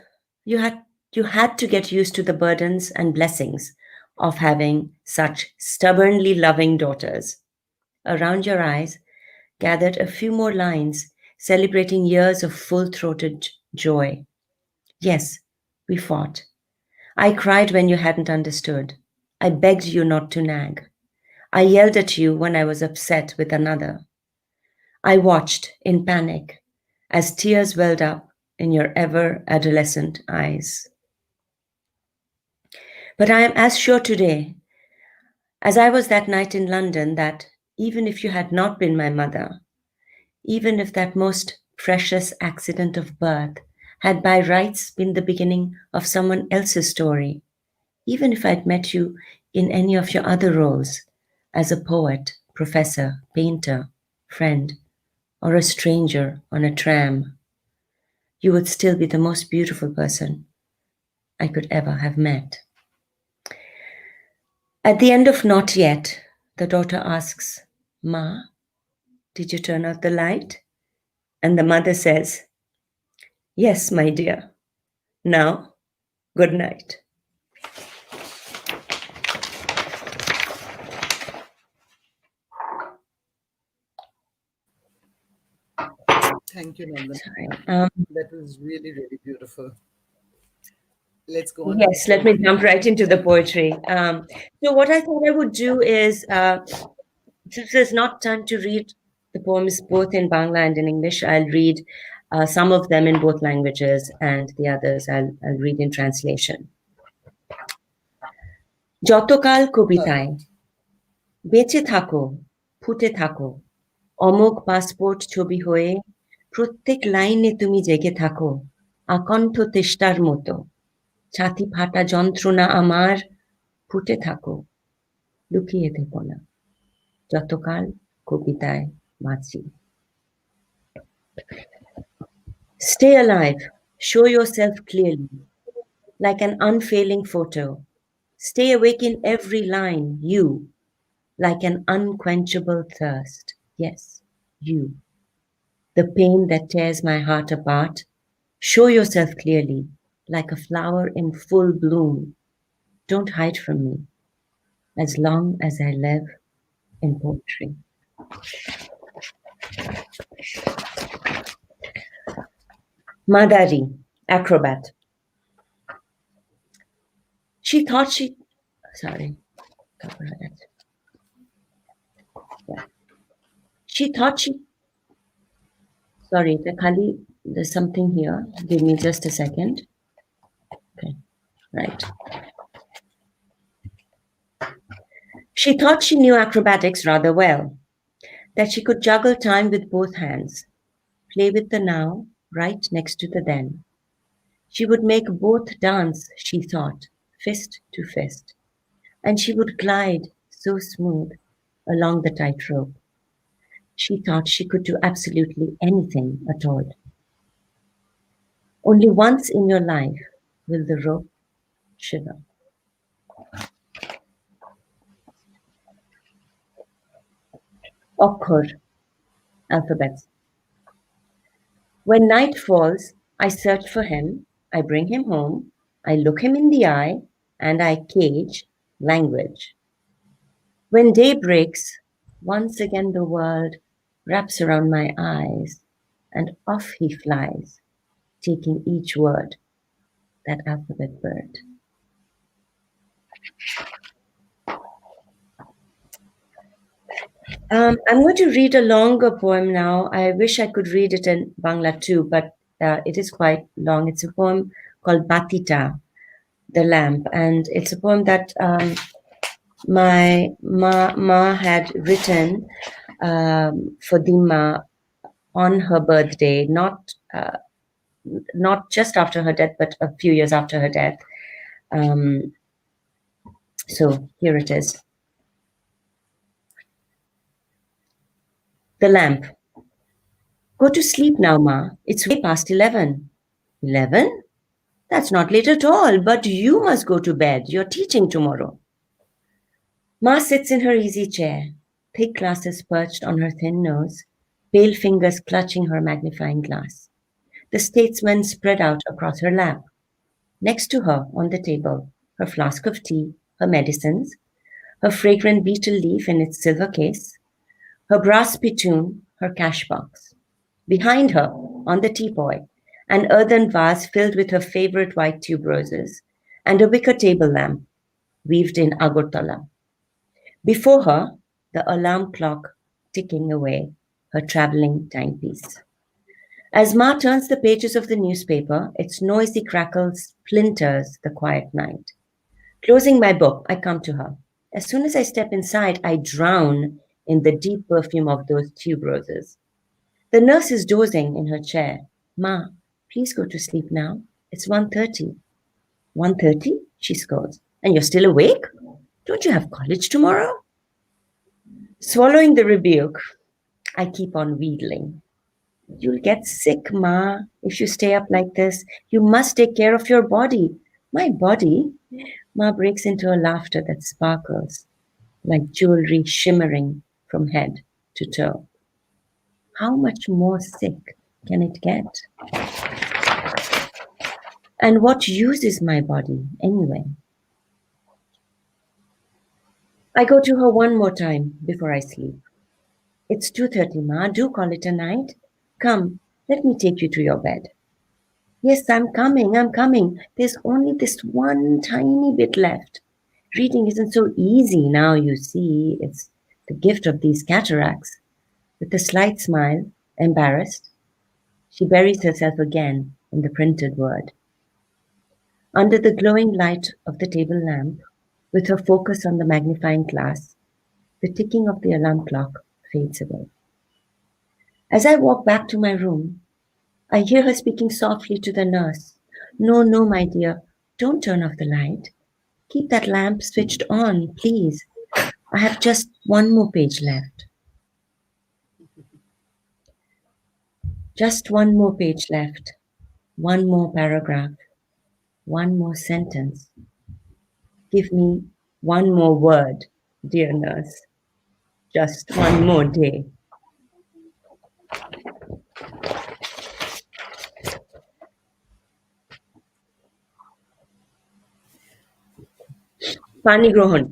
you had to get used to the burdens and blessings of having such stubbornly loving daughters. Around your eyes gathered a few more lines celebrating years of full-throated joy. Yes, we fought. I cried when you hadn't understood. I begged you not to nag. I yelled at you when I was upset with another. I watched in panic as tears welled up in your ever-adolescent eyes. But I am as sure today as I was that night in London that even if you had not been my mother, even if that most precious accident of birth had by rights been the beginning of someone else's story, even if I'd met you in any of your other roles as a poet, professor, painter, friend, or a stranger on a tram, you would still be the most beautiful person I could ever have met. At the end of Not Yet, the daughter asks, Ma, did you turn out the light? And the mother says, Yes, my dear. Now, good night. Thank you, Nandana. Um, That was really, really beautiful. Let's go on. Yes, let me jump right into the poetry. So what I thought I would do is, since there's not time to read the poems both in Bangla and in English, I'll read some of them in both languages and the others I'll read in translation. যতকাল কবিতায় বেঁচে থাকো, ফুটে থাকো, অমোঘ passport ছবি হয়ে প্রত্যেক লাইনে তুমি জেগে থাকো, আকণ্ঠ তেষ্টার মতো, ছাতি ফাটা যন্ত্রণা আমার, ফুটে থাকো, লুকিয়ে থেকো না, যতকাল কবিতায় বাঁচি। Stay alive, show yourself clearly, like an unfailing photo. Stay awake in every line, you, like an unquenchable thirst. Yes, you. The pain that tears my heart apart, show yourself clearly, like a flower in full bloom. Don't hide from me, as long as I live in poetry. Madari, acrobat. She thought she, sorry, yeah. She thought she, sorry, there's something here. Give me just a second. Okay, right. She thought she knew acrobatics rather well, that she could juggle time with both hands, play with the now right next to the then. She would make both dance, she thought, fist to fist, and she would glide so smooth along the tightrope. She thought she could do absolutely anything at all. Only once in your life will the rope shiver. Okhor, alphabets. When night falls, I search for him, I bring him home, I look him in the eye, and I cage language. When day breaks, once again the world wraps around my eyes, and off he flies, taking each word, that alphabet bird. I'm going to read a longer poem now. I wish I could read it in Bangla too, but it is quite long. It's a poem called Batita, the lamp, and it's a poem that my ma had written for Dima on her birthday, not just after her death, but a few years after her death. So here it is. The lamp. Go to sleep now, Ma. It's way past 11. 11? That's not late at all, but you must go to bed. You're teaching tomorrow. Ma sits in her easy chair, thick glasses perched on her thin nose, pale fingers clutching her magnifying glass. The statesman spread out across her lap. Next to her, on the table, her flask of tea, her medicines, her fragrant beetle leaf in its silver case, her brass spittoon, her cash box. Behind her, on the teapoy, an earthen vase filled with her favorite white tuberoses, and a wicker table lamp weaved in Agartala. Before her, the alarm clock ticking away, her traveling timepiece. As Ma turns the pages of the newspaper, its noisy crackle splinters the quiet night. Closing my book, I come to her. As soon as I step inside, I drown in the deep perfume of those tuberoses. The nurse is dozing in her chair. Ma, please go to sleep now. It's 1:30. 1:30? She scolds. And you're still awake? Don't you have college tomorrow? Swallowing the rebuke, I keep on wheedling. You'll get sick, Ma, if you stay up like this. You must take care of your body. My body? Ma breaks into a laughter that sparkles, like jewelry shimmering from head to toe. How much more sick can it get? And what use is my body, anyway? I go to her one more time before I sleep. It's 2:30, Ma. Do call it a night. Come, let me take you to your bed. Yes, I'm coming. There's only this one tiny bit left. Reading isn't so easy now, you see. It's the gift of these cataracts. With a slight smile, embarrassed, she buries herself again in the printed word. Under the glowing light of the table lamp, with her focus on the magnifying glass, the ticking of the alarm clock fades away. As I walk back to my room, I hear her speaking softly to the nurse. No, my dear, don't turn off the light. Keep that lamp switched on, please. I have just one more page left. Just one more page left. One more paragraph. One more sentence. Give me one more word, dear nurse. Just one more day. পানি গ্রহণ।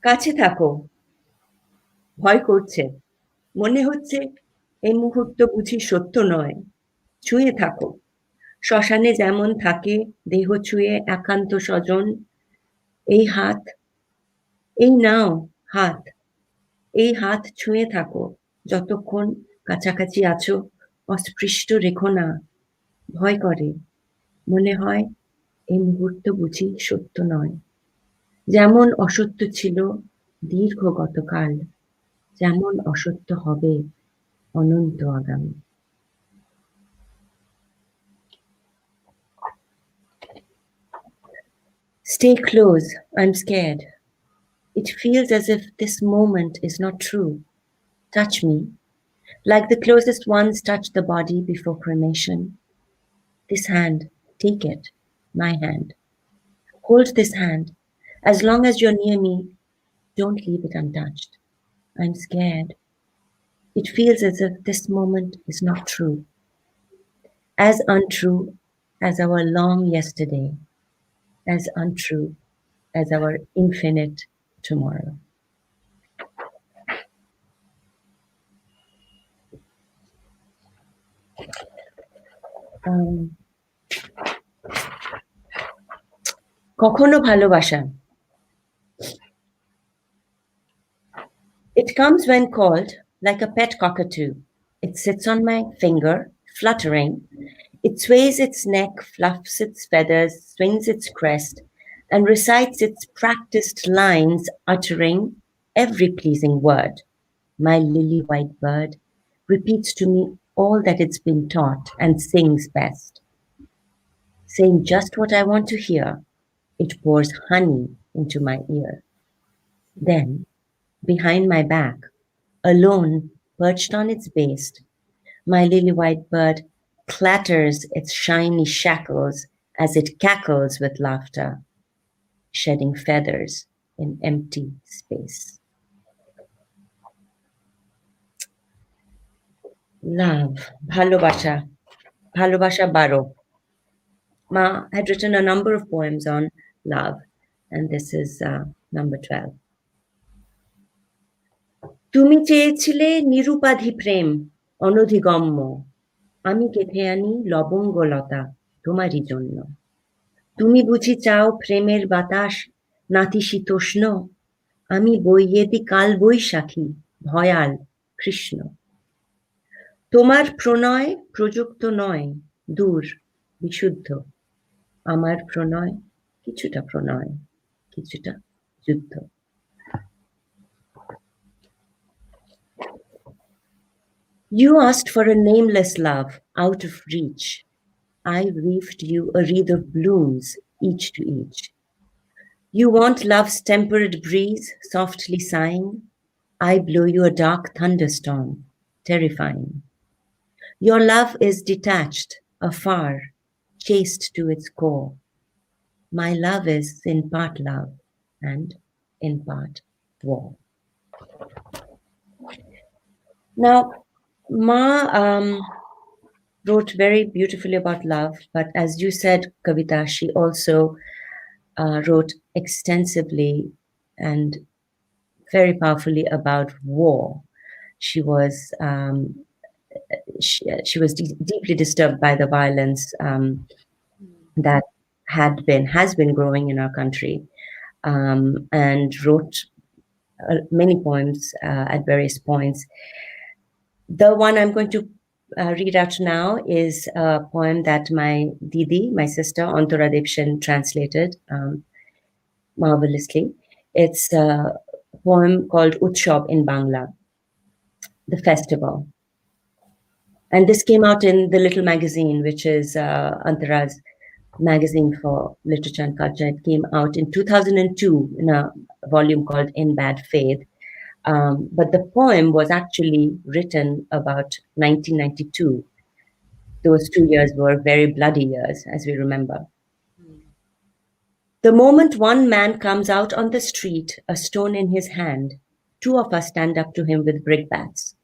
কাছে থাকো। ভয় করছে। মনে হচ্ছে এই মুহূর্ত বুঝি সত্য নয়। ছুঁয়ে থাকো। শ্মশানে যেমন থাকে দেহ ছুঁয়ে একান্ত স্বজন, এই হাত, এই নাও হাত, এই হাত ছুঁয়ে থাকো যতক্ষণ কাছাকাছি আছো, অস্পৃষ্ট রেখো না। ভয় করে, মনে হয় এই মুহূর্ত বুঝি সত্য নয়। যেমন অসত্য ছিল দীর্ঘ গতকাল, যেমন অসত্য হবে অনন্ত আগামী। Stay close, I'm scared. It feels as if this moment is not true. Touch me, like the closest ones touch the body before cremation. This hand, take it, my hand. Hold this hand. As long as you're near me, don't leave it untouched. I'm scared. It feels as if this moment is not true. As untrue as our long yesterday, as untrue as our infinite tomorrow. কখনো ভালোবাসা। It comes when called, like a pet cockatoo. It sits on my finger, fluttering. It sways its neck, fluffs its feathers, swings its crest, and recites its practiced lines, uttering every pleasing word. My lily white bird repeats to me all that it's been taught and sings best. Saying just what I want to hear, it pours honey into my ear. Then, behind my back, alone, perched on its base, my lily white bird clatters its shiny shackles as it cackles with laughter, shedding feathers in empty space. Love, bhalobasha, bhalobasha baro. Ma had written a number of poems on love, and this is number 12. তুমি চেয়েছিলে নিরুপাধি প্রেম অনধিগম্য, আমি গেঁথে আনি লবঙ্গলতা তোমারই জন্য। তুমি বুঝি চাও প্রেমের বাতাস নাতিশীতোষ্ণ, আমি বইয়ে দি কাল বৈশাখী ভয়াল কৃষ্ণ। তোমার প্রণয় প্রযুক্ত নয়, দূর বিশুদ্ধ, আমার প্রণয় কিছুটা প্রণয়, কিছুটা যুদ্ধ। You asked for a nameless love out of reach. I wreathed you a wreath of blooms, each to each. You want love's temperate breeze, softly sighing. I blow you a dark thunderstorm, terrifying. Your love is detached, afar, chaste to its core. My love is in part love and in part war. Now, Ma wrote very beautifully about love, but as you said, Kavita, she also wrote extensively and very powerfully about war. She was deeply disturbed by the violence that has been growing in our country, and wrote many poems at various points. The one I'm going to read out now is a poem that my Didi, my sister, Nandana Dev Sen, translated marvelously. It's a poem called Utshab in Bangla, the festival. And this came out in the Little Magazine, which is Antara's magazine for literature and culture. It came out in 2002 in a volume called In Bad Faith. But the poem was actually written about 1992. Those 2 years were very bloody years, as we remember. The moment one man comes out on the street, a stone in his hand, two of us stand up to him with brickbats.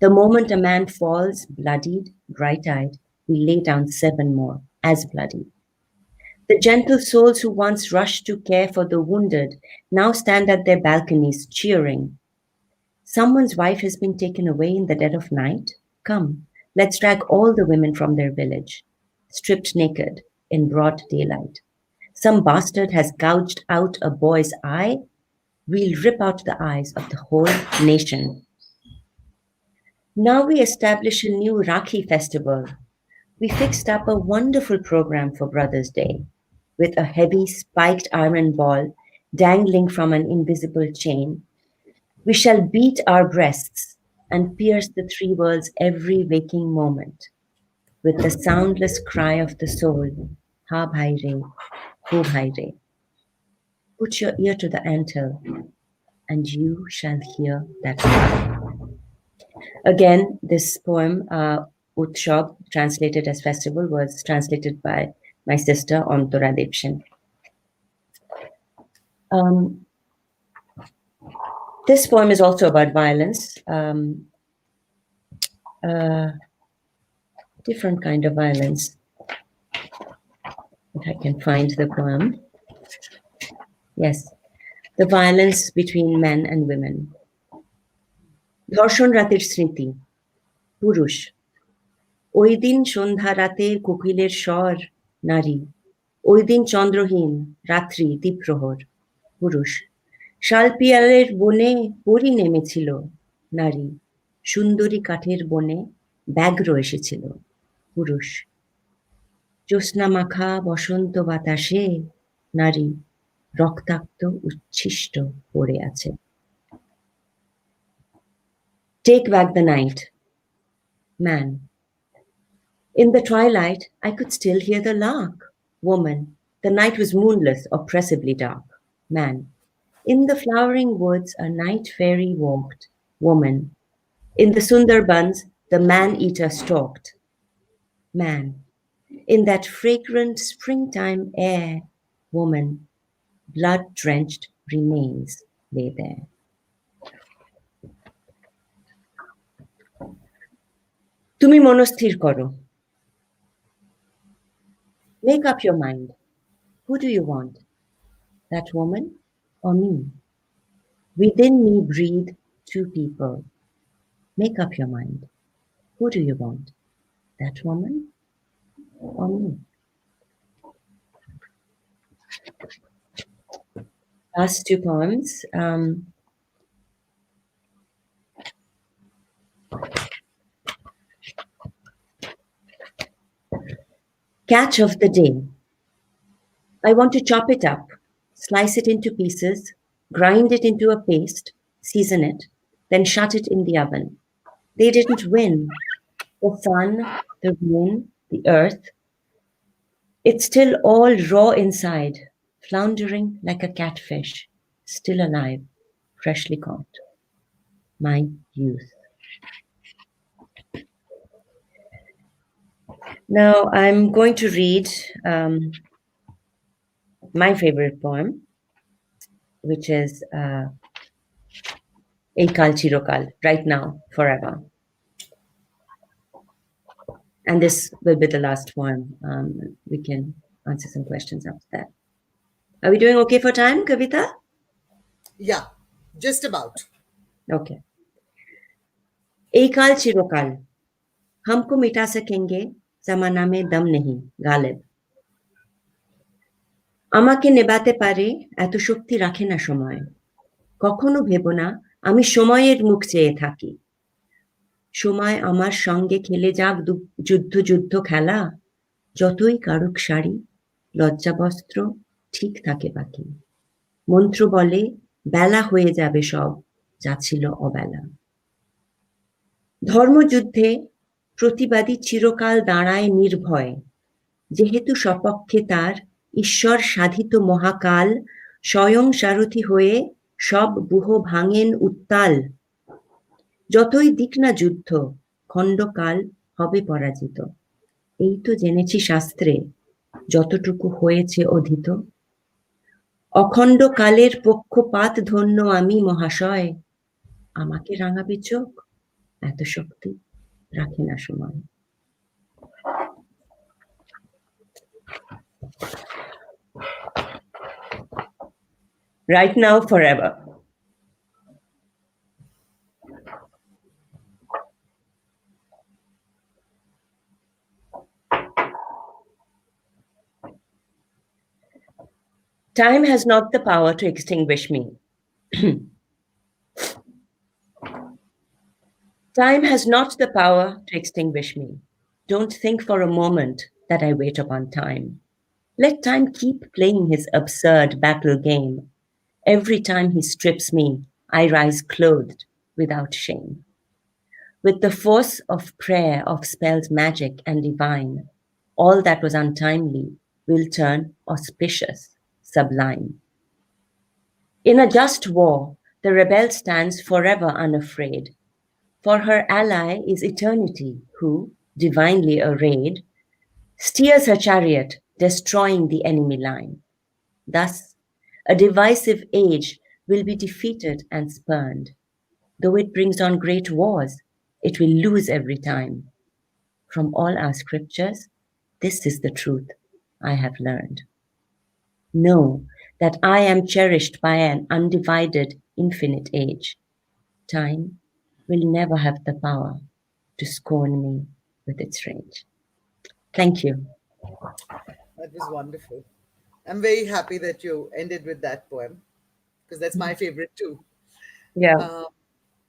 The moment a man falls, bloodied, bright-eyed, we lay down 7 more, as bloody. The gentle souls who once rushed to care for the wounded now stand at their balconies cheering. Someone's wife has been taken away in the dead of night. Come, let's drag all the women from their village, stripped naked in broad daylight. Some bastard has gouged out a boy's eye. We'll rip out the eyes of the whole nation. Now we establish a new Rakhi festival. We fixed up a wonderful program for Brothers' Day with a heavy spiked iron ball dangling from an invisible chain. We shall beat our breasts and pierce the 3 worlds every waking moment with the soundless cry of the soul, Ha bhai re, Ho bhai re. Put your ear to the anthill and you shall hear that cry. Again, this poem, Utshab, translated as festival, was translated by my sister Nandana Dev Sen. This poem is also about violence, different kind of violence. If I can find the poem. Yes, the violence between men and women. ধর্ষণ রাতের স্মৃতি পুরুষ ওই দিন সন্ধ্যা রাতে কোকিলের স্বর নারী ওই দিন চন্দ্রহীন রাত্রি দ্বীপ্রহর পুরুষ শালপিয়ালের বনে পরি নেমেছিল নারী সুন্দরী কাঠের বনে ব্যাঘ্র এসেছিল পুরুষ জ্যোৎস্না মাখা বসন্ত বাতাসে নারী রক্তাক্ত উচ্ছিষ্ট পড়ে আছে Take back the night. Man. In the twilight, I could still hear the lark. Woman. The night was moonless, oppressively dark. Man. In the flowering woods, a night fairy walked. Woman. In the Sundarbans, the man-eater stalked. Man. In that fragrant springtime air, woman. Blood-drenched remains lay there. তুমি মনস্থির করো Make up your mind. Who do you want? That woman or me? Within me breathe 2 people. Make up your mind. Who do you want? That woman or me? Last 2 poems. Catch of the day. I want to chop it up, slice it into pieces, grind it into a paste, season it, then shut it in the oven. They didn't win. The sun, the moon, the earth, It's still all raw inside, floundering like a catfish, still alive, freshly caught. My youth. Now I'm going to read my favorite poem, which is Ekal Chirokal, right now, forever. And this will be the last poem. We can answer some questions after that. Are we doing okay for time, Kavita? Yeah, just about. Okay. Ekal Chirokal. हमको मिटा सकेंगे जमाना में दम नहीं গালেব আমাকে নেবাতে পারে এত শক্তি রাখে না সময় কখনো ভেবো না আমি সময়ের মুখ চেয়ে থাকি সময় আমার সঙ্গে খেলে যাক যুদ্ধ যুদ্ধ খেলা যতই কারুক শাড়ি লজ্জাবস্ত্র ঠিক থাকে বাকি মন্ত্র বলে বেলা হয়ে যাবে সব যা ছিল অবেলা ধর্মযুদ্ধে প্রতিবাদী চিরকাল দাঁড়ায় নির্ভয় যেহেতু সপক্ষে তার ঈশ্বর সাধিত মহাকাল স্বয়ং সারথি হয়ে সব বুহ ভাঙেন উত্তাল যতই দিক না যুদ্ধ খণ্ডকাল হবে পরাজিত এই তো জেনেছি শাস্ত্রে যতটুকু হয়েছে অধীত অখণ্ড কালের পক্ষপাত ধন্য আমি মহাশয় আমাকে রাঙাবে চোখ এত শক্তি রাখে না সময় Right now, forever. Time has not the power to extinguish me. Time has not the power to extinguish me. Don't think for a moment that I wait upon time. Let time keep playing his absurd battle game. Every time he strips me, I rise clothed without shame. With the force of prayer, of spells magic and divine, all that was untimely will turn auspicious, sublime. In a just war, the rebel stands forever unafraid, for her ally is eternity, who, divinely arrayed, steers her chariot, destroying the enemy line. Thus, a divisive age will be defeated and spurned. Though it brings on great wars, it will lose every time. From all our scriptures, this is the truth I have learned. Know that I am cherished by an undivided, infinite age. Time will never have the power to scorn me with its rage. Thank you. That was wonderful. I'm very happy that you ended with that poem because that's my favorite too. Yeah.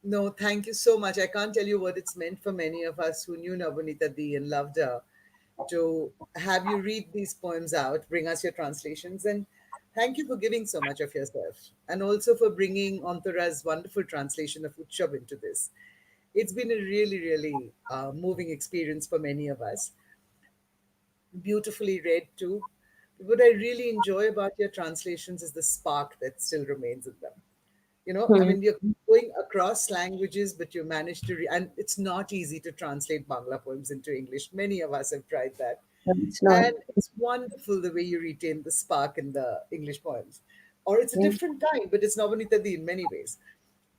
No, thank you so much. I can't tell you what it's meant for many of us who knew Nabaneeta Dee and loved her to have you read these poems out, bring us your translations, and thank you for giving so much of yourself and also for bringing Antara's wonderful translation of Utsav into this. It's been a really, really moving experience for many of us. Beautifully read too. What I really enjoy about your translations is the spark that still remains in them. You know, I mean, you're going across languages, but you manage to, and it's not easy to translate Bangla poems into English. Many of us have tried that. It's not. And it's wonderful the way you retain the spark in the English poems. Or it's a different kind, but it's Nabaneeta Dee in many ways.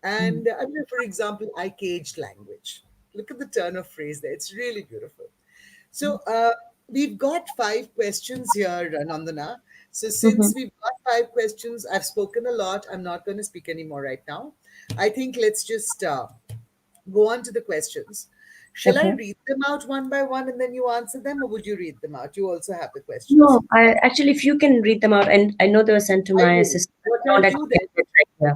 And I mean, for example, I caged language. Look at the turn of phrase there. It's really beautiful. So we've got 5 questions here, Nandana. So since we've got 5 questions, I've spoken a lot. I'm not going to speak anymore right now. I think let's just go on to the questions. Shall I read them out one by one and then you answer them, or would you read them out? You also have the questions. No, actually, if you can read them out, and I know they were sent to my assistant. What I'll do then, yeah.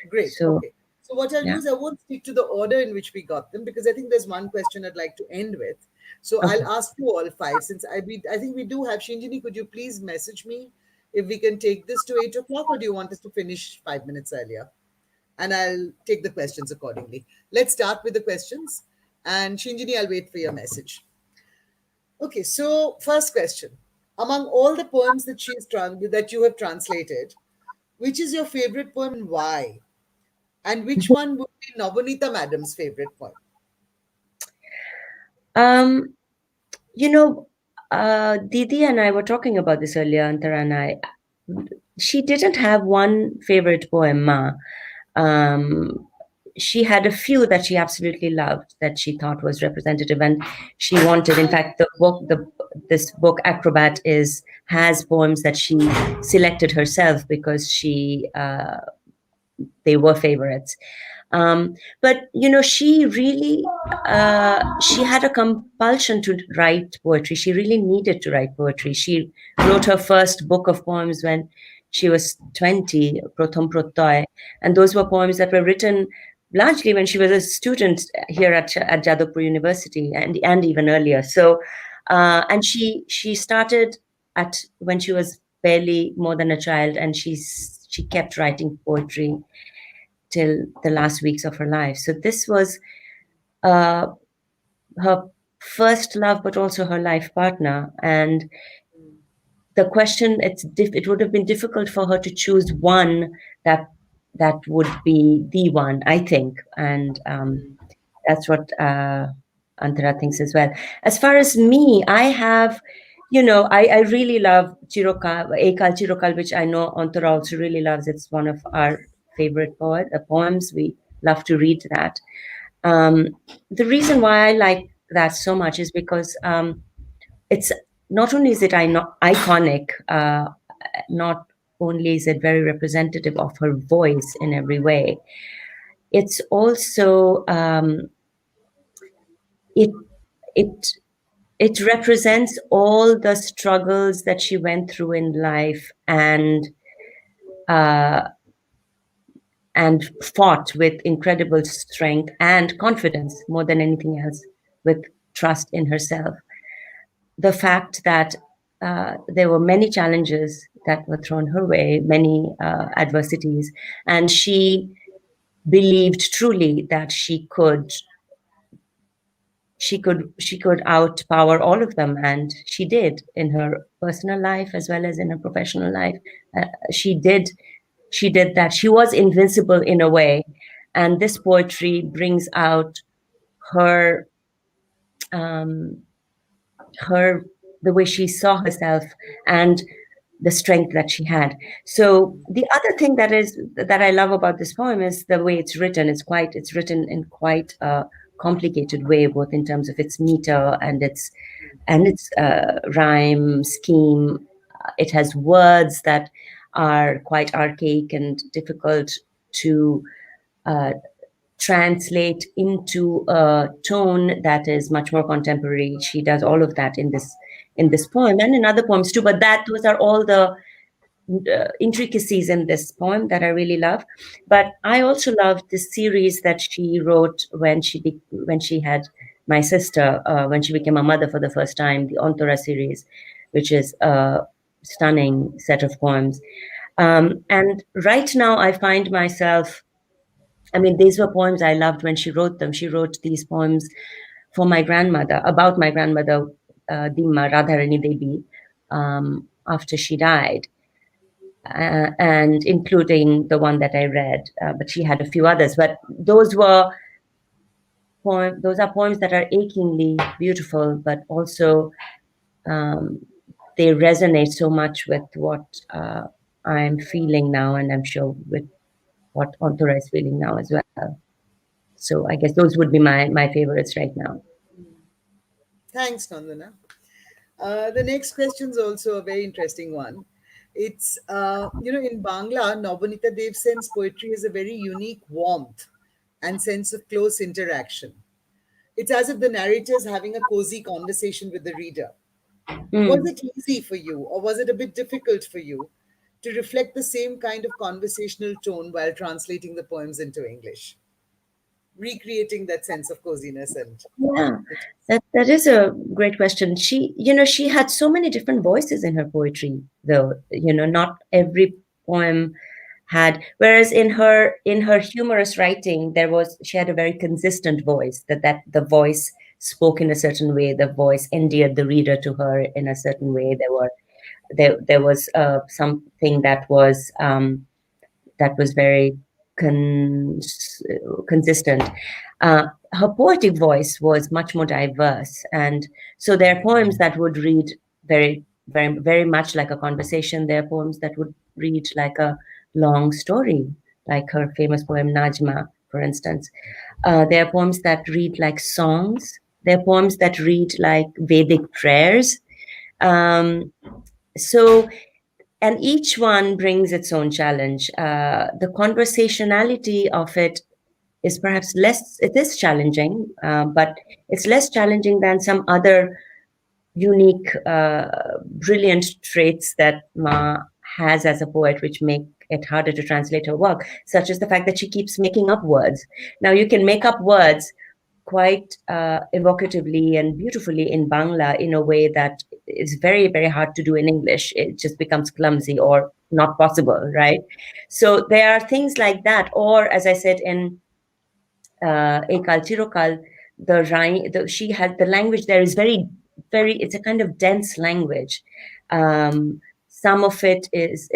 Great. So, okay. So what I'll do is I won't stick to the order in which we got them because I think there's one question I'd like to end with. So I'll ask you all 5 since I think we do have. Shinjini, could you please message me if we can take this to 8 o'clock, or do you want us to finish 5 minutes earlier? And I'll take the questions accordingly. Let's start with the questions. And Shinjini, I'll wait for your message. Okay, so first question. among all the poems that that you have translated, which is your favorite poem and why? And which one would be Nabaneeta Madam's favorite poem? You know, Didi and I were talking about this earlier, Antara and I. She didn't have one favorite poem, Ma. She had a few that she absolutely loved, that she thought was representative, and she wanted. In fact, this book Acrobat has poems that she selected herself because they were favorites. But you know, she really she had a compulsion to write poetry. She really needed to write poetry. She wrote her first book of poems when she was 20, Prothom Protoy, and those were poems that were written largely when she was a student here at Jadavpur University and even earlier. So, and she started when she was barely more than a child, and she kept writing poetry till the last weeks of her life. So this was her first love, but also her life partner. And the question, it would have been difficult for her to choose one that would be the one, I think. And that's what Antara thinks as well. As far as me, I have, you know, I really love Ekal Chirokal, which I know Antara also really loves. It's one of our favorite poems. We love to read that. The reason why I like that so much is because it's not only is it iconic, not only is it very representative of her voice in every way, it's also it represents all the struggles that she went through in life and fought with incredible strength and confidence, more than anything else, with trust in herself. The fact that there were many challenges that were thrown her way, many adversities, and she believed truly that she could outpower all of them, and she did in her personal life as well as in her professional life. She did that. She was invincible in a way, and this poetry brings out her the way she saw herself and the strength that she had. So the other thing that I love about this poem is the way it's written. It's written in quite a complicated way, both in terms of its meter and its rhyme scheme. It has words that are quite archaic and difficult to translate into a tone that is much more contemporary. She does all of that in this poem and in other poems too, but those are all the intricacies in this poem that I really love. But I also love this series that she wrote when she had my sister, when she became a mother for the first time, the Antara series, which is a stunning set of poems. And right now I find myself, I mean, these were poems I loved when she wrote them. She wrote these poems for my grandmother, about my grandmother, Dimma Radharani Devi, after she died, and including the one that I read. But she had a few others. But those are poems that are achingly beautiful, but also they resonate so much with what I'm feeling now, and I'm sure with what Antara is feeling now as well. So I guess those would be my favorites right now. Thanks, Nandana. The next question is also a very interesting one. It's, in Bangla, Nabaneeta Dev Sen's poetry has a very unique warmth and sense of close interaction. It's as if the narrator is having a cozy conversation with the reader. Was it easy for you, or was it a bit difficult for you to reflect the same kind of conversational tone while translating the poems into English? Recreating that sense of coziness and that is a great question. She had so many different voices in her poetry, though. Not every poem had, whereas in her humorous writing, she had a very consistent voice, that the voice spoke in a certain way, the voice endeared the reader to her in a certain way. There were there was something that was very consistent. Her poetic voice was much more diverse, and so there are poems that would read very, very, very much like a conversation. There are poems that would read like a long story, like her famous poem Najma, for instance. There are poems that read like songs. There are poems that read like Vedic prayers. So, and each one brings its own challenge. The conversationality of it is perhaps less, it is challenging, but it's less challenging than some other unique, brilliant traits that Ma has as a poet, which make it harder to translate her work, such as the fact that she keeps making up words. Now, you can make up words quite evocatively and beautifully in Bangla in a way that is very, very hard to do in English. It just becomes clumsy or not possible, right? So there are things like that. Or, as I said, in Ekal Chirokal, the rhyme, she had the language there is very, very, it's a kind of dense language. Some of it is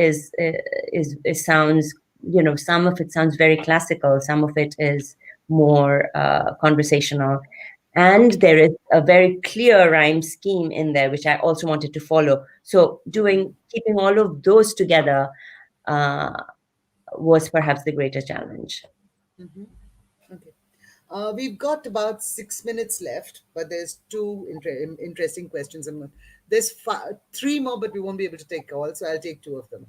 sounds, some of it sounds very classical, some of it is more conversational. And there is a very clear rhyme scheme in there, which I also wanted to follow. So keeping all of those together was perhaps the greater challenge. Mm-hmm. Okay. We've got about 6 minutes left, but there's two interesting questions. There's 3 more, but we won't be able to take all, so I'll take 2 of them.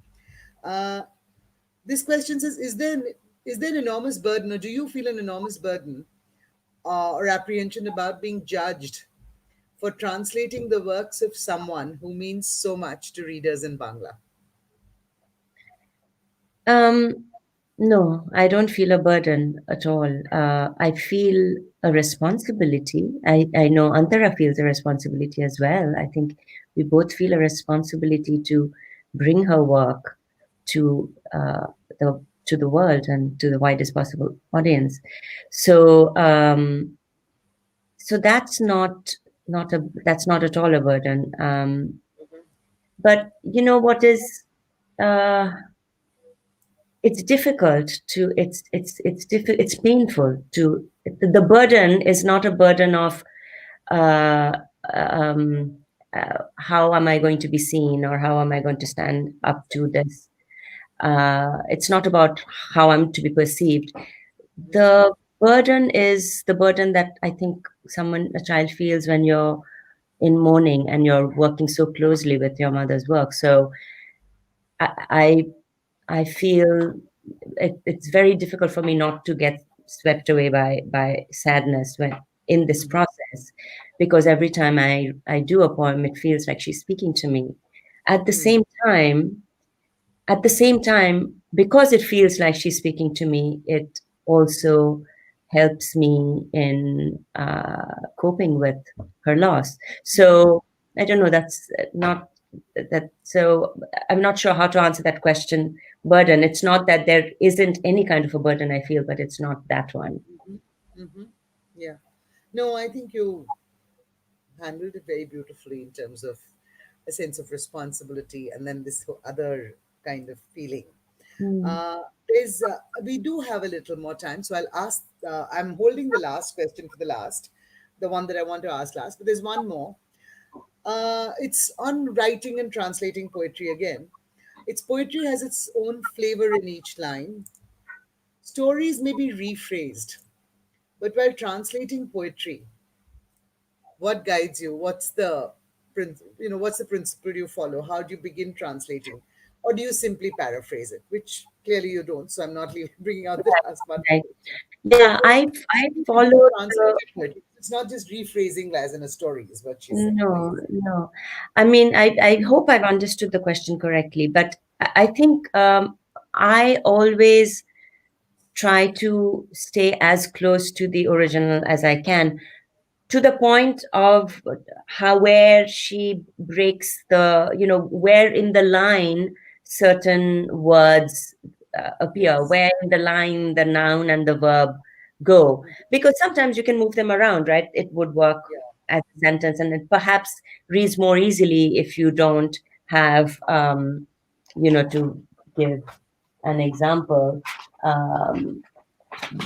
This question says, is there an enormous burden, or do you feel an enormous burden or apprehension about being judged for translating the works of someone who means so much to readers in Bangla? No, I don't feel a burden at all. I feel a responsibility. I know Antara feels a responsibility as well. I think we both feel a responsibility to bring her work to the world and to the widest possible audience. So so that's not at all a burden. But what is it's difficult to it's painful to the burden is not a burden of how am I going to be seen or how am I going to stand up to this. It's not about how I'm to be perceived. The burden is the burden that I think a child feels when you're in mourning and you're working so closely with your mother's work. So I feel it's very difficult for me not to get swept away by sadness when in this process, because every time I do a poem, it feels like she's speaking to me. At the same time, because it feels like she's speaking to me, it also helps me in coping with her loss. So I don't know, that's not that. So I'm not sure how to answer that question. Burden. It's not that there isn't any kind of a burden I feel, but it's not that one. Mm-hmm. Mm-hmm. Yeah. No, I think you handled it very beautifully in terms of a sense of responsibility and then this other kind of feeling. We do have a little more time, so I'll ask. I'm holding the last question for the one that I want to ask last, but there's one more. It's on writing and translating poetry again. Its poetry has its own flavor in each line. Stories may be rephrased, but while translating poetry, what guides you? What's the principle you follow? How do you begin translating? Or do you simply paraphrase it? Which clearly you don't, so I'm not bringing out the last one. Right. Yeah, I follow poetry. It's not just rephrasing as in a story, is what she's saying. No. I mean, I hope I've understood the question correctly, but I think I always try to stay as close to the original as I can, to the point of where she breaks where in the line certain words appear, where in the line the noun and the verb go, because sometimes you can move them around, right? It would work as a sentence, and it perhaps reads more easily if you don't have, to give an example,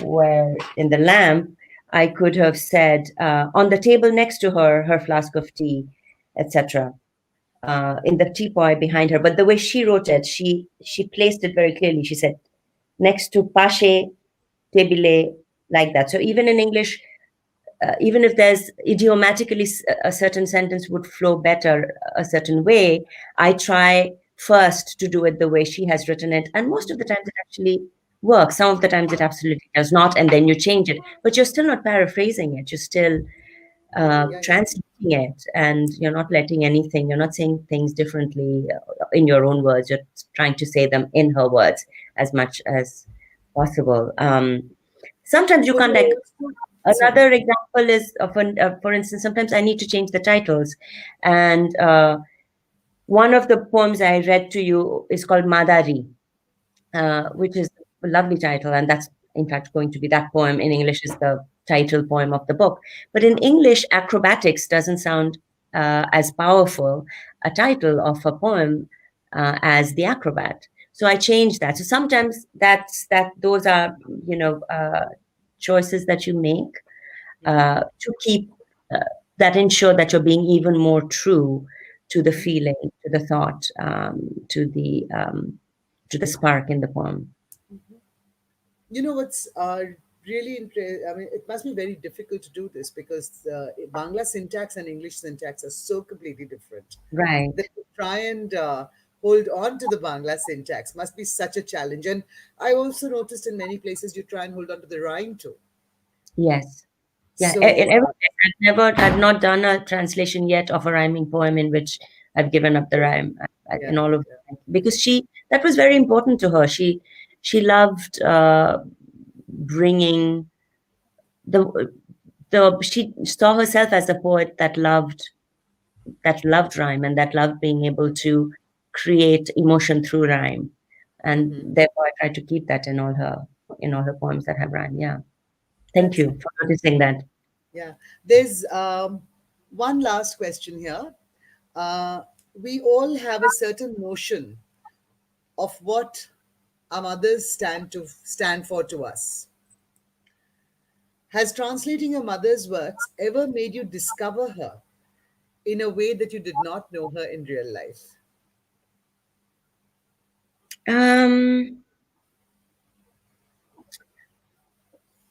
where in the lamp, I could have said, on the table next to her, her flask of tea, etc. In the teapot behind her. But the way she wrote it, she placed it very clearly. She said, next to pashe, tebile, like that. So even in English, even if there's idiomatically a certain sentence would flow better a certain way, I try first to do it the way she has written it. And most of the times it actually works. Some of the times it absolutely does not, and then you change it. But you're still not paraphrasing it. You're still translating it, and you're not letting anything, you're not saying things differently in your own words. You're trying to say them in her words as much as possible. Sometimes you can't, like, another example is for instance, sometimes I need to change the titles, and one of the poems I read to you is called Madari, which is a lovely title, and that's in fact going to be, that poem in English is the title poem of the book. But in English, acrobatics doesn't sound as powerful a title of a poem as The Acrobat. So I changed that. So sometimes those are, choices that you make to keep that ensure that you're being even more true to the feeling, to the thought, to the spark in the poem. You know what's really interesting? I mean, it must be very difficult to do this because Bangla syntax and English syntax are so completely different. Right. That to try and hold on to the Bangla syntax must be such a challenge. And I also noticed in many places you try and hold on to the rhyme too. Yes. Yeah. So, In every case, I've not done a translation yet of a rhyming poem in which I've given up the rhyme in all of them, because that was very important to her. She loved bringing she saw herself as a poet that loved rhyme, and that loved being able to create emotion through rhyme, and therefore I try to keep that in all her poems that have rhyme. Yeah. Thank you for noticing that. Yeah, there's one last question here. We all have a certain notion of what our mothers stand for to us. Has translating your mother's works ever made you discover her in a way that you did not know her in real life?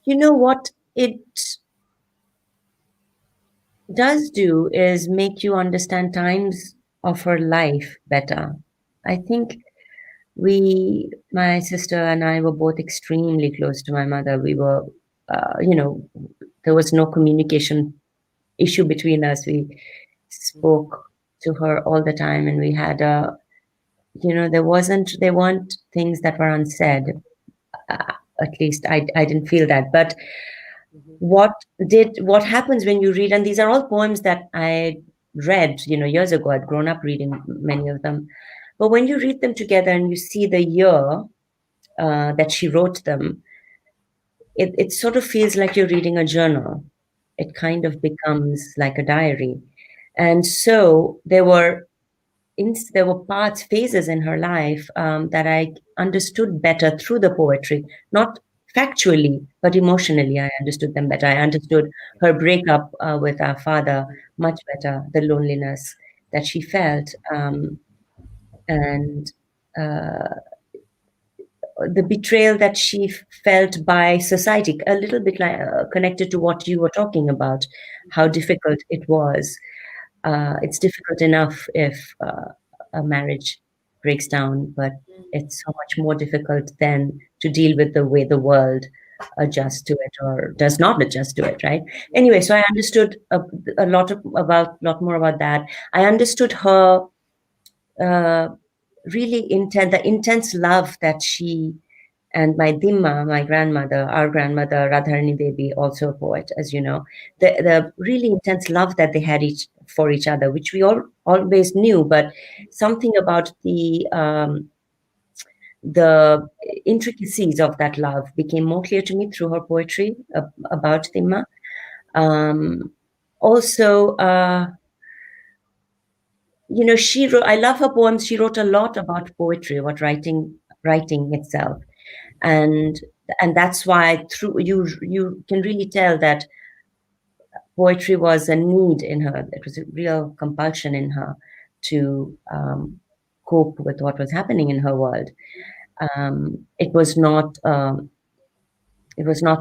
You know what it does do is make you understand times of her life better. I think my sister and I were both extremely close to my mother. We were, there was no communication issue between us. We spoke to her all the time, and we had there weren't things that were unsaid. At least I didn't feel that. But what happens when you read, and these are all poems that I read, years ago. I'd grown up reading many of them. But when you read them together and you see the year that she wrote them, it sort of feels like you're reading a journal. It kind of becomes like a diary. And so there were phases in her life that I understood better through the poetry, not factually, but emotionally. I understood them better. I understood her breakup with our father much better, the loneliness that she felt, and the betrayal that she felt by society, a little bit like connected to what you were talking about, how difficult it was. It's difficult enough if a marriage breaks down, but it's so much more difficult then to deal with the way the world adjusts to it or does not adjust to it, right? Anyway, so I understood a lot more about that. I understood her really the intense love that she and my Dimma, our grandmother, Radharani Devi, also a poet, as you know, the really intense love that they had for each other, which we all always knew, but something about the intricacies of that love became more clear to me through her poetry about Dimma. Also, she wrote, I love her poems. She wrote a lot about poetry, about writing itself. And that's why through you can really tell that poetry was a need in her. It was a real compulsion in her to cope with what was happening in her world. It was not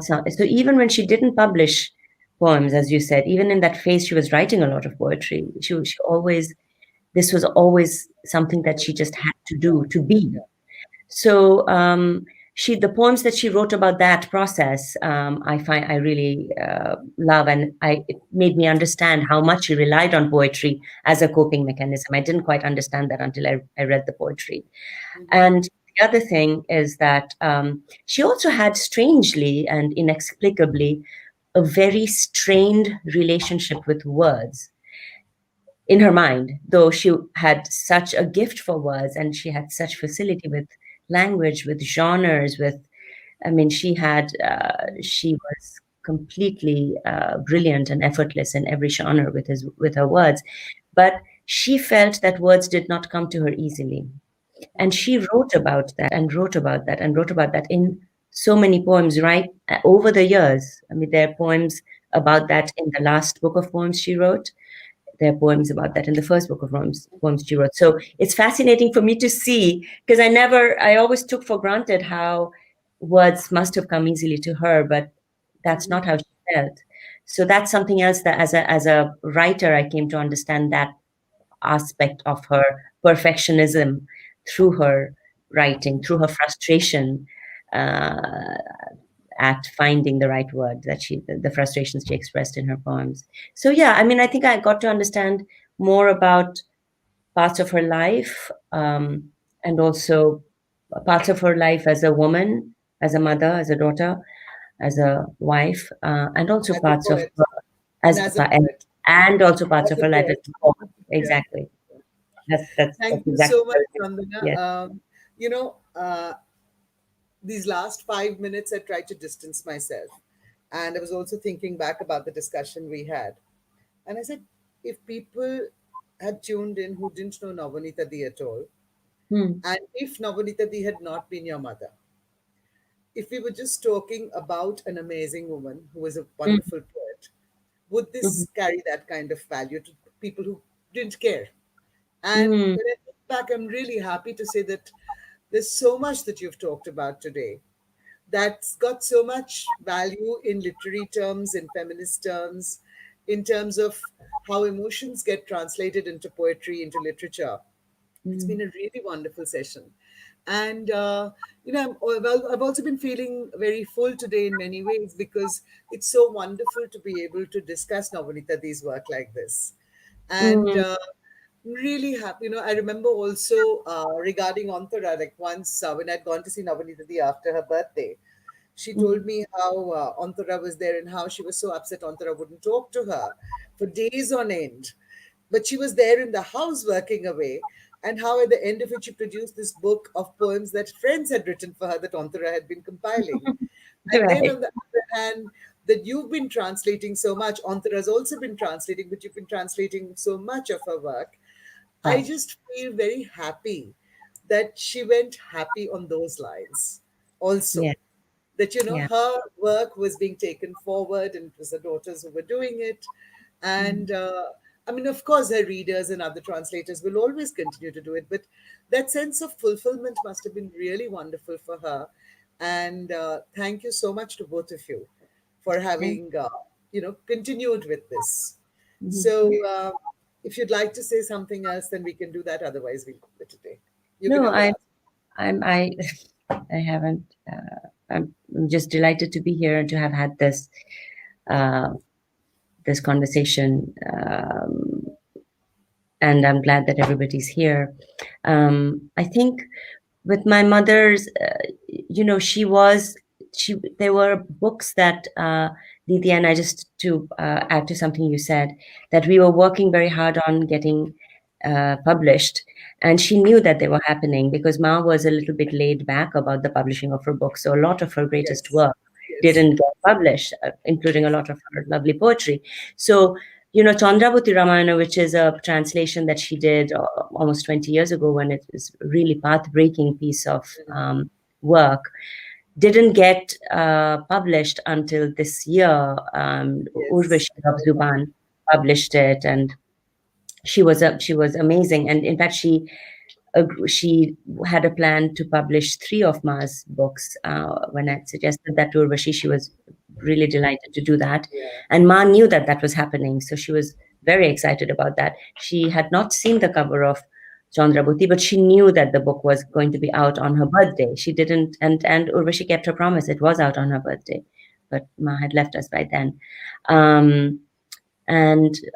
so even when she didn't publish poems, as you said, even in that phase, she was writing a lot of poetry. She always, this was always something that she just had to do, to be. So the poems that she wrote about that process, I really love, and it made me understand how much she relied on poetry as a coping mechanism. I didn't quite understand that until I read the poetry. And the other thing is that she also had, strangely and inexplicably, a very strained relationship with words in her mind, though she had such a gift for words and she had such facility with language, with genres, she was completely brilliant and effortless in every genre with her words. But she felt that words did not come to her easily. And she wrote about that and wrote about that and wrote about that in so many poems, right? Over the years. There are poems about that in the last book of poems she wrote. There are poems about that in the first book of poems she wrote. So it's fascinating for me to see, because I always took for granted how words must have come easily to her, but that's not how she felt. So that's something else that as a writer, I came to understand that aspect of her perfectionism through her writing, through her frustration at finding the right word, the frustrations she expressed in her poems. So yeah, I think I got to understand more about parts of her life, and also parts of her life as a woman, as a mother, as a daughter, as a wife, and also parts of her and also parts of her life as a poet. Exactly. That's Thank you exactly so much, Nandana. Yes. These last 5 minutes, I tried to distance myself. And I was also thinking back about the discussion we had. And I said, if people had tuned in who didn't know Nabaneeta Di at all, and if Nabaneeta Di had not been your mother, if we were just talking about an amazing woman who was a wonderful poet, would this carry that kind of value to people who didn't care? And when I look back, I'm really happy to say that there's so much that you've talked about today that's got so much value in literary terms, in feminist terms, in terms of how emotions get translated into poetry, into literature. It's been a really wonderful session. And, I've also been feeling very full today in many ways because it's so wonderful to be able to discuss Nabaneeta Di's work like this. And really happy. I remember also regarding Antara, like once when I'd gone to see Nabaneeta Di after her birthday, she told me how Antara was there and how she was so upset Antara wouldn't talk to her for days on end. But she was there in the house working away, and how at the end of it, she produced this book of poems that friends had written for her that Antara had been compiling. And then on the other hand, that you've been translating so much, Antara has also been translating, but you've been translating so much of her work. I just feel very happy that she went happy on those lines also. Yeah. That, her work was being taken forward and it was her daughters who were doing it. And of course, her readers and other translators will always continue to do it. But that sense of fulfillment must have been really wonderful for her. And thank you so much to both of you for having, continued with this. So if you'd like to say something else, then we can do that. Otherwise, we'll quit today. I haven't. I'm just delighted to be here and to have had this conversation, and I'm glad that everybody's here. I think with my mother's, there were books that Didi and I, just to add to something you said, that we were working very hard on getting published, and she knew that they were happening because Ma was a little bit laid back about the publishing of her books. So a lot of her greatest work didn't get published, including a lot of her lovely poetry. So Chandravati Ramayana, which is a translation that she did almost 20 years ago, when it was a really path-breaking piece of work, didn't get published until this year. Urvashi of Zuban published it, and she was amazing. And in fact, she had a plan to publish 3 of Ma's books. When I suggested that to Urvashi, she was really delighted to do that. And Ma knew that that was happening, so she was very excited about that. She had not seen the cover of Chandrabhuti, but she knew that the book was going to be out on her birthday. She didn't, and Urvashi kept her promise. It was out on her birthday, but Ma had left us by then. And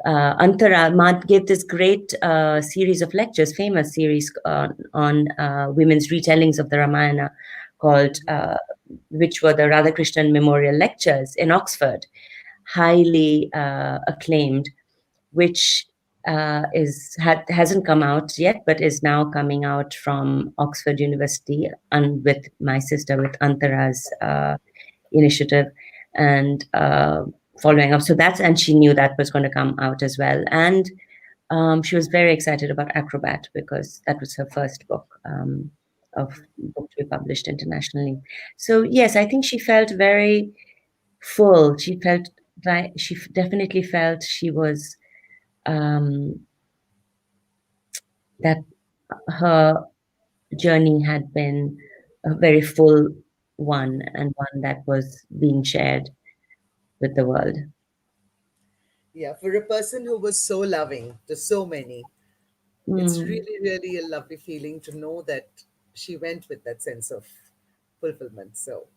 Antara, Ma gave this great series of lectures, famous series on women's retellings of the Ramayana, called, which were the Radhakrishnan Memorial Lectures in Oxford, highly acclaimed, which hasn't come out yet, but is now coming out from Oxford University, and with my sister, with Antara's initiative, and following up. So and she knew that was going to come out as well. And she was very excited about Acrobat, because that was her first book of book to be published internationally. So yes, I think she felt very full. She felt like, she definitely felt she was, that her journey had been a very full one, and one that was being shared with the world. Yeah, for a person who was so loving to so many, it's really, really a lovely feeling to know that she went with that sense of fulfillment. So,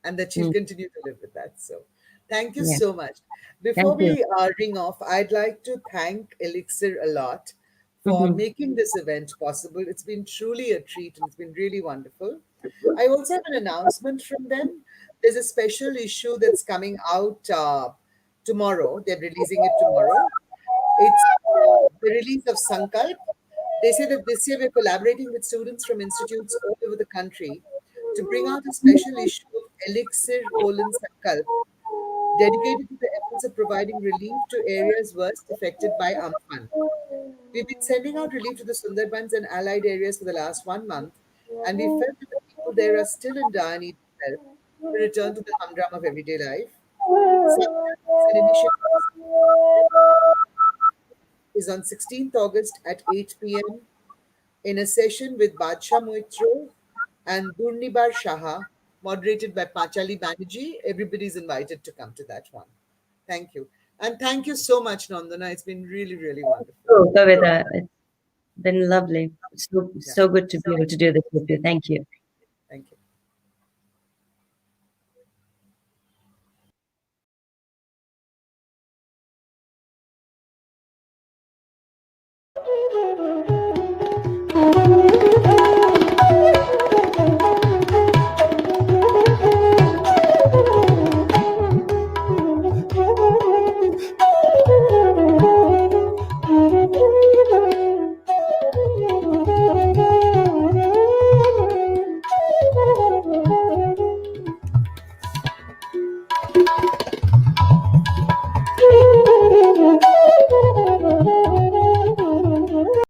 and that she'll continue to live with that. So, thank you so much. Before we ring off, I'd like to thank Elixir a lot for making this event possible. It's been truly a treat, and it's been really wonderful. I also have an announcement from them. There's a special issue that's coming out tomorrow. They're releasing it tomorrow. It's the release of Sankalp. They say that this year we're collaborating with students from institutes all over the country to bring out a special issue of Elixir Sankalp, dedicated to the efforts of providing relief to areas worst affected by Amphan. We've been sending out relief to the Sundarbans and allied areas for the last 1 month, and we felt that the people there are still in dire need of help to return to the humdrum of everyday life. Sankalp is an initiative is on 16th August at 8 p.m. in a session with Badshah Moitro and Durnibar Shaha, moderated by Pachali Banerjee. Everybody's invited to come to that one. Thank you. And thank you so much, Nandana. It's been really, really wonderful. Oh, Kavita, it's been lovely. So good to be able to do this with you. Thank you.